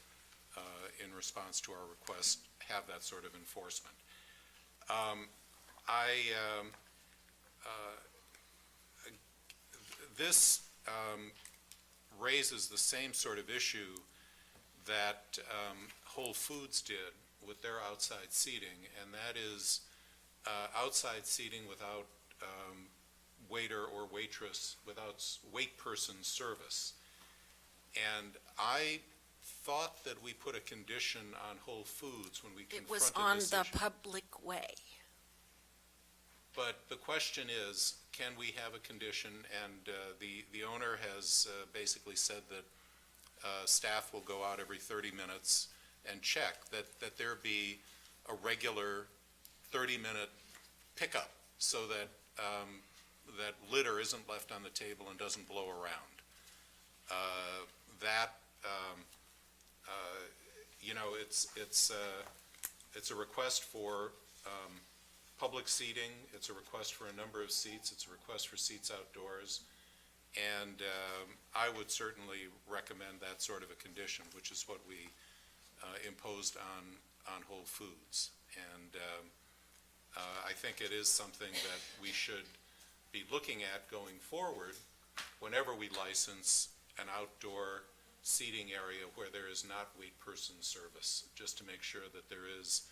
in response to our request, have that sort of enforcement. This raises the same sort of issue that Whole Foods did with their outside seating, and that is outside seating without waiter or waitress, without wait person service. And I thought that we put a condition on Whole Foods when we confronted this issue. It was on the public way. But the question is, can we have a condition? And the owner has basically said that staff will go out every 30 minutes and check that there be a regular 30-minute pickup so that that litter isn't left on the table and doesn't blow around. It's a request for public seating. It's a request for a number of seats. It's a request for seats outdoors. And I would certainly recommend that sort of a condition, which is what we imposed on Whole Foods. And I think it is something that we should be looking at going forward whenever we license an outdoor seating area where there is not wait person service, just to make sure that there is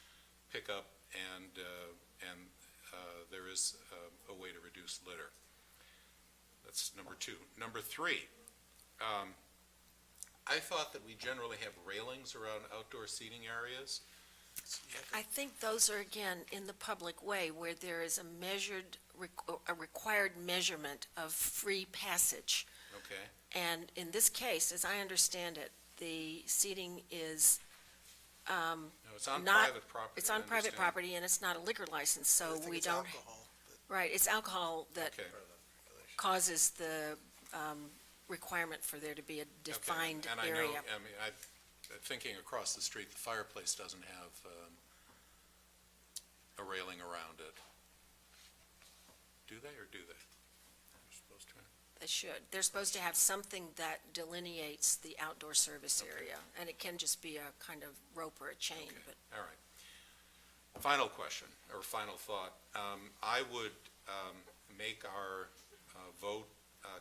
pickup, and there is a way to reduce litter. That's number two. Number three, I thought that we generally have railings around outdoor seating areas. I think those are, again, in the public way, where there is a required measurement of free passage. Okay, And in this case, as I understand it, the seating is, no, it's on Not- private property. it's I on private understand. property, and it's not a liquor license, I so think we it's don't, alcohol, but- right, it's alcohol that Okay. causes the requirement for there to be a defined And I know, area. I mean, thinking across the street, the fireplace doesn't have a railing around it. Do they, or do they? They're supposed to. They should. They're supposed to have something that delineates the outdoor service area, and it can just be a kind of rope or a chain, Okay. but All right. Final question, or final thought. I would make our vote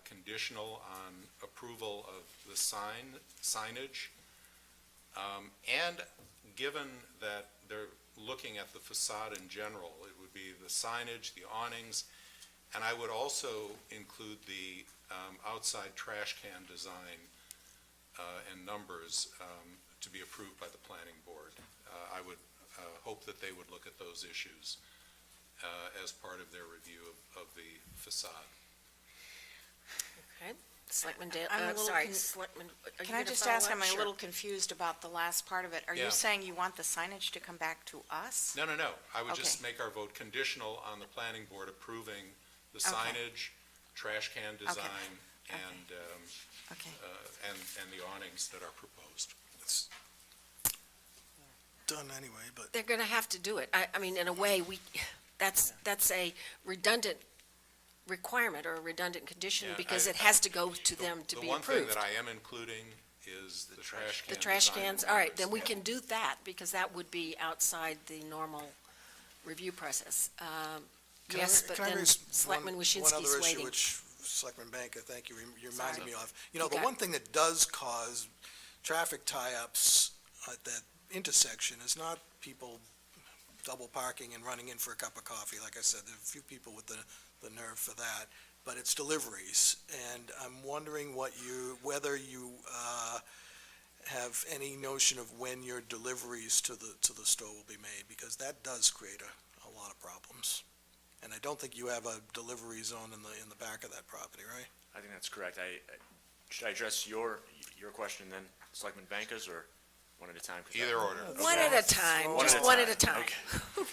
conditional on approval of the signage. And given that they're looking at the facade in general, it would be the signage, the awnings, and I would also include the outside trash can design and numbers to be approved by the planning board. I would hope that they would look at those issues as part of their review of the facade. okay. Selectman Dale, I'm a little sorry, con- Selectman, are you Can I gonna just follow ask, up? I'm a Sure. little confused about the last part of it. Are Yeah. you saying you want the signage to come back to us? No, no, no. I would just Okay. make our vote conditional on the planning board approving the Okay. signage, trash can design, Okay. and Okay. and the awnings that are proposed. It's done anyway, but They're gonna have to do it. I mean, in a way, that's a redundant requirement or a redundant condition, Yeah, because I- it has to go to them to be The one thing approved. that I am including is the trash can The trash design cans, and all right, numbers. then we Yeah. can do that, because that would be outside the normal review process. Yes, but Can I then raise Selectman one Waschinsky's other issue, waiting. which Selectman Banker, thank you, you reminded Sorry. me of. You know, You the got- one thing that does cause traffic tie-ups at that intersection is not people double parking and running in for a cup of coffee. Like I said, there are a few people with the nerve for that, but it's deliveries. And I'm wondering whether you have any notion of when your deliveries to the store will be made, because that does create a lot of problems. And I don't think you have a delivery zone in the back of that property, right? I think that's correct. Should I address your question then, Selectman Bankas, or one at a time? 'Cause Either order. One at a time, just one at a time. Okay.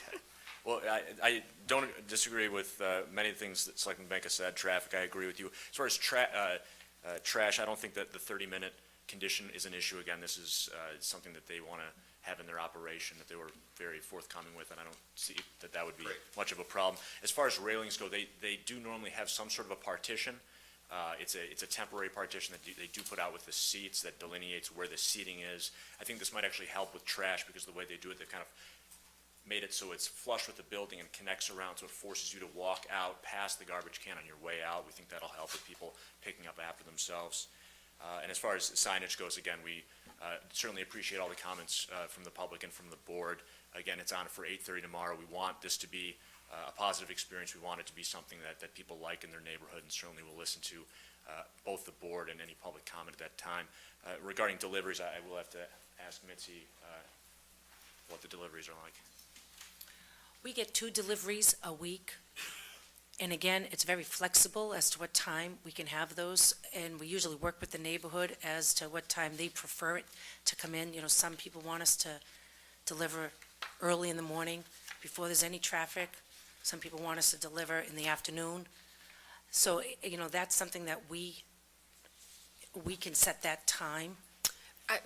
Well, I don't disagree with many of the things that Selectman Bankas said. Traffic, I agree with you. As far as trash, I don't think that the 30-minute condition is an issue. Again, this is something that they want to have in their operation, that they were very forthcoming with, and I don't see that would be much of a problem. As far as railings go, they do normally have some sort of a partition. It's a temporary partition that they do put out with the seats that delineates where the seating is. I think this might actually help with trash, because the way they do it, they kind of made it so it's flush with the building and connects around, so it forces you to walk out past the garbage can on your way out. We think that'll help with people picking up after themselves. And as far as signage goes, again, we certainly appreciate all the comments from the public and from the board. Again, it's on for 8:30 tomorrow. We want this to be a positive experience. We want it to be something that people like in their neighborhood, and certainly we'll listen to both the board and any public comment at that time. Regarding deliveries, I will have to ask Mitzi what the deliveries are like. We get 2 deliveries a week, and again, it's very flexible as to what time we can have those, and we usually work with the neighborhood as to what time they prefer it to come in. You know, some people want us to deliver early in the morning before there's any traffic. Some people want us to deliver in the afternoon. So, you know, that's something that we can set that time.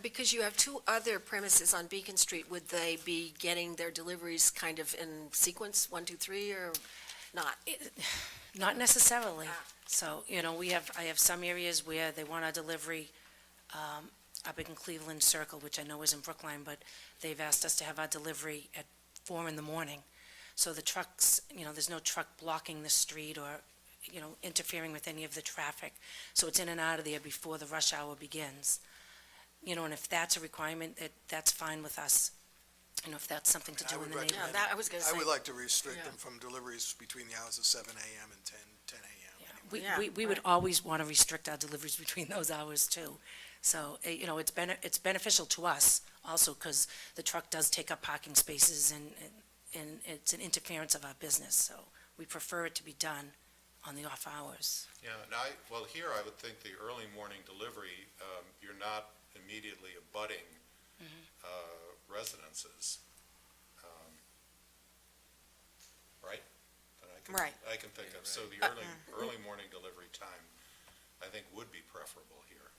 Because you have 2 other premises on Beacon Street, would they be getting their deliveries kind of in sequence, 1, 2, 3, or not? Not necessarily. Ah. So, you know, I have some areas where they want a delivery up in Cleveland Circle, which I know is in Brookline, but they've asked us to have our delivery at 4 in the morning. So the trucks, you know, there's no truck blocking the street or, you know, interfering with any of the traffic. So it's in and out of there before the rush hour begins. You know, and if that's a requirement, that's fine with us. you know, if that's something to I do in would the recommend- neighborhood. that I was gonna I say. would like to restrict Yeah. them from deliveries between the hours of 7 AM and 10 AM. Yeah. anyway. We would always want to restrict our deliveries between those hours too. So, you know, it's beneficial to us also because the truck does take up parking spaces and it's an interference of our business. So we prefer it to be done on the off hours. Yeah, and well, here I would think the early morning delivery, you're not immediately abutting residences. Right? That Right. I can think of. So the early morning delivery time, I think, would be preferable here.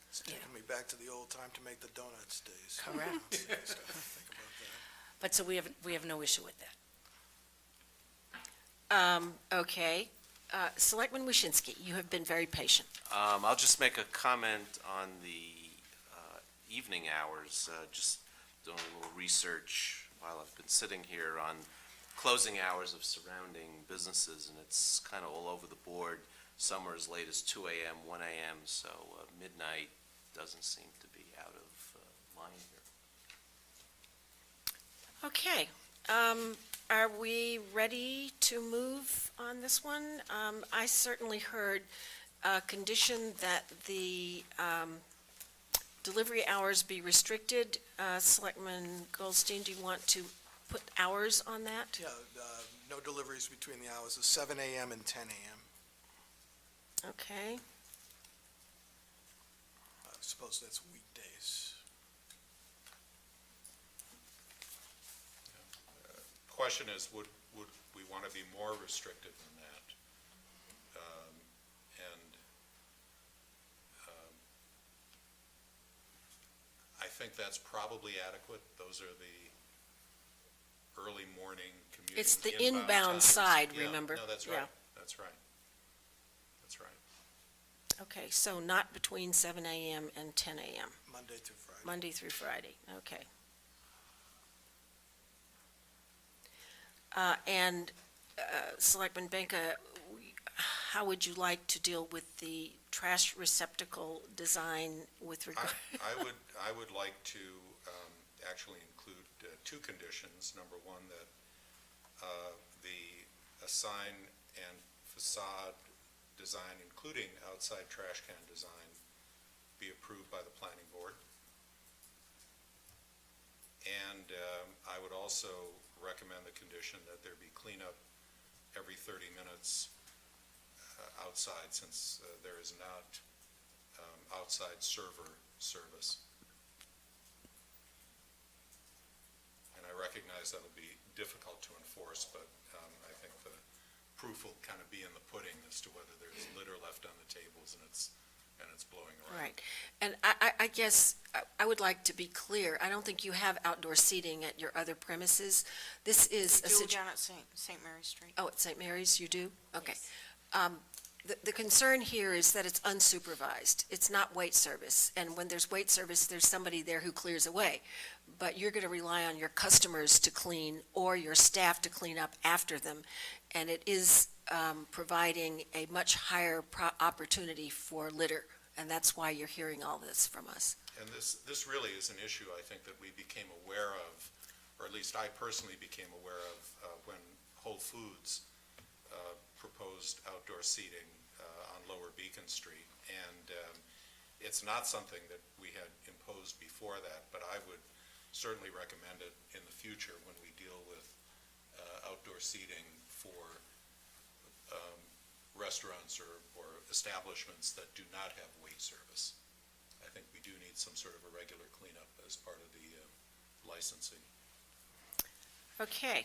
It's taking me back to the old time to make the donuts days. Correct. Think about that. But so we have no issue with that. Okay. Selectman Waschinsky, you have been very patient. I'll just make a comment on the evening hours, just doing a little research while I've been sitting here on closing hours of surrounding businesses, and it's kind of all over the board. Some are as late as 2 a.m., 1 a.m., so midnight doesn't seem to be out of line here. Okay. Are we ready to move on this one? I certainly heard a condition that the delivery hours be restricted. Selectman Goldstein, do you want to put hours on that? Yeah, no deliveries between the hours of 7 AM and 10 AM. Okay. I suppose that's weekdays. Question is, would we want to be more restrictive than that? I think that's probably adequate. Those are the early morning commuting. It's the inbound inbound times. side, Yeah, remember? No, that's Yeah. right. That's right. That's right. Okay, so not between 7 a.m. and 10 a.m., Monday through Friday. Monday through Friday, okay. And Selectman Benka, how would you like to deal with the trash receptacle design with regard? I would like to actually include two conditions. Number one, that the sign and facade design, including outside trash can design, be approved by the planning board. And I would also recommend the condition that there be cleanup every 30 minutes outside, since there is not outside server service. And I recognize that'll be difficult to enforce, but I think the proof will kind of be in the pudding as to whether there's litter left on the tables and it's blowing around. Right, and I guess I would like to be clear, I don't think you have outdoor seating at your other premises. This is We do down at St. Mary's Street. Oh, at St. Mary's, you do? Okay. The concern here is that it's unsupervised. It's not wait service, and when there's wait service, there's somebody there who clears away. But you're going to rely on your customers to clean or your staff to clean up after them, and it is providing a much higher opportunity for litter, and that's why you're hearing all this from us. And this really is an issue, I think, that we became aware of, or at least I personally became aware of when Whole Foods proposed outdoor seating on Lower Beacon Street. And it's not something that we had imposed before that, but I would certainly recommend it in the future when we deal with outdoor seating for restaurants or establishments that do not have wait service. I think we do need some sort of a regular cleanup as part of the licensing. Okay.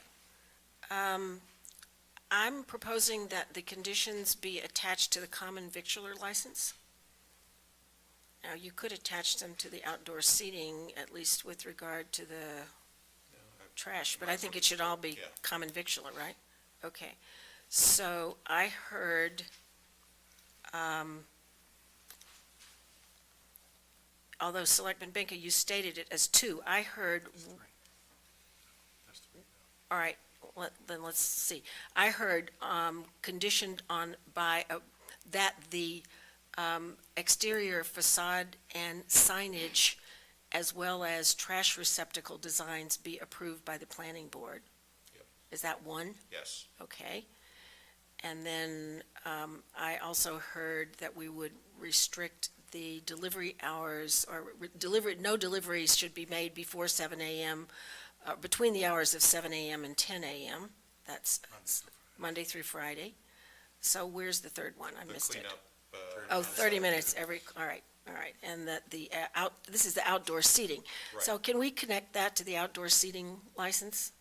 I'm proposing that the conditions be attached to the common victular license. Now, you could attach them to the outdoor seating, at least with regard to the trash, but I think it should all be Yeah. common victular, right? Okay. So I heard, although Selectman Benka, you stated it as two, I heard, all right, then let's see. I heard conditioned on by, that the exterior facade and signage as well as trash receptacle designs be approved by the planning board. Yep. Is that one? Yes. Okay. And then I also heard that we would restrict the delivery hours, or no deliveries should be made before 7 a.m., between the hours of 7 a.m. and 10 a.m. That's Monday through Friday. So where's the third one? I missed it. Cleanup. Oh, 30 minutes all right. And that this is the outdoor seating. So Right. can we connect that to the outdoor seating license?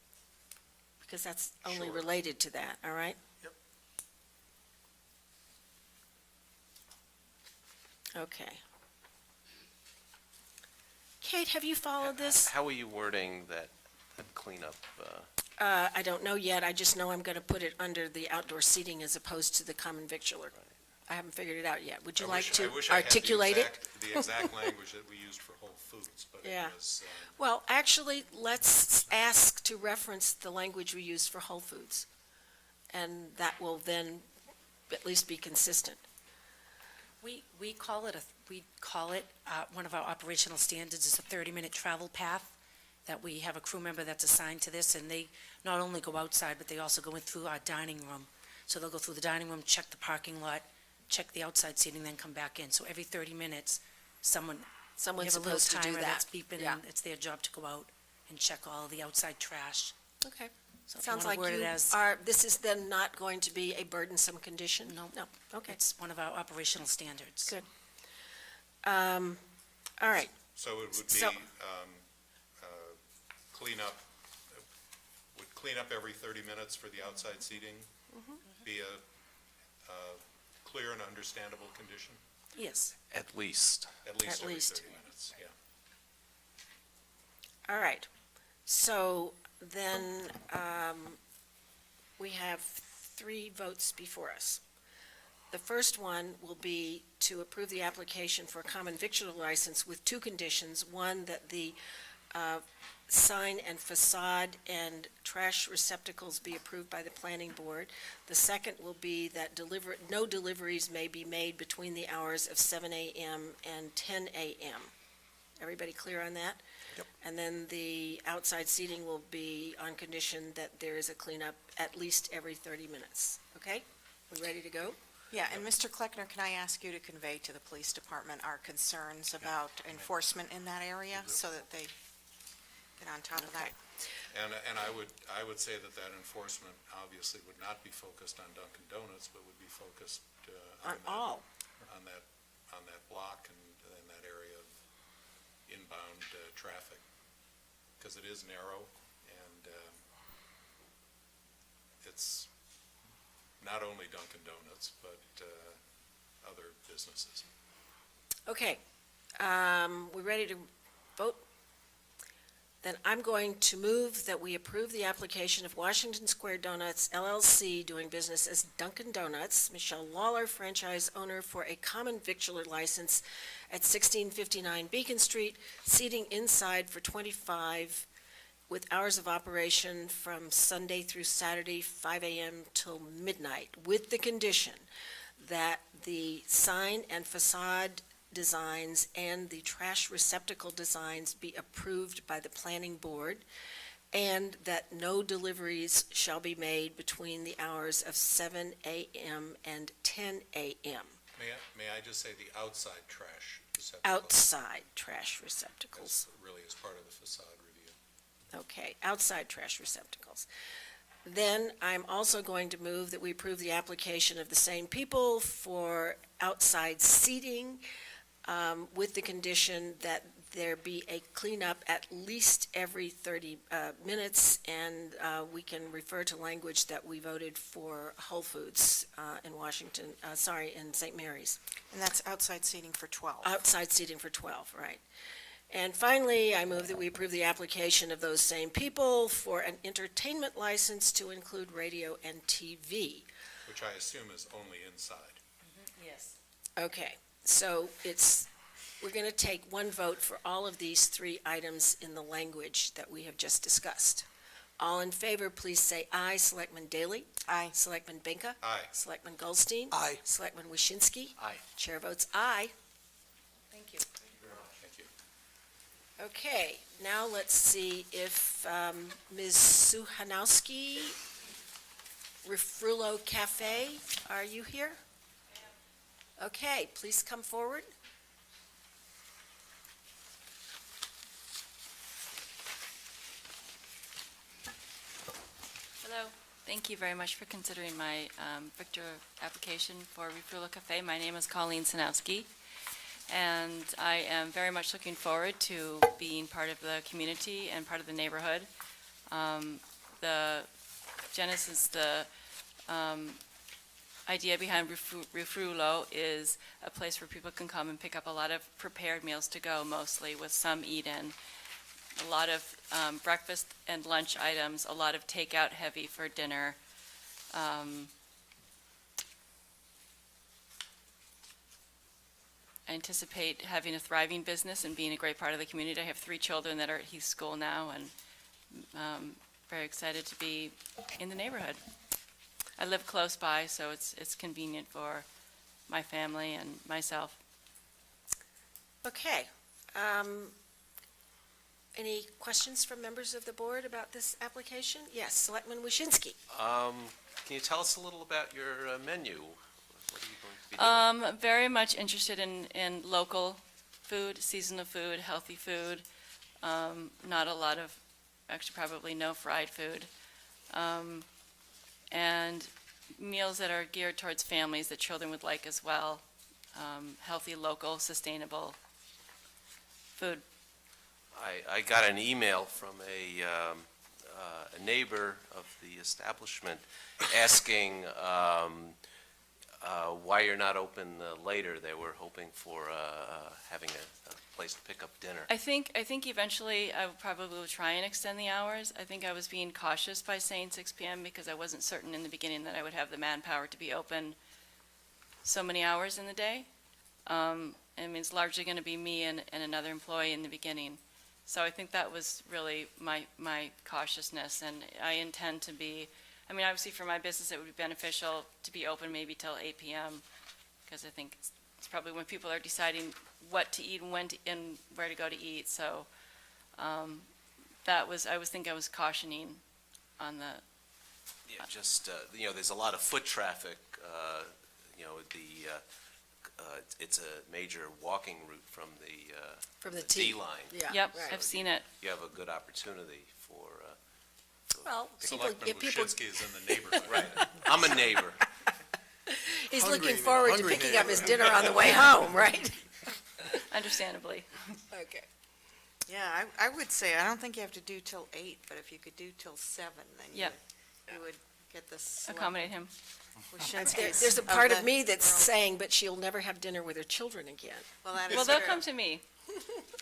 Because that's only Sure. related to that, all right? Yep. Okay. Kate, have you followed this? How are you wording that cleanup? I don't know yet. I just know I'm going to put it under the outdoor seating as opposed to the common victular. I haven't figured it out yet. Would you like to articulate it? The exact language that we used for Whole Foods, but it Yeah. was, Well, actually, let's ask to reference the language we use for Whole Foods. And that will then at least be consistent. We call it, one of our operational standards is a 30-minute travel path, that we have a crew member that's assigned to this, and they not only go outside, but they also go in through our dining room. So they'll go through the dining room, check the parking lot, check the outside seating, then come back in. So every 30 minutes, Someone's we have a little supposed to do timer that's that. beeping, Yeah. and it's their job to go out and check all the outside trash. Okay. So if you Sounds wanna like word it you as- are, this is then not going to be a burdensome condition? No. No, okay. It's one of our operational standards. Good. All right, so it would be So- cleanup, would clean up every 30 minutes for the outside seating be a clear and understandable condition? Yes. At least. At least At every least. 30 minutes, yeah. all right. So then we have 3 votes before us. The first one will be to approve the application for a common victular license with 2 conditions. One, that the sign and facade and trash receptacles be approved by the planning board. The second will be that no deliveries may be made between the hours of 7 a.m. and 10 a.m. Everybody clear on that? Yep. And then the outside seating will be on condition that there is a cleanup at least every 30 minutes. Okay? We ready to go? Yeah, and Mr. Kleckner, can I ask you to convey to the police department our concerns about enforcement in that area, so that they get on top of that? And I would say that enforcement obviously would not be focused on Dunkin' Donuts, but would be focused On all. on that block and in that area of inbound traffic, because it is narrow and it's not only Dunkin' Donuts, but other businesses. Okay, we ready to vote? Then I'm going to move that we approve the application of Washington Square Donuts LLC, doing business as Dunkin' Donuts, Michelle Lawler, franchise owner, for a common victular license at 1659 Beacon Street, seating inside for 25, with hours of operation from Sunday through Saturday, 5 a.m. till midnight, with the condition that the sign and facade designs and the trash receptacle designs be approved by the planning board, and that no deliveries shall be made between the hours of 7 a.m. and 10 a.m. May I just say the outside trash receptacles? Outside trash receptacles. That's really as part of the facade review. Okay, outside trash receptacles. Then I'm also going to move that we approve the application of the same people for outside seating, with the condition that there be a cleanup at least every 30 minutes, and we can refer to language that we voted for Whole Foods in St. Mary's. And that's outside seating for 12. Outside seating for 12, right. And finally, I move that we approve the application of those same people for an entertainment license to include radio and TV. Which I assume is only inside. Yes. Okay, so we're going to take one vote for all of these 3 items in the language that we have just discussed. All in favor, please say aye. Selectman Daley? Aye. Selectman Benka? Aye. Selectman Goldstein? Aye. Selectman Waschinsky? Aye. Chair votes aye. Thank you. Thank you. Okay, now let's see if Ms. Suhanowski, Refrulo Cafe, are you here? Okay, please come forward. Hello. Thank you very much for considering my Victor application for Refrulo Cafe. My name is Colleen Sanowski, and I am very much looking forward to being part of the community and part of the neighborhood. The genesis, the idea behind Refrulo is a place where people can come and pick up a lot of prepared meals to go, mostly with some eat-in. A lot of breakfast and lunch items, a lot of takeout heavy for dinner. I anticipate having a thriving business and being a great part of the community. I have 3 children that are at Heath School now, and very excited to be in the neighborhood. I live close by, so it's convenient for my family and myself. Okay. Any questions from members of the board about this application? Yes, Selectman Waschinsky. Can you tell us a little about your menu? What are you going to be doing? Very much interested in local food, seasonal food, healthy food. Not a lot of, actually probably no fried food. And meals that are geared towards families that children would like as well. Healthy, local, sustainable food. I got an email from a neighbor of the establishment asking why you're not open later. They were hoping for having a place to pick up dinner. I think eventually I probably will try and extend the hours. I think I was being cautious by saying 6 p.m. because I wasn't certain in the beginning that I would have the manpower to be open so many hours in the day. I mean, it's largely going to be me and another employee in the beginning. So I think that was really my cautiousness, and I intend to be, I mean, obviously for my business, it would be beneficial to be open maybe till 8 p.m., because I think it's probably when people are deciding what to eat and when to, and where to go to eat. So that was, I was cautioning on the. Yeah, just, there's a lot of foot traffic, it's a major walking route from the T D line. Yeah. Yep, right. I've seen it. You have a good opportunity for. Well, Selectman people, Waschinsky is in the neighborhood. Right. I'm a neighbor. he's Hungry, looking man, forward to hungry picking up his neighbor. dinner on the way home, right? Understandably. Okay. Yeah, I would say, I don't think you have to do till 8, but if you could do till 7, then Yep. you would get this. Accommodate him. There's a part of me that's saying, but she'll never have dinner with her children again. Well, that is Well, they'll true. come to me.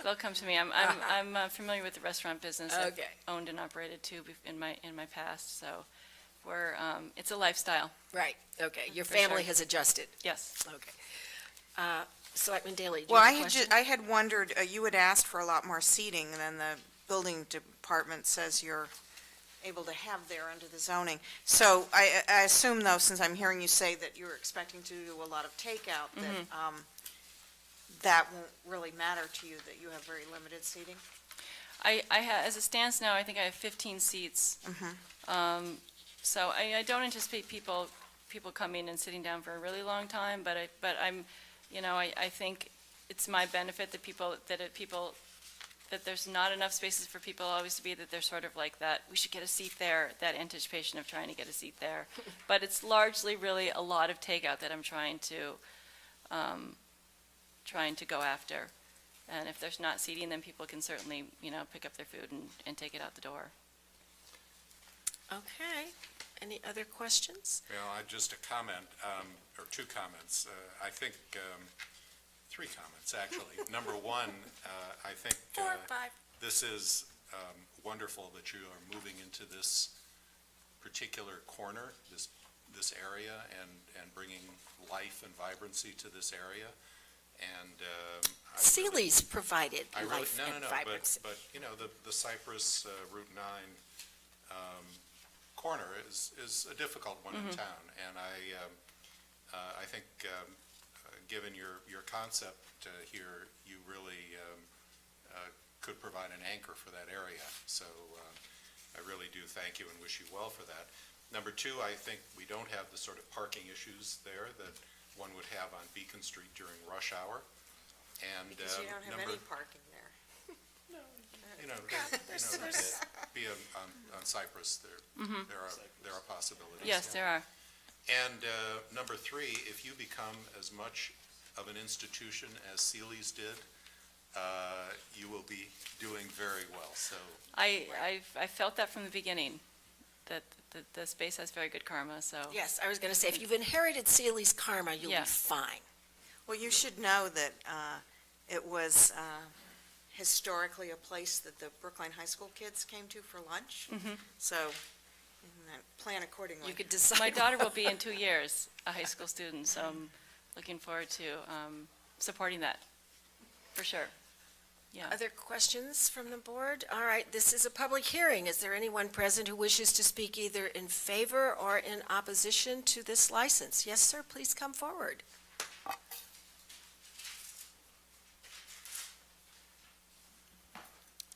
They'll come to me. I'm familiar with the restaurant business. I've Okay. owned and operated too in my past, so we're, it's a lifestyle. Right, okay. Your For family sure. has adjusted. Yes. Okay. Selectman Daley, do you Well, have a question? I had wondered, you had asked for a lot more seating than the building department says you're able to have there under the zoning. So I assume, though, since I'm hearing you say that you're expecting to do a lot of takeout, that that won't really matter to you, that you have very limited seating? As it stands now, I think I have 15 seats. So I don't anticipate people coming and sitting down for a really long time, but I'm, I think it's my benefit that there's not enough spaces for people always to be, that they're sort of like that, we should get a seat there, that anticipation of trying to get a seat there. But it's largely really a lot of takeout that I'm trying to go after. And if there's not seating, then people can certainly, pick up their food and take it out the door. Okay. Any other questions? Just a comment, or 2 comments. I think 3 comments, actually. Number 1, I think 4 or 5. this is wonderful that you are moving into this particular corner, this area, and bringing life and vibrancy to this area. And Sealy's provided I really, life and no, vibrancy. but the Cypress Route 9 corner is a difficult one in town, and I think given your concept here, you really could provide an anchor for that area. So I really do thank you and wish you well for that. Number two, I think we don't have the sort of parking issues there that one would have on Beacon Street during rush hour. And Because you don't have number, any parking there. be on Cypress, there are possibilities. Yes, there are. And number three, if you become as much of an institution as Sealy's did, you will be doing very well. So I felt that from the beginning, that the space has very good karma, so. Yes, I was going to say, if you've inherited Sealy's karma, you'll be Yeah. fine. Well, you should know that it was historically a place that the Brookline High School kids came to for lunch. Mhm. So, plan accordingly. You could decide. My daughter will be in 2 years a high school student, so I'm looking forward to supporting that, for sure. Yeah. Other questions from the board? All right, this is a public hearing. Is there anyone present who wishes to speak either in favor or in opposition to this license? Yes, sir, please come forward.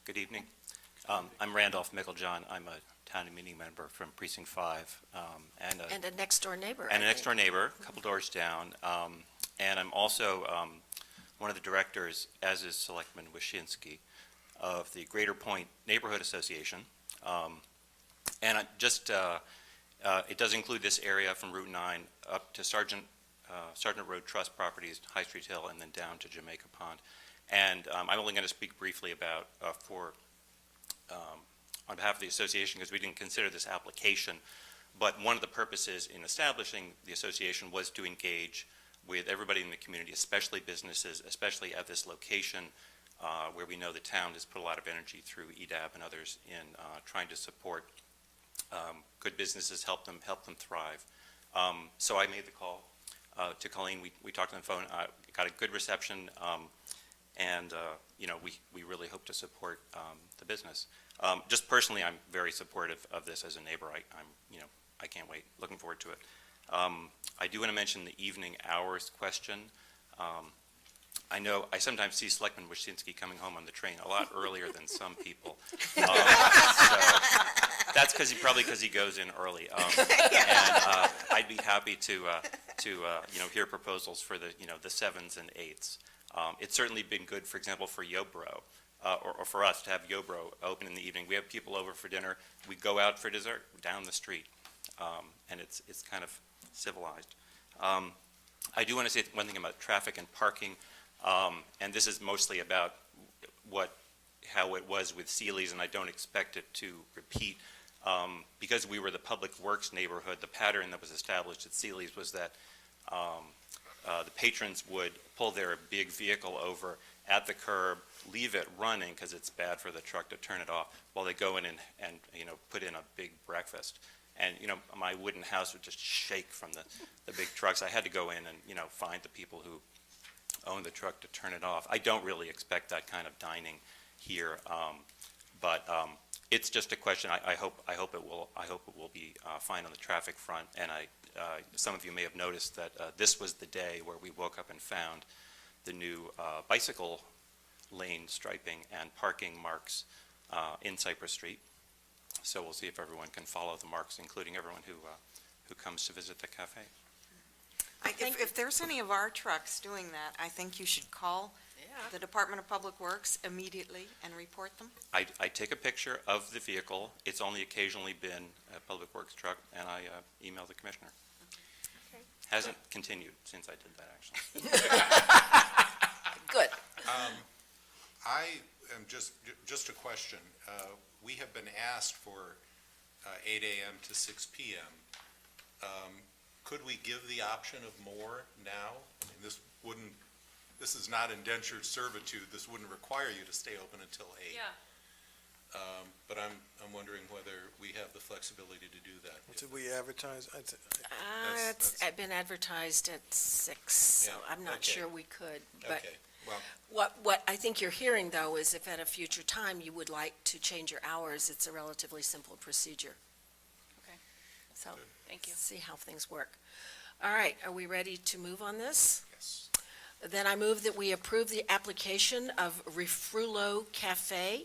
Good evening. I'm Randolph Micklejohn. I'm a town meeting member from Precinct 5, and And a next-door neighbor. and I a next-door think. neighbor, a couple doors down. And I'm also one of the directors, as is Selectman Wyszynski, of the Greater Point Neighborhood Association. And it does include this area from Route 9 up to Sergeant Road Trust Properties, High Street Hill, and then down to Jamaica Pond. And I'm only going to speak briefly about, on behalf of the association, because we didn't consider this application, but one of the purposes in establishing the association was to engage with everybody in the community, especially businesses, especially at this location where we know the town has put a lot of energy through EDAB and others in trying to support good businesses, help them thrive. So I made the call to Colleen. We talked on the phone, got a good reception, and we really hope to support the business. Just personally, I'm very supportive of this as a neighbor. I can't wait. Looking forward to it. I do want to mention the evening hours question. I know I sometimes see Selectman Wyszynski coming home on the train a lot earlier than some people. So that's probably because he goes in early. And I'd be happy to hear proposals for the 7s and 8s. It's certainly been good, for example, for Yobro, or for us to have Yobro open in the evening. We have people over for dinner. We go out for dessert down the street, and it's kind of civilized. I do want to say one thing about traffic and parking, and this is mostly about how it was with Sealy's, and I don't expect it to repeat. Because we were the Public Works neighborhood, the pattern that was established at Sealy's was that the patrons would pull their big vehicle over at the curb, leave it running because it's bad for the truck to turn it off, while they go in and put in a big breakfast. And my wooden house would just shake from the big trucks. I had to go in and find the people who own the truck to turn it off. I don't really expect that kind of dining here, but it's just a question. I hope it will be fine on the traffic front. And some of you may have noticed that this was the day where we woke up and found the new bicycle lane striping and parking marks in Cypress Street. So we'll see if everyone can follow the marks, including everyone who comes to visit the cafe. If there's any of our trucks doing that, I think you should call the Department of Public Works immediately and report them. I take a picture of the vehicle. It's only occasionally been a Public Works truck, and I email the commissioner. Okay. Hasn't continued since I did that, actually. Good. I am just a question. We have been asked for 8 a.m. to 6 p.m. Could we give the option of more now? I mean, this is not indentured servitude. This wouldn't require you to stay open until 8. Yeah. But I'm wondering whether we have the flexibility to do that. Did we advertise? It's been advertised at 6, so Yeah, I'm not okay. sure we could. But Okay, well, what I think you're hearing, though, is if at a future time you would like to change your hours, it's a relatively simple procedure. Okay. So, Thank you. see how things work. All right, are we ready to move on this? yes. Then I move that we approve the application of Refrulo Cafe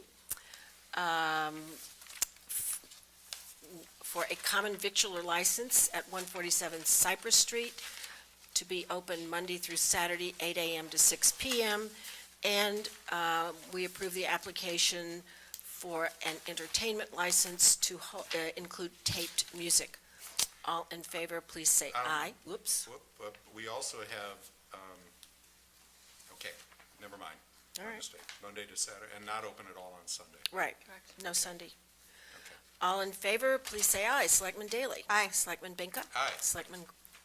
for a common victular license at 147 Cypress Street to be open Monday through Saturday, 8 a.m. to 6 p.m. And we approve the application for an entertainment license to include taped music. All in favor, please say aye. Whoops. We also have, okay, never mind. All My right. mistake. Monday to Saturday, and not open at all on Sunday. Right. No Sunday. All in favor, please say aye. Selectman Daley? Aye. Selectman Benka? Aye. Selectman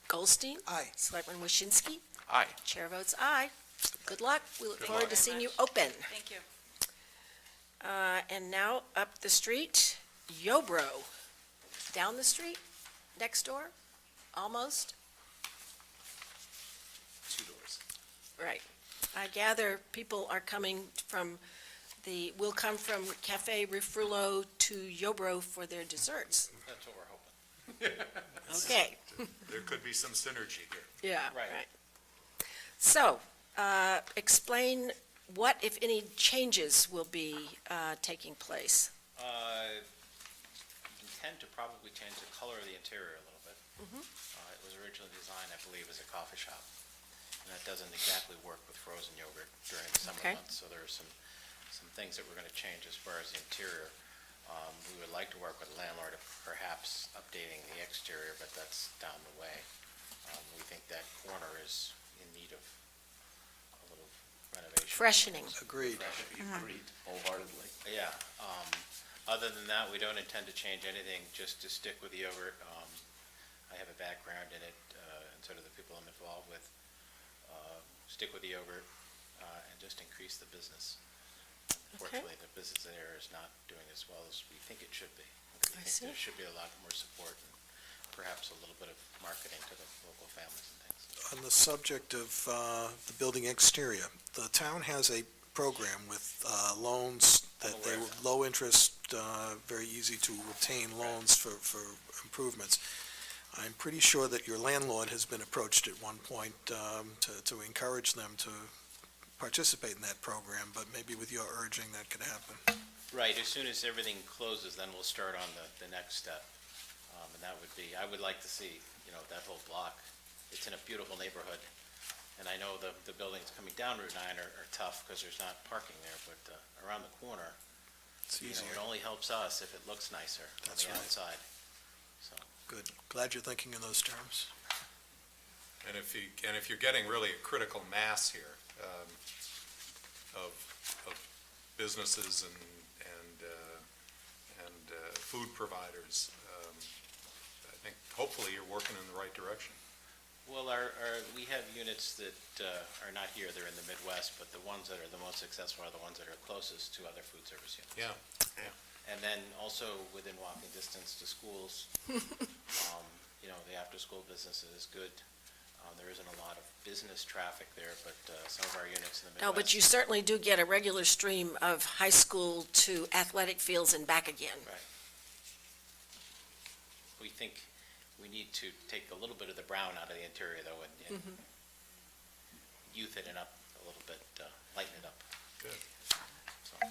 Goldstein? Aye. Selectman Waschinsky? Aye. Chair votes aye. Good luck. We look Good forward luck. to seeing you open. Thank you. And now up the street, Yobro. Down the street, next door, almost. 2 doors. Right. I gather people are coming from will come from Cafe Refrulo to Yobro for their desserts. That's what we're hoping. Okay. There could be some synergy here. Yeah, Right. right. So, explain what, if any, changes will be taking place. Intend to probably change the color of the interior a little bit. Mhm. It was originally designed, I believe, as a coffee shop, and that doesn't exactly work with frozen yogurt during the summer Okay. months, so there are some things that we're going to change as far as the interior. We would like to work with the landlord of perhaps updating the exterior, but that's down the way. We think that corner is in need of a little renovation. Freshening. Agreed. Agreed wholeheartedly. Yeah, other than that, we don't intend to change anything, just to stick with the yogurt. I have a background in it, and so do the people I'm involved with. Stick with the yogurt, and just increase the business. Unfortunately, the business there is not doing as well as we think it should be. We I think see. there should be a lot more support and perhaps a little bit of marketing to the local families and things. On the subject of the building exterior, the town has a program with loans I'm that aware of that. low interest, very easy to obtain loans for improvements. I'm pretty sure that your landlord has been approached at one point to encourage them to participate in that program, but maybe with your urging, that could happen. Right, as soon as everything closes, then we'll start on the next step. And that would be, I would like to see, that whole block. It's in a beautiful neighborhood. And I know the buildings coming down Route 9 are tough because there's not parking there, but around the corner, It's easier. it only helps us if it looks nicer on That's the right. outside. So, Good. Glad you're thinking in those terms. And if you're getting really a critical mass here of businesses and food providers, I think hopefully you're working in the right direction. well, we have units that are not here, they're in the Midwest, but the ones that are the most successful are the ones that are closest to other food service units. Yeah. And then also within walking distance to schools, the after-school business is good. There isn't a lot of business traffic there, but some of our units in the Midwest. No, but you certainly do get a regular stream of high school to athletic fields and back again. Right. We think we need to take a little bit of the brown out of the interior, though, and youth it up a little bit, lighten it up. Good. So,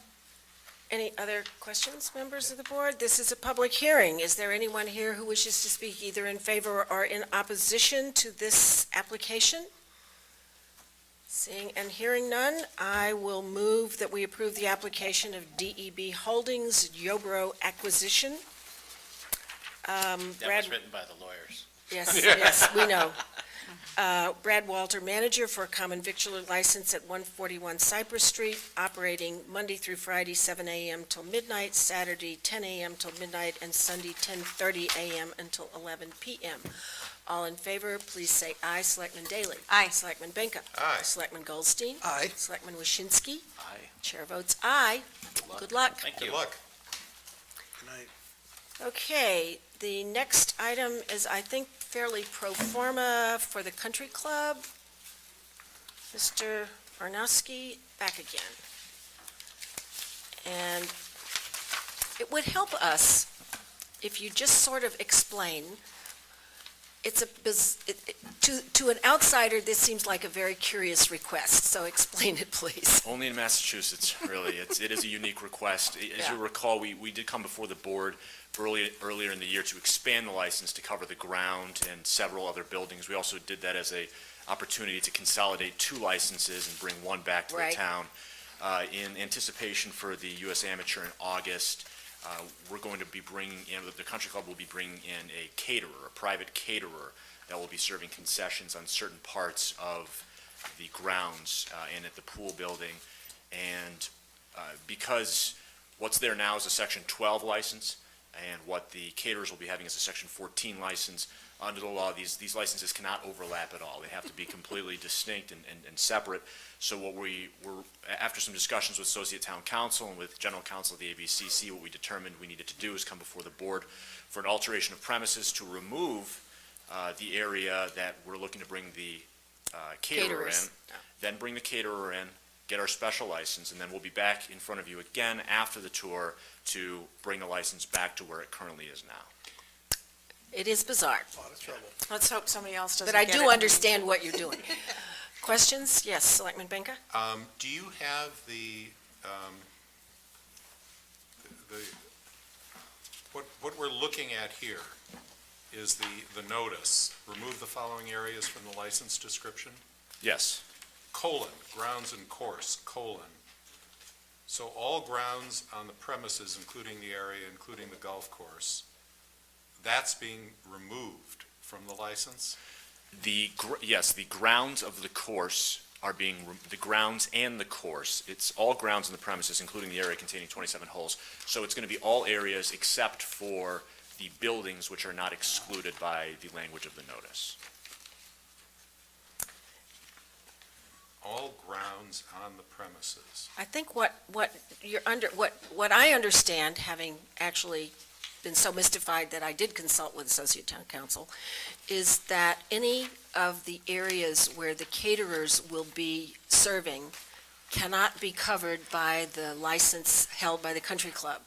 Any other questions, members of the board? This is a public hearing. Is there anyone here who wishes to speak either in favor or in opposition to this application? Seeing and hearing none, I will move that we approve the application of DEB Holdings Yobro acquisition. That Brad, was written by the lawyers. yes, yes, we know. Brad Walter, manager for a common victular license at 141 Cypress Street, operating Monday through Friday, 7 a.m. till midnight, Saturday, 10 a.m. till midnight, and Sunday, 10:30 a.m. until 11 p.m. All in favor, please say aye. Selectman Daley? Aye. Selectman Benka? Aye. Selectman Goldstein? Aye. Selectman Waschinsky? Aye. Chair votes aye. Good luck. Thank you. Good luck. Good night. Okay, the next item is, I think, fairly pro forma for the country club. Mr. Arnowski, back again. And it would help us if you just sort of explain it's to an outsider, this seems like a very curious request, so explain it, please. Only in Massachusetts, really. It is a unique request. As you recall, we did come before the board earlier in the year to expand the license to cover the ground and several other buildings. We also did that as a opportunity to consolidate 2 licenses and bring one back to the town. In anticipation for the U.S. Amateur in August, we're going to be bringing in, the country club will be bringing in a caterer, a private caterer, that will be serving concessions on certain parts of the grounds and at the pool building. And because what's there now is a Section 12 license, and what the caterers will be having is a Section 14 license, under the law, these licenses cannot overlap at all. They have to be completely distinct and separate. So what we were, after some discussions with Associate Town Council and with General Counsel of the ABCC, what we determined we needed to do is come before the board for an alteration of premises to remove the area that we're looking to bring the caterer in, then bring the caterer in, get our special license, and then we'll be back in front of you again after the tour to bring the license back to where it currently is now. It is bizarre, Let's hope somebody else doesn't but I get do it. understand what you're doing. Questions? Yes, Selectman Benka? Do you have what we're looking at here is the notice, remove the following areas from the license description? Yes. Colon, grounds and course, colon. So all grounds on the premises, including the area, including the golf course, that's being removed from the license? Yes, the grounds of the course are being, the grounds and the course, it's all grounds on the premises, including the area containing 27 holes. So it's going to be all areas except for the buildings, which are not excluded by the language of the notice. All grounds on the premises. I think what I understand, having actually been so mystified that I did consult with Associate Town Council, is that any of the areas where the caterers will be serving cannot be covered by the license held by the country club.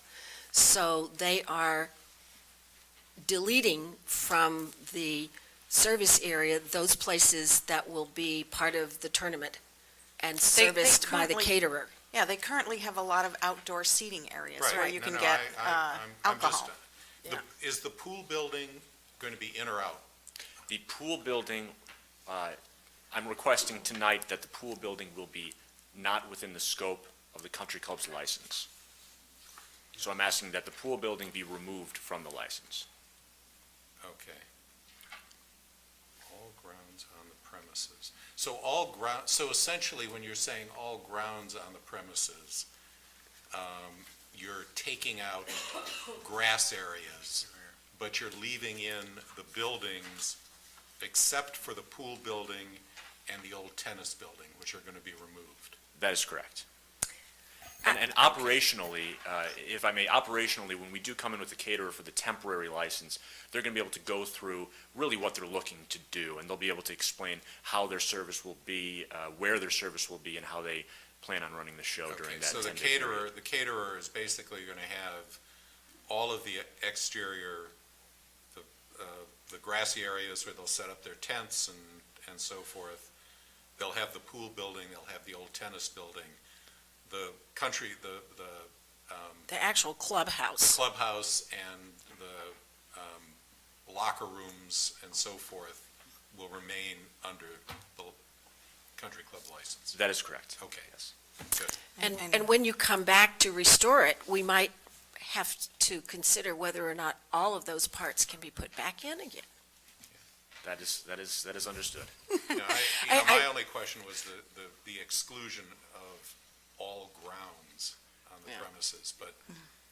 So they are deleting from the service area those places that will be part of the tournament and serviced by the currently- caterer. Yeah, they currently have a lot of outdoor seating areas Right. where you No, can no, get I'm just, alcohol. Is the pool building going to be in or out? The pool building, I'm requesting tonight that the pool building will be not within the scope of the country club's license. So I'm asking that the pool building be removed from the license. Okay. All grounds on the premises. So essentially, when you're saying all grounds on the premises, you're taking out grass areas, but you're leaving in the buildings except for the pool building and the old tennis building, which are going to be removed. That is correct. And operationally, if I may, operationally, when we do come in with the caterer for the temporary license, they're going to be able to go through really what they're looking to do, and they'll be able to explain how their service will be, where their service will be, and how they plan on running the show during that 10-day period. So the caterer is basically going to have all of the exterior, the grassy areas where they'll set up their tents and so forth. They'll have the pool building, they'll have the old tennis building, the country, The actual clubhouse. clubhouse and the locker rooms and so forth will remain under the country club license. That is correct. Okay. Yes. Good. And when you come back to restore it, we might have to consider whether or not all of those parts can be put back in again. That is understood. My only question was the exclusion of all grounds on the premises, but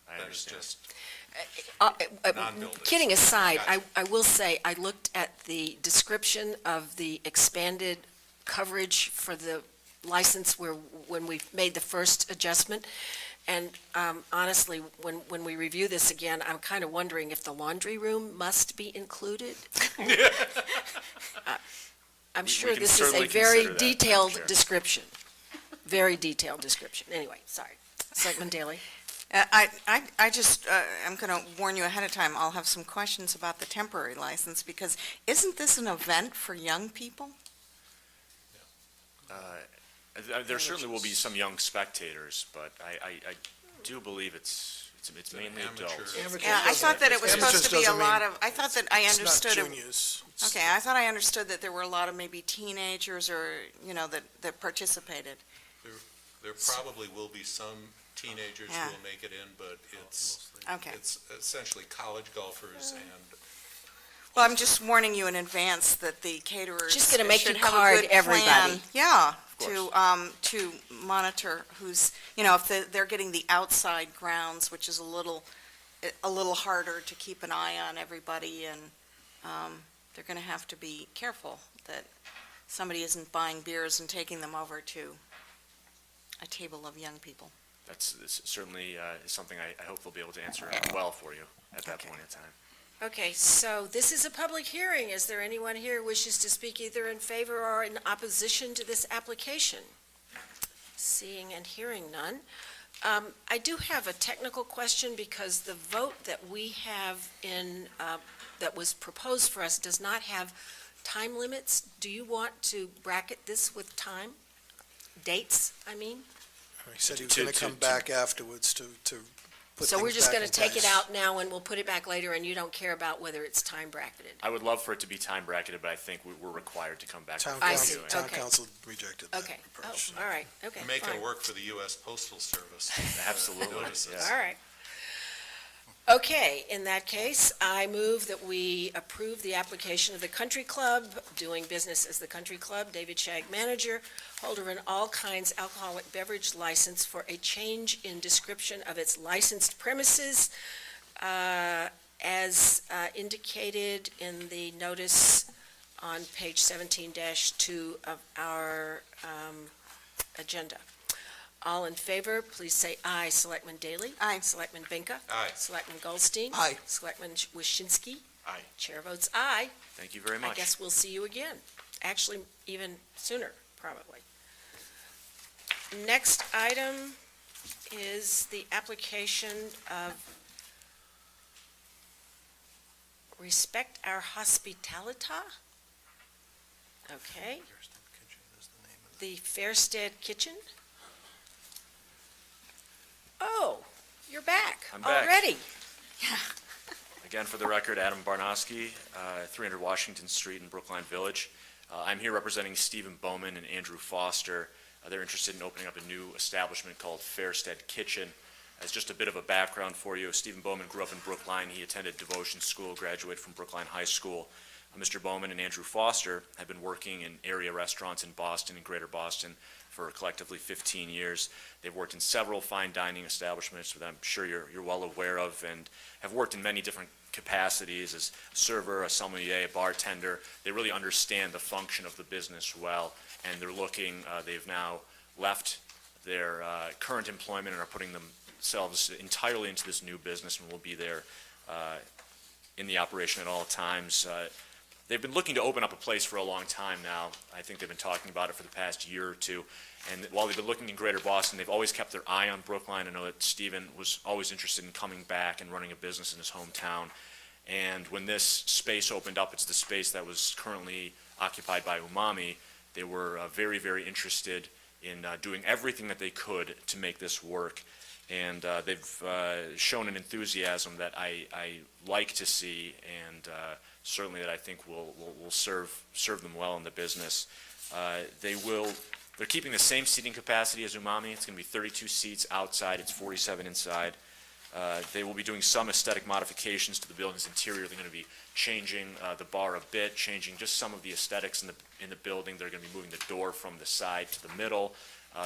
I that is understand. just non-buildings. Kidding aside, Gotcha. I will say, I looked at the description of the expanded coverage for the license when we made the first adjustment, and honestly, when we review this again, I'm kind of wondering if the laundry room must be included. I'm sure can this is a certainly very consider that, detailed Madam Chair. description. Very detailed description. Anyway, sorry. Selectman Daley? I just, I'm going to warn you ahead of time, I'll have some questions about the temporary license, because isn't this an event for young people? There certainly will be some young spectators, but I do believe it's mainly adults. Yeah, I thought that it was supposed to be a lot of, I thought that I It's not understood it. juniors. Okay, I thought I understood that there were a lot of maybe teenagers or, that participated. There probably will be some teenagers Yeah. who will make it in, but it's Okay. essentially college golfers and Well, I'm just warning you in advance that the caterers She's gonna make should you have a card good everybody. plan. Yeah, Of to monitor who's, if they're getting the outside grounds, which is a little harder to keep an eye on everybody, and they're going to have to be careful that somebody isn't buying beers and taking them over to a table of young people. That's certainly something I hope they'll be able to answer well for you at that point in time. Okay, so this is a public hearing. Is there anyone here who wishes to speak either in favor or in opposition to this application? Seeing and hearing none. I do have a technical question because the vote that we have that was proposed for us does not have time limits. Do you want to bracket this with time? Dates, I mean? He said he was going to come back afterwards to put So we're things just back going in to take it place. out now and we'll put it back later, and you don't care about whether it's time bracketed? I would love for it to be time bracketed, but I think we're required to come back. Town before I see. you and- Town Okay. council rejected that Okay, approach. all right, okay, make fine. it work for the U.S. Postal Service. Absolutely, Notices. yes. All right. Okay, in that case, I move that we approve the application of the Country Club, doing business as the Country Club, David Shag, manager, holder in all kinds alcoholic beverage license for a change in description of its licensed premises, as indicated in the notice on page 17-2 of our agenda. All in favor, please say aye. Selectman Daley? Aye. Selectman Benka? Aye. Selectman Goldstein? Aye. Selectman Waschinsky? Aye. Chair votes aye. Thank you very I much. guess we'll see you again. Actually, even sooner, probably. Next item is the application of Respect Our Hospitalita. Okay. The Fairstead Kitchen. Oh, you're back I'm back. already. Again, for the record, Adam Barnoski, 300 Washington Street in Brookline Village. I'm here representing Stephen Bowman and Andrew Foster. They're interested in opening up a new establishment called Fairstead Kitchen. As just a bit of a background for you, Stephen Bowman grew up in Brookline. He attended Devotion School, graduated from Brookline High School. Mr. Bowman and Andrew Foster have been working in area restaurants in Boston and Greater Boston for collectively 15 years. They've worked in several fine dining establishments that I'm sure you're well aware of, and have worked in many different capacities as a server, a sommelier, a bartender. They really understand the function of the business well, and they've now left their current employment and are putting themselves entirely into this new business, and will be there in the operation at all times. They've been looking to open up a place for a long time now. I think they've been talking about it for the past year or two. And while they've been looking in Greater Boston, they've always kept their eye on Brookline. I know that Stephen was always interested in coming back and running a business in his hometown. And when this space opened up, it's the space that was currently occupied by Umami. They were very, very interested in doing everything that they could to make this work. And they've shown an enthusiasm that I like to see, and certainly that I think will serve them well in the business. They're keeping the same seating capacity as Umami. It's going to be 32 seats outside. It's 47 inside. They will be doing some aesthetic modifications to the building's interior. They're going to be changing the bar a bit, changing just some of the aesthetics in the building. They're going to be moving the door from the side to the middle.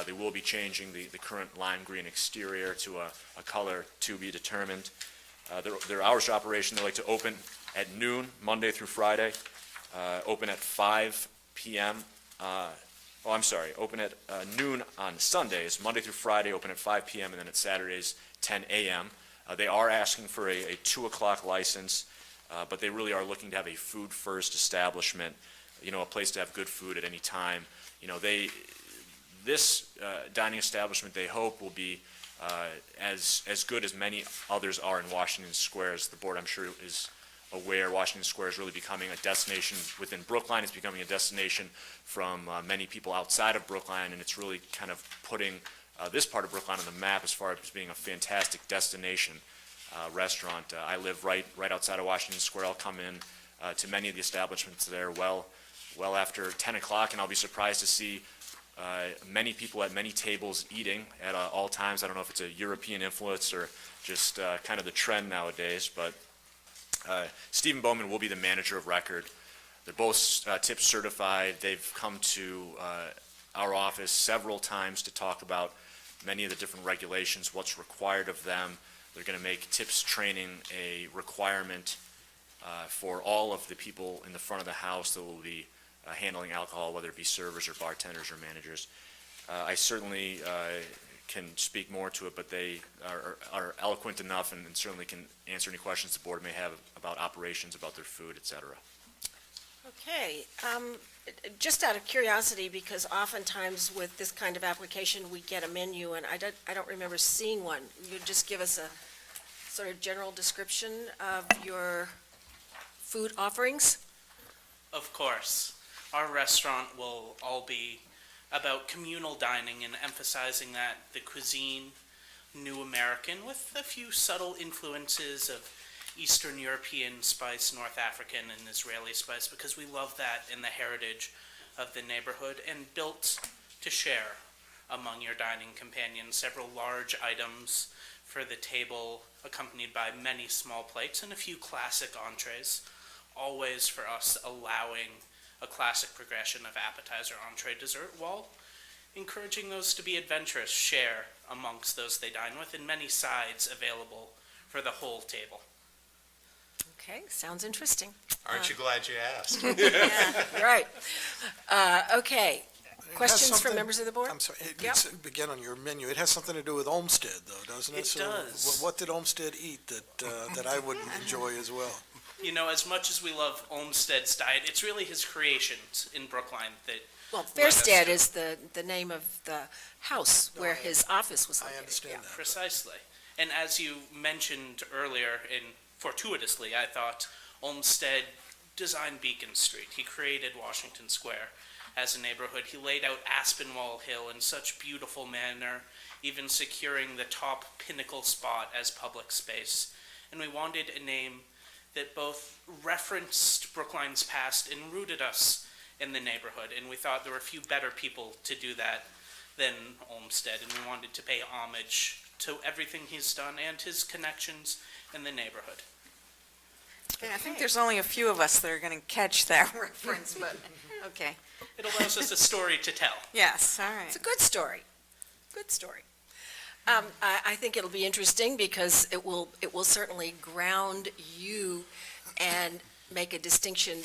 They will be changing the current lime green exterior to a color to be determined. Their hours of operation, they like to open at noon, Monday through Friday, open at 5 p.m. Open at noon on Sundays, Monday through Friday, open at 5 p.m., and then at Saturdays, 10 a.m. They are asking for a 2 o'clock license, but they really are looking to have a food-first establishment, a place to have good food at any time. This dining establishment, they hope, will be as good as many others are in Washington Square. As the board, I'm sure, is aware, Washington Square is really becoming a destination within Brookline. It's becoming a destination from many people outside of Brookline, and it's really kind of putting this part of Brookline on the map as far as being a fantastic destination restaurant. I live right outside of Washington Square. I'll come in to many of the establishments there well after 10 o'clock, and I'll be surprised to see many people at many tables eating at all times. I don't know if it's a European influence or just kind of the trend nowadays, but Stephen Bowman will be the manager of record. They're both tip certified. They've come to our office several times to talk about many of the different regulations, what's required of them. They're going to make tips training a requirement for all of the people in the front of the house that will be handling alcohol, whether it be servers or bartenders or managers. I certainly can speak more to it, but they are eloquent enough and certainly can answer any questions the board may have about operations, about their food, et cetera. Okay, just out of curiosity, because oftentimes with this kind of application, we get a menu, and I don't remember seeing one. You'd just give us a sort of general description of your food offerings? Of course. Our restaurant will all be about communal dining and emphasizing that the cuisine, new American, with a few subtle influences of Eastern European spice, North African, and Israeli spice, because we love that in the heritage of the neighborhood, and built to share among your dining companions. Several large items for the table, accompanied by many small plates and a few classic entrees, always for us allowing a classic progression of appetizer, entree, dessert, while encouraging those to be adventurous, share amongst those they dine with, and many sides available for the whole table. Okay, sounds interesting. Aren't you glad you asked? Yeah, right. Okay, It has questions from something- members of the board? I'm sorry, Yep. again, on your menu, it has something to do with Olmsted, though, doesn't it? It So does. What did Olmsted eat that I would enjoy as well? You know, as much as we love Olmsted's diet, it's really his creations in Brookline that Well, led us Fairstead to- is the name of the house where his office was located. I understand that. Precisely. And as you mentioned earlier, and fortuitously, I thought, Olmsted designed Beacon Street. He created Washington Square as a neighborhood. He laid out Aspinwall Hill in such beautiful manner, even securing the top pinnacle spot as public space. And we wanted a name that both referenced Brookline's past and rooted us in the neighborhood. And we thought there were a few better people to do that than Olmsted, and we wanted to pay homage to everything he's done and his connections in the neighborhood. I think there's only a few of us that are going to catch that reference, but, okay. It allows us a story to tell. Yes, all right. It's a good story, good story. I think it'll be interesting because it will certainly ground you and make a distinction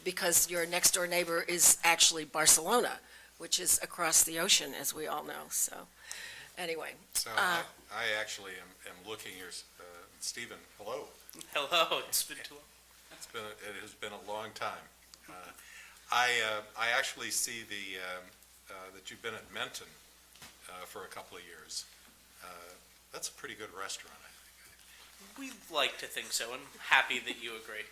because your next door neighbor is actually Barcelona, which is across the ocean, as we all know, so, anyway. So I actually am looking here, Stephen, hello. Hello, it's been too long. It has been a long time. I actually see that you've been at Menton for a couple of years. That's a pretty good restaurant, I think. We'd like to think so, and happy that you agree.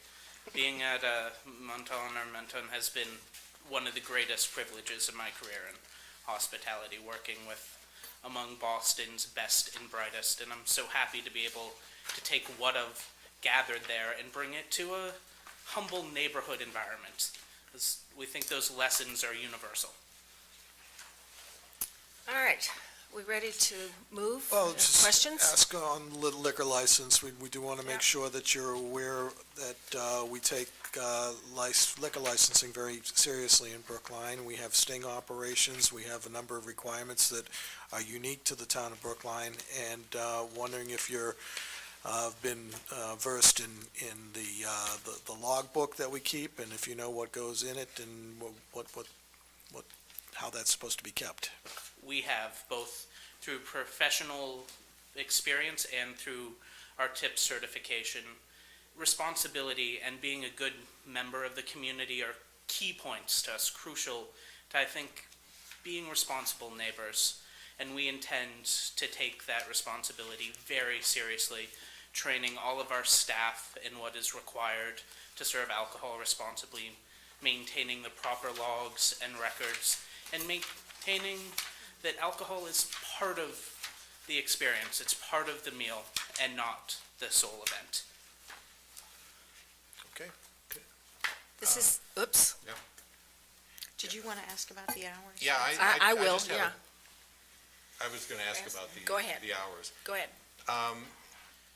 Being at Menton has been one of the greatest privileges of my career in hospitality, working with among Boston's best and brightest, and I'm so happy to be able to take what I've gathered there and bring it to a humble neighborhood environment, because we think those lessons are universal. All right, we ready to move? Well, just Questions? ask on liquor license. We do want to make Yeah. sure that you're aware that we take liquor licensing very seriously in Brookline. We have sting operations. We have a number of requirements that are unique to the town of Brookline, and wondering if you're been versed in the logbook that we keep, and if you know what goes in it and how that's supposed to be kept. We have, both through professional experience and through our tip certification, responsibility and being a good member of the community are key points to us, crucial to, I think, being responsible neighbors. and we intend to take that responsibility very seriously, training all of our staff in what is required to serve alcohol responsibly, maintaining the proper logs and records, and maintaining that alcohol is part of the experience. It's part of the meal and not the sole event. Okay. This is, oops. Yeah. Did you want to ask about the hours? Yeah, I will, just have yeah. I was going to ask about Go ahead. the hours. Go ahead.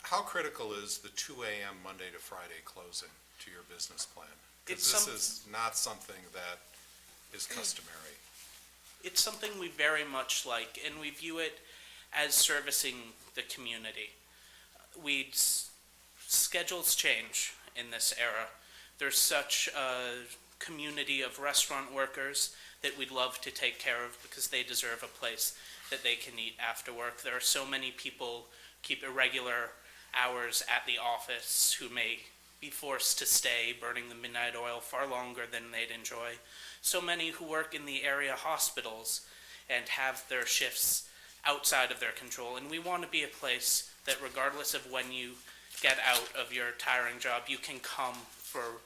How critical is the 2 a.m. Monday to Friday closing to your business plan? Because It's this is not something that is customary. It's something we very much like, and we view it as servicing the community. Schedules change in this era. There's such a community of restaurant workers that we'd love to take care of because they deserve a place that they can eat after work. There are so many people keep irregular hours at the office who may be forced to stay, burning the midnight oil far longer than they'd enjoy. So many who work in the area hospitals and have their shifts outside of their control. And we want to be a place that regardless of when you get out of your tiring job, you can come for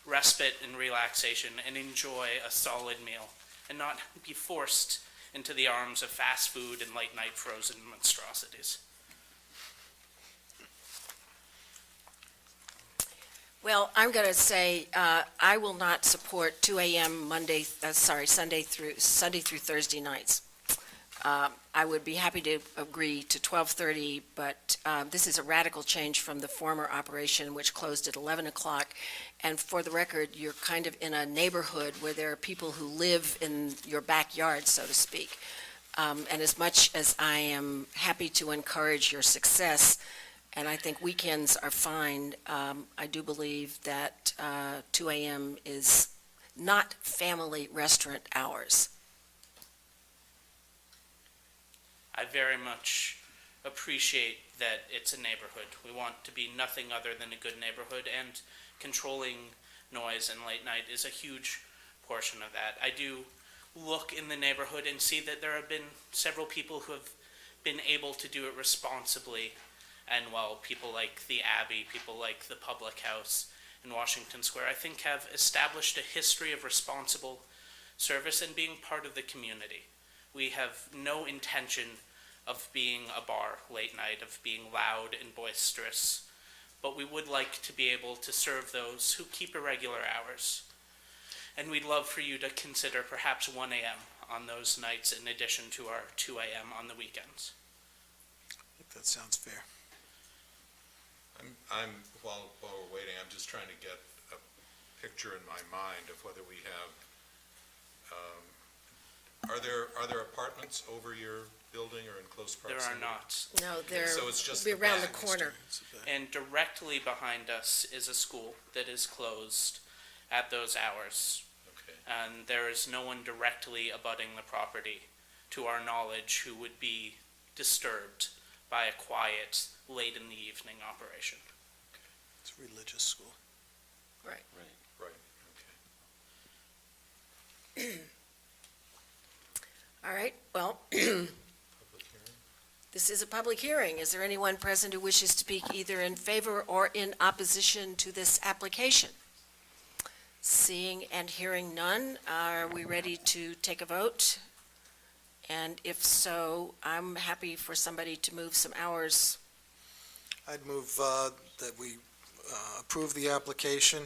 respite and relaxation and enjoy a solid meal and not be forced into the arms of fast food and late night frozen monstrosities. Well, I'm going to say, I will not support 2 a.m. Sunday through Thursday nights. I would be happy to agree to 12:30, but this is a radical change from the former operation, which closed at 11 o'clock. And for the record, you're kind of in a neighborhood where there are people who live in your backyard, so to speak. And as much as I am happy to encourage your success, and I think weekends are fine, I do believe that 2 a.m. is not family restaurant hours. I very much appreciate that it's a neighborhood. We want to be nothing other than a good neighborhood, and controlling noise and late night is a huge portion of that. I do look in the neighborhood and see that there have been several people who have been able to do it responsibly and well. People like the Abbey, people like the Public House in Washington Square, I think have established a history of responsible service and being part of the community. We have no intention of being a bar late night, of being loud and boisterous, but we would like to be able to serve those who keep irregular hours. And we'd love for you to consider perhaps 1 a.m. on those nights in addition to our 2 a.m. on the weekends. I think that sounds fair. While we're waiting, I'm just trying to get a picture in my mind of whether we have, are there apartments over your building or in close proximity? There are not. No, they're So it's just be the around the back. corner. And directly behind us is a school that is closed at those hours. Okay. And there is no one directly abutting the property, to our knowledge, who would be disturbed by a quiet, late in the evening operation. It's a religious school. Right, okay. All right, well, Public hearing? this is a public hearing. Is there anyone present who wishes to speak either in favor or in opposition to this application? Seeing and hearing none, are we ready to take a vote? And if so, I'm happy for somebody to move some hours. I'd move that we approve the application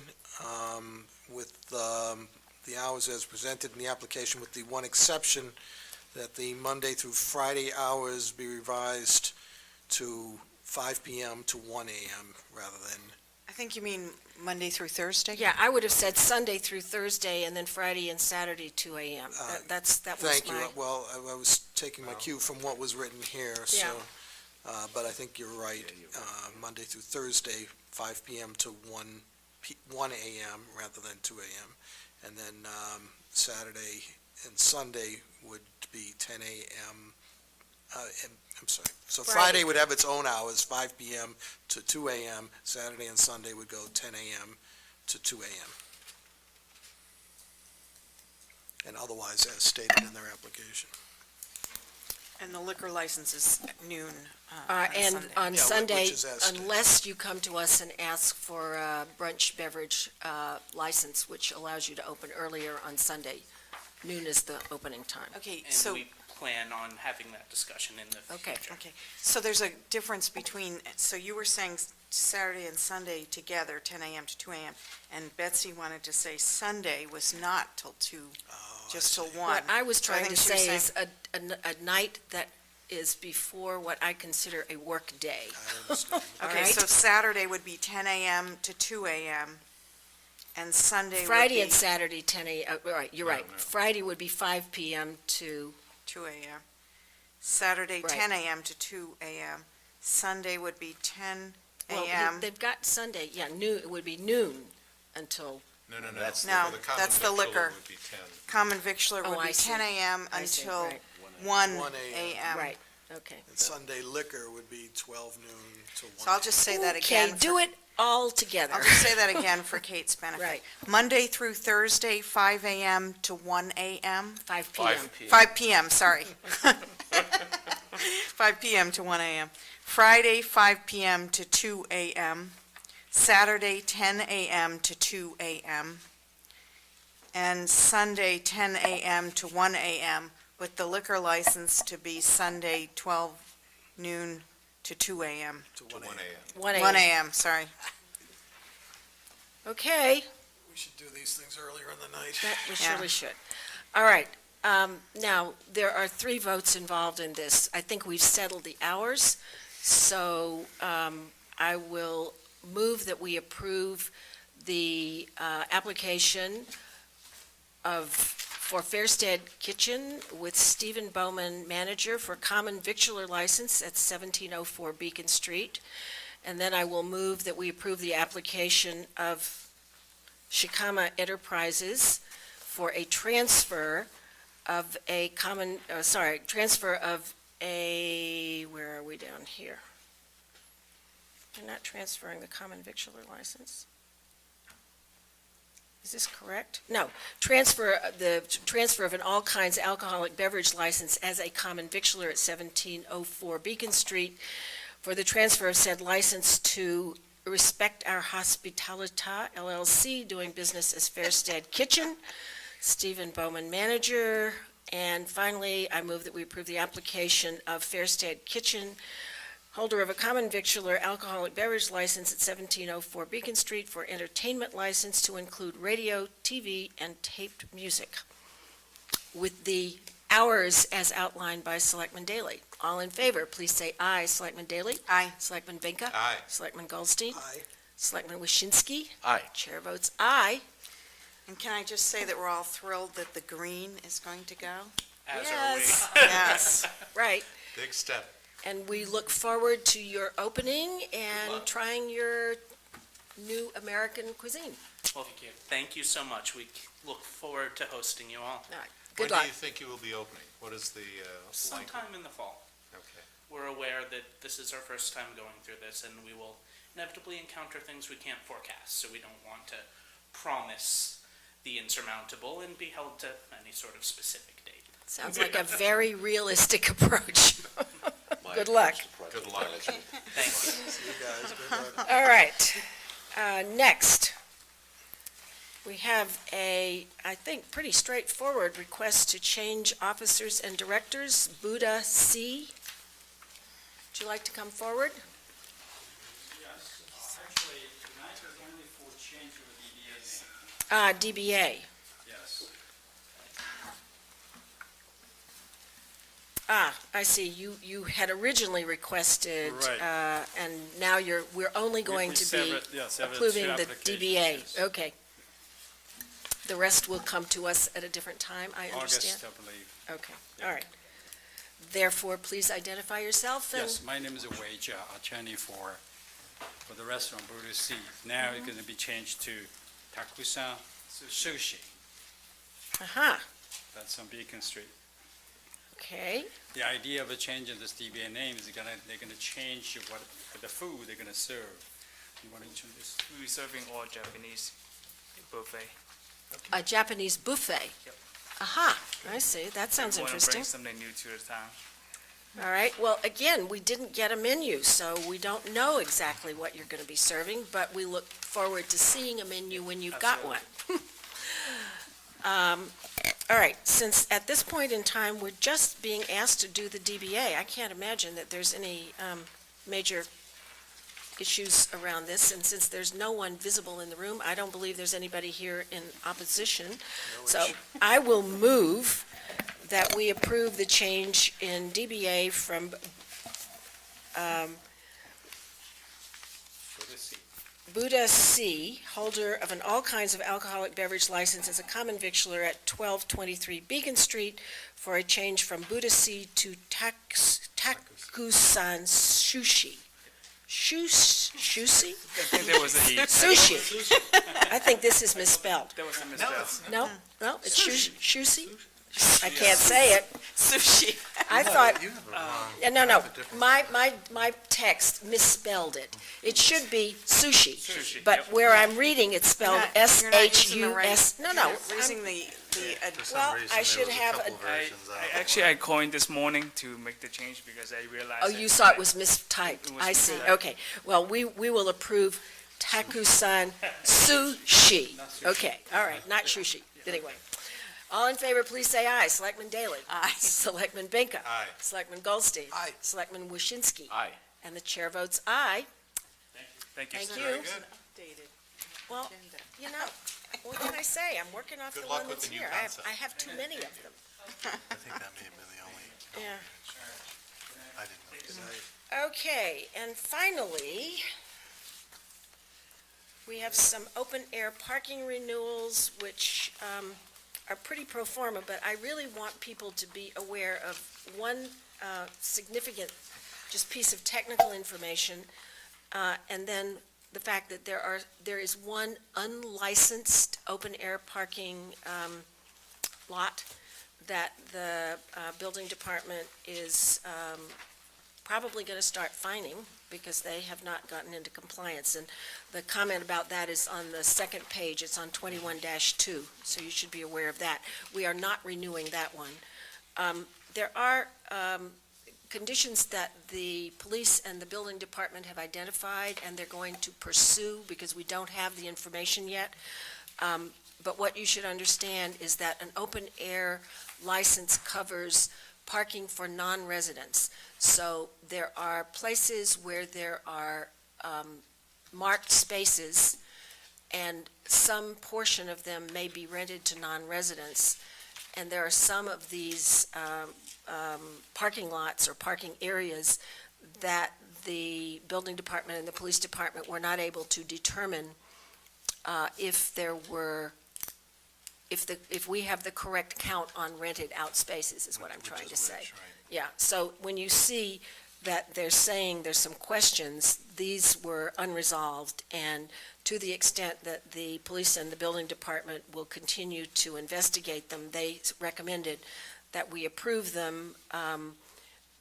with the hours as presented in the application, with the one exception that the Monday through Friday hours be revised to 5 p.m. to 1 a.m. rather than, I think you mean Monday through Thursday? Yeah, I would have said Sunday through Thursday, and then Friday and Saturday, 2 a.m. That was thank you. my, Well, I was taking my cue from what was written here, so, but I think you're right. Monday through Thursday, 5 p.m. to 1 a.m. rather than 2 a.m. And then Saturday and Sunday would be 10 a.m. I'm sorry. So Friday would have its own hours, 5 p.m. to 2 a.m. Saturday and Sunday would go 10 a.m. to 2 a.m. And otherwise as stated in their application. And the liquor license is at noon And Sunday. on Yeah, Sunday, which is as stated. unless you come to us and ask for a brunch beverage license, which allows you to open earlier on Sunday, noon is the opening time. Okay, And so, we plan on having that discussion in the Okay. future. okay, so there's a difference between, so you were saying Saturday and Sunday together, 10 a.m. to 2 a.m., and Betsy wanted to say Sunday was not till 2, just till 1. What I was So I trying to think she was say saying- is a night that is before what I consider a work day. I understand. All Okay, right? so Saturday would be 10 a.m. to 2 a.m., and Sunday would be... Friday and Saturday, 10 a.m., right, you're No, right. no. Friday would be 5 p.m. to, 2 a.m. Saturday, Right. 10 a.m. to 2 a.m. Sunday would be 10 well, a.m. they've got Sunday, yeah, noon, it would be noon until, No, no, no. That's- No, For the common that's the victualler liquor. would be 10. Common victular Oh, would I be see. 10 a.m. I see, until right. 1 1 a.m. right, okay. And Sunday liquor would be 12 noon to 1. So I'll just say that again. Okay, do it all together. I'll just say that again for Kate's benefit. Right. Monday through Thursday, 5 a.m. to 1 a.m. 5 p.m. 5 p.m., sorry. 5 p.m. to 1 a.m. Friday, 5 p.m. to 2 a.m. Saturday, 10 a.m. to 2 a.m. And Sunday, 10 a.m. to 1 a.m., with the liquor license to be Sunday, 12 noon to 2 a.m. To To 1 1 a.m. a.m. 1 1 a.m. a.m., sorry. Okay, We should do these things earlier in the night. that we Yeah. surely should. All right, now, there are 3 votes involved in this. I think we've settled the hours, so I will move that we approve the application for Fairstead Kitchen with Stephen Bowman, manager, for common victular license at 1704 Beacon Street. And then I will move that we approve the application of Shikama Enterprises for a transfer of a where are we down here? They're not transferring the common victular license? Is this correct? No, the transfer of an all kinds alcoholic beverage license as a common victular at 1704 Beacon Street for the transfer of said license to Respect Our Hospitalita LLC, doing business as Fairstead Kitchen, Stephen Bowman, manager. And finally, I move that we approve the application of Fairstead Kitchen, holder of a common victular alcoholic beverage license at 1704 Beacon Street, for entertainment license to include radio, TV, and taped music, with the hours as outlined by Selectman Daley. All in favor, please say aye. Selectman Daley? Aye. Selectman Benka? Aye. Selectman Goldstein? Aye. Selectman Waschinsky? Aye. Chair votes aye. And can I just say that we're all thrilled that the green is going to go? As Yes. are we. Yes. Right. Big step. And we look forward to your opening and trying your new American cuisine. Well, thank you so much. We look forward to hosting you all. Good When luck. do you think you will be opening? What is the length? Sometime in the fall. Okay. We're aware that this is our first time going through this, and we will inevitably encounter things we can't forecast, so we don't want to promise the insurmountable and be held to any sort of specific date. Sounds like a very realistic approach. Good luck. Good luck. Thank you. See you guys. Good luck. All right. Next, we have a, I think, pretty straightforward request to change officers and directors. Buddha C. Would you like to come forward? Yes, actually, tonight is only for change of the DBA name. DBA. Yes. I see. You had originally requested, Right. and now we're only going We to be severed- yeah, severed approving two the applications, DBA. yes. Okay. The rest will come to us at a different time, I understand? August, I believe. Okay, all right. Therefore, please identify yourself and... Yes, my name is Wage, attorney for the restaurant Buddha C. Now it's going to be changed to Takusan Sushi. Aha, That's on Beacon Street. okay. The idea of a change in this DBA name is they're gonna change what the food they're gonna serve. You want to introduce? We'll be serving all Japanese buffet. A Japanese buffet? Yep. Aha, I see. That sounds We want to interesting. bring something new to the town. All right, well, again, we didn't get a menu, so we don't know exactly what you're going to be serving, but we look forward to seeing a menu when you've got one. All right, since at this point in time, we're just being asked to do the DBA, I can't imagine that there's any major issues around this, and since there's no one visible in the room, I don't believe there's anybody here in opposition. So I will move that we approve the change in DBA from Buddha C., holder of an all kinds of alcoholic beverage license as a common victualler at 1223 Beacon Street, for a change from Buddha C. to Takusan Sushi. Shushi? There was a E. Sushi. I think this is misspelled. There was a misspell. No? No, it's Shushi? I can't say it. Sushi. I thought, You have it wrong. no, You no, have it different. my text misspelled it. It should be sushi, Sushi, but yep. where I'm reading, it's spelled You're not using the right- S-H-U-S. No, you're no. not using the, For some Well, reason, I there should was a have couple a- versions out there. Actually, I coined this morning to make the change because I realized. Oh, that you saw it I- was mistyped. It was I see, mistyped. okay. Well, we will approve Takusan Sushi. Okay, all right, not sushi, anyway. All in favor, please say aye. Selectman Daley? Aye. Selectman Benka? Aye. Selectman Goldstein? Aye. Selectman Waschinsky? Aye. And the chair votes aye. Thank you. Thank sir. you. updated Well, agenda. you know, what can I say? I'm working off the Good luck one with that's the new here. concept. I have too many of them. I think that may have been the only, Yeah. I didn't know. Okay, and finally, we have some open-air parking renewals, which are pretty pro forma, but I really want people to be aware of one significant, just piece of technical information, and then the fact that there is one unlicensed open-air parking lot that the building department is probably going to start fining because they have not gotten into compliance. And the comment about that is on the second page. It's on 21-2, so you should be aware of that. We are not renewing that one. There are conditions that the police and the building department have identified, and they're going to pursue because we don't have the information yet. But what you should understand is that an open-air license covers parking for non-residents. So there are places where there are marked spaces, and some portion of them may be rented to non-residents. And there are some of these parking lots or parking areas that the building department and the police department were not able to determine if we have the correct count on rented out spaces, is what I'm trying to say. Yeah, so when you see that they're saying there's some questions, these were unresolved, and to the extent that the police and the building department will continue to investigate them, they recommended that we approve them,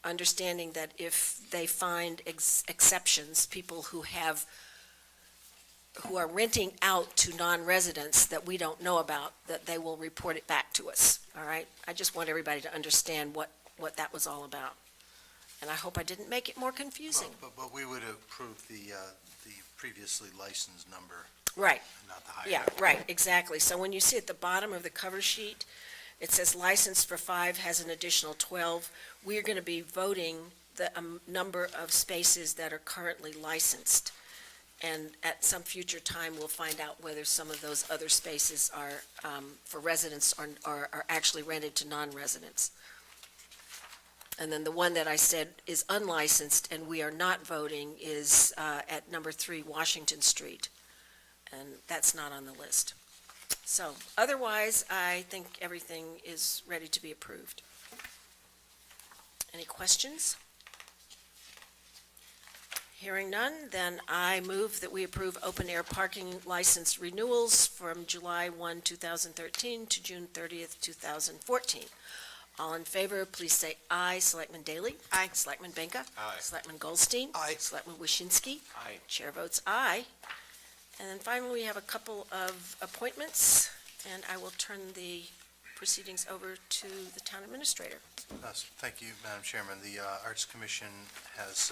understanding that if they find exceptions, people who are renting out to non-residents that we don't know about, that they will report it back to us, all right? I just want everybody to understand what that was all about. And I hope I didn't make it more confusing. But we would approve the previously licensed number, Right, not the higher. yeah, right, exactly. So when you see at the bottom of the cover sheet, it says licensed for 5 has an additional 12. We're going to be voting the number of spaces that are currently licensed. And at some future time, we'll find out whether some of those other spaces are for residents or are actually rented to non-residents. And then the one that I said is unlicensed and we are not voting is at number 3 Washington Street. And that's not on the list. So otherwise, I think everything is ready to be approved. Any questions? Hearing none, then I move that we approve open-air parking license renewals from July 1, 2013 to June 30th, 2014. All in favor, please say aye. Selectman Daley? Aye. Selectman Benka? Aye. Selectman Goldstein? Aye. Selectman Waschinsky? Aye. Chair votes aye. And then finally, we have a couple of appointments, and I will turn the proceedings over to the town administrator. Thank you, Madam Chairman. The Arts Commission has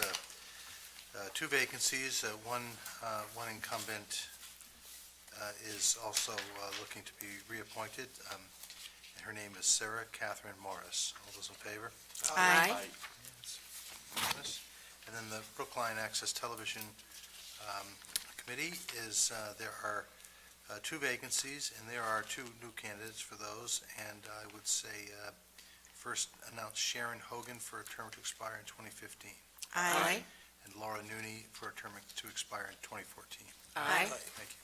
two vacancies. One incumbent is also looking to be reappointed. Her name is Sarah Catherine Morris. All those in favor? Aye. Unanimous. And then the Brookline Access Television Committee is, there are two vacancies, and there are two new candidates for those, and I would say, first announce Sharon Hogan for a term to expire in 2015, Aye. and Laura Nooney for a term to expire in 2014. Aye. Thank you.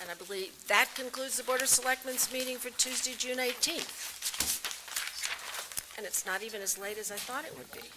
And I believe that concludes the Board of Selectmen's meeting for Tuesday, June 18th. And it's not even as late as I thought it would be.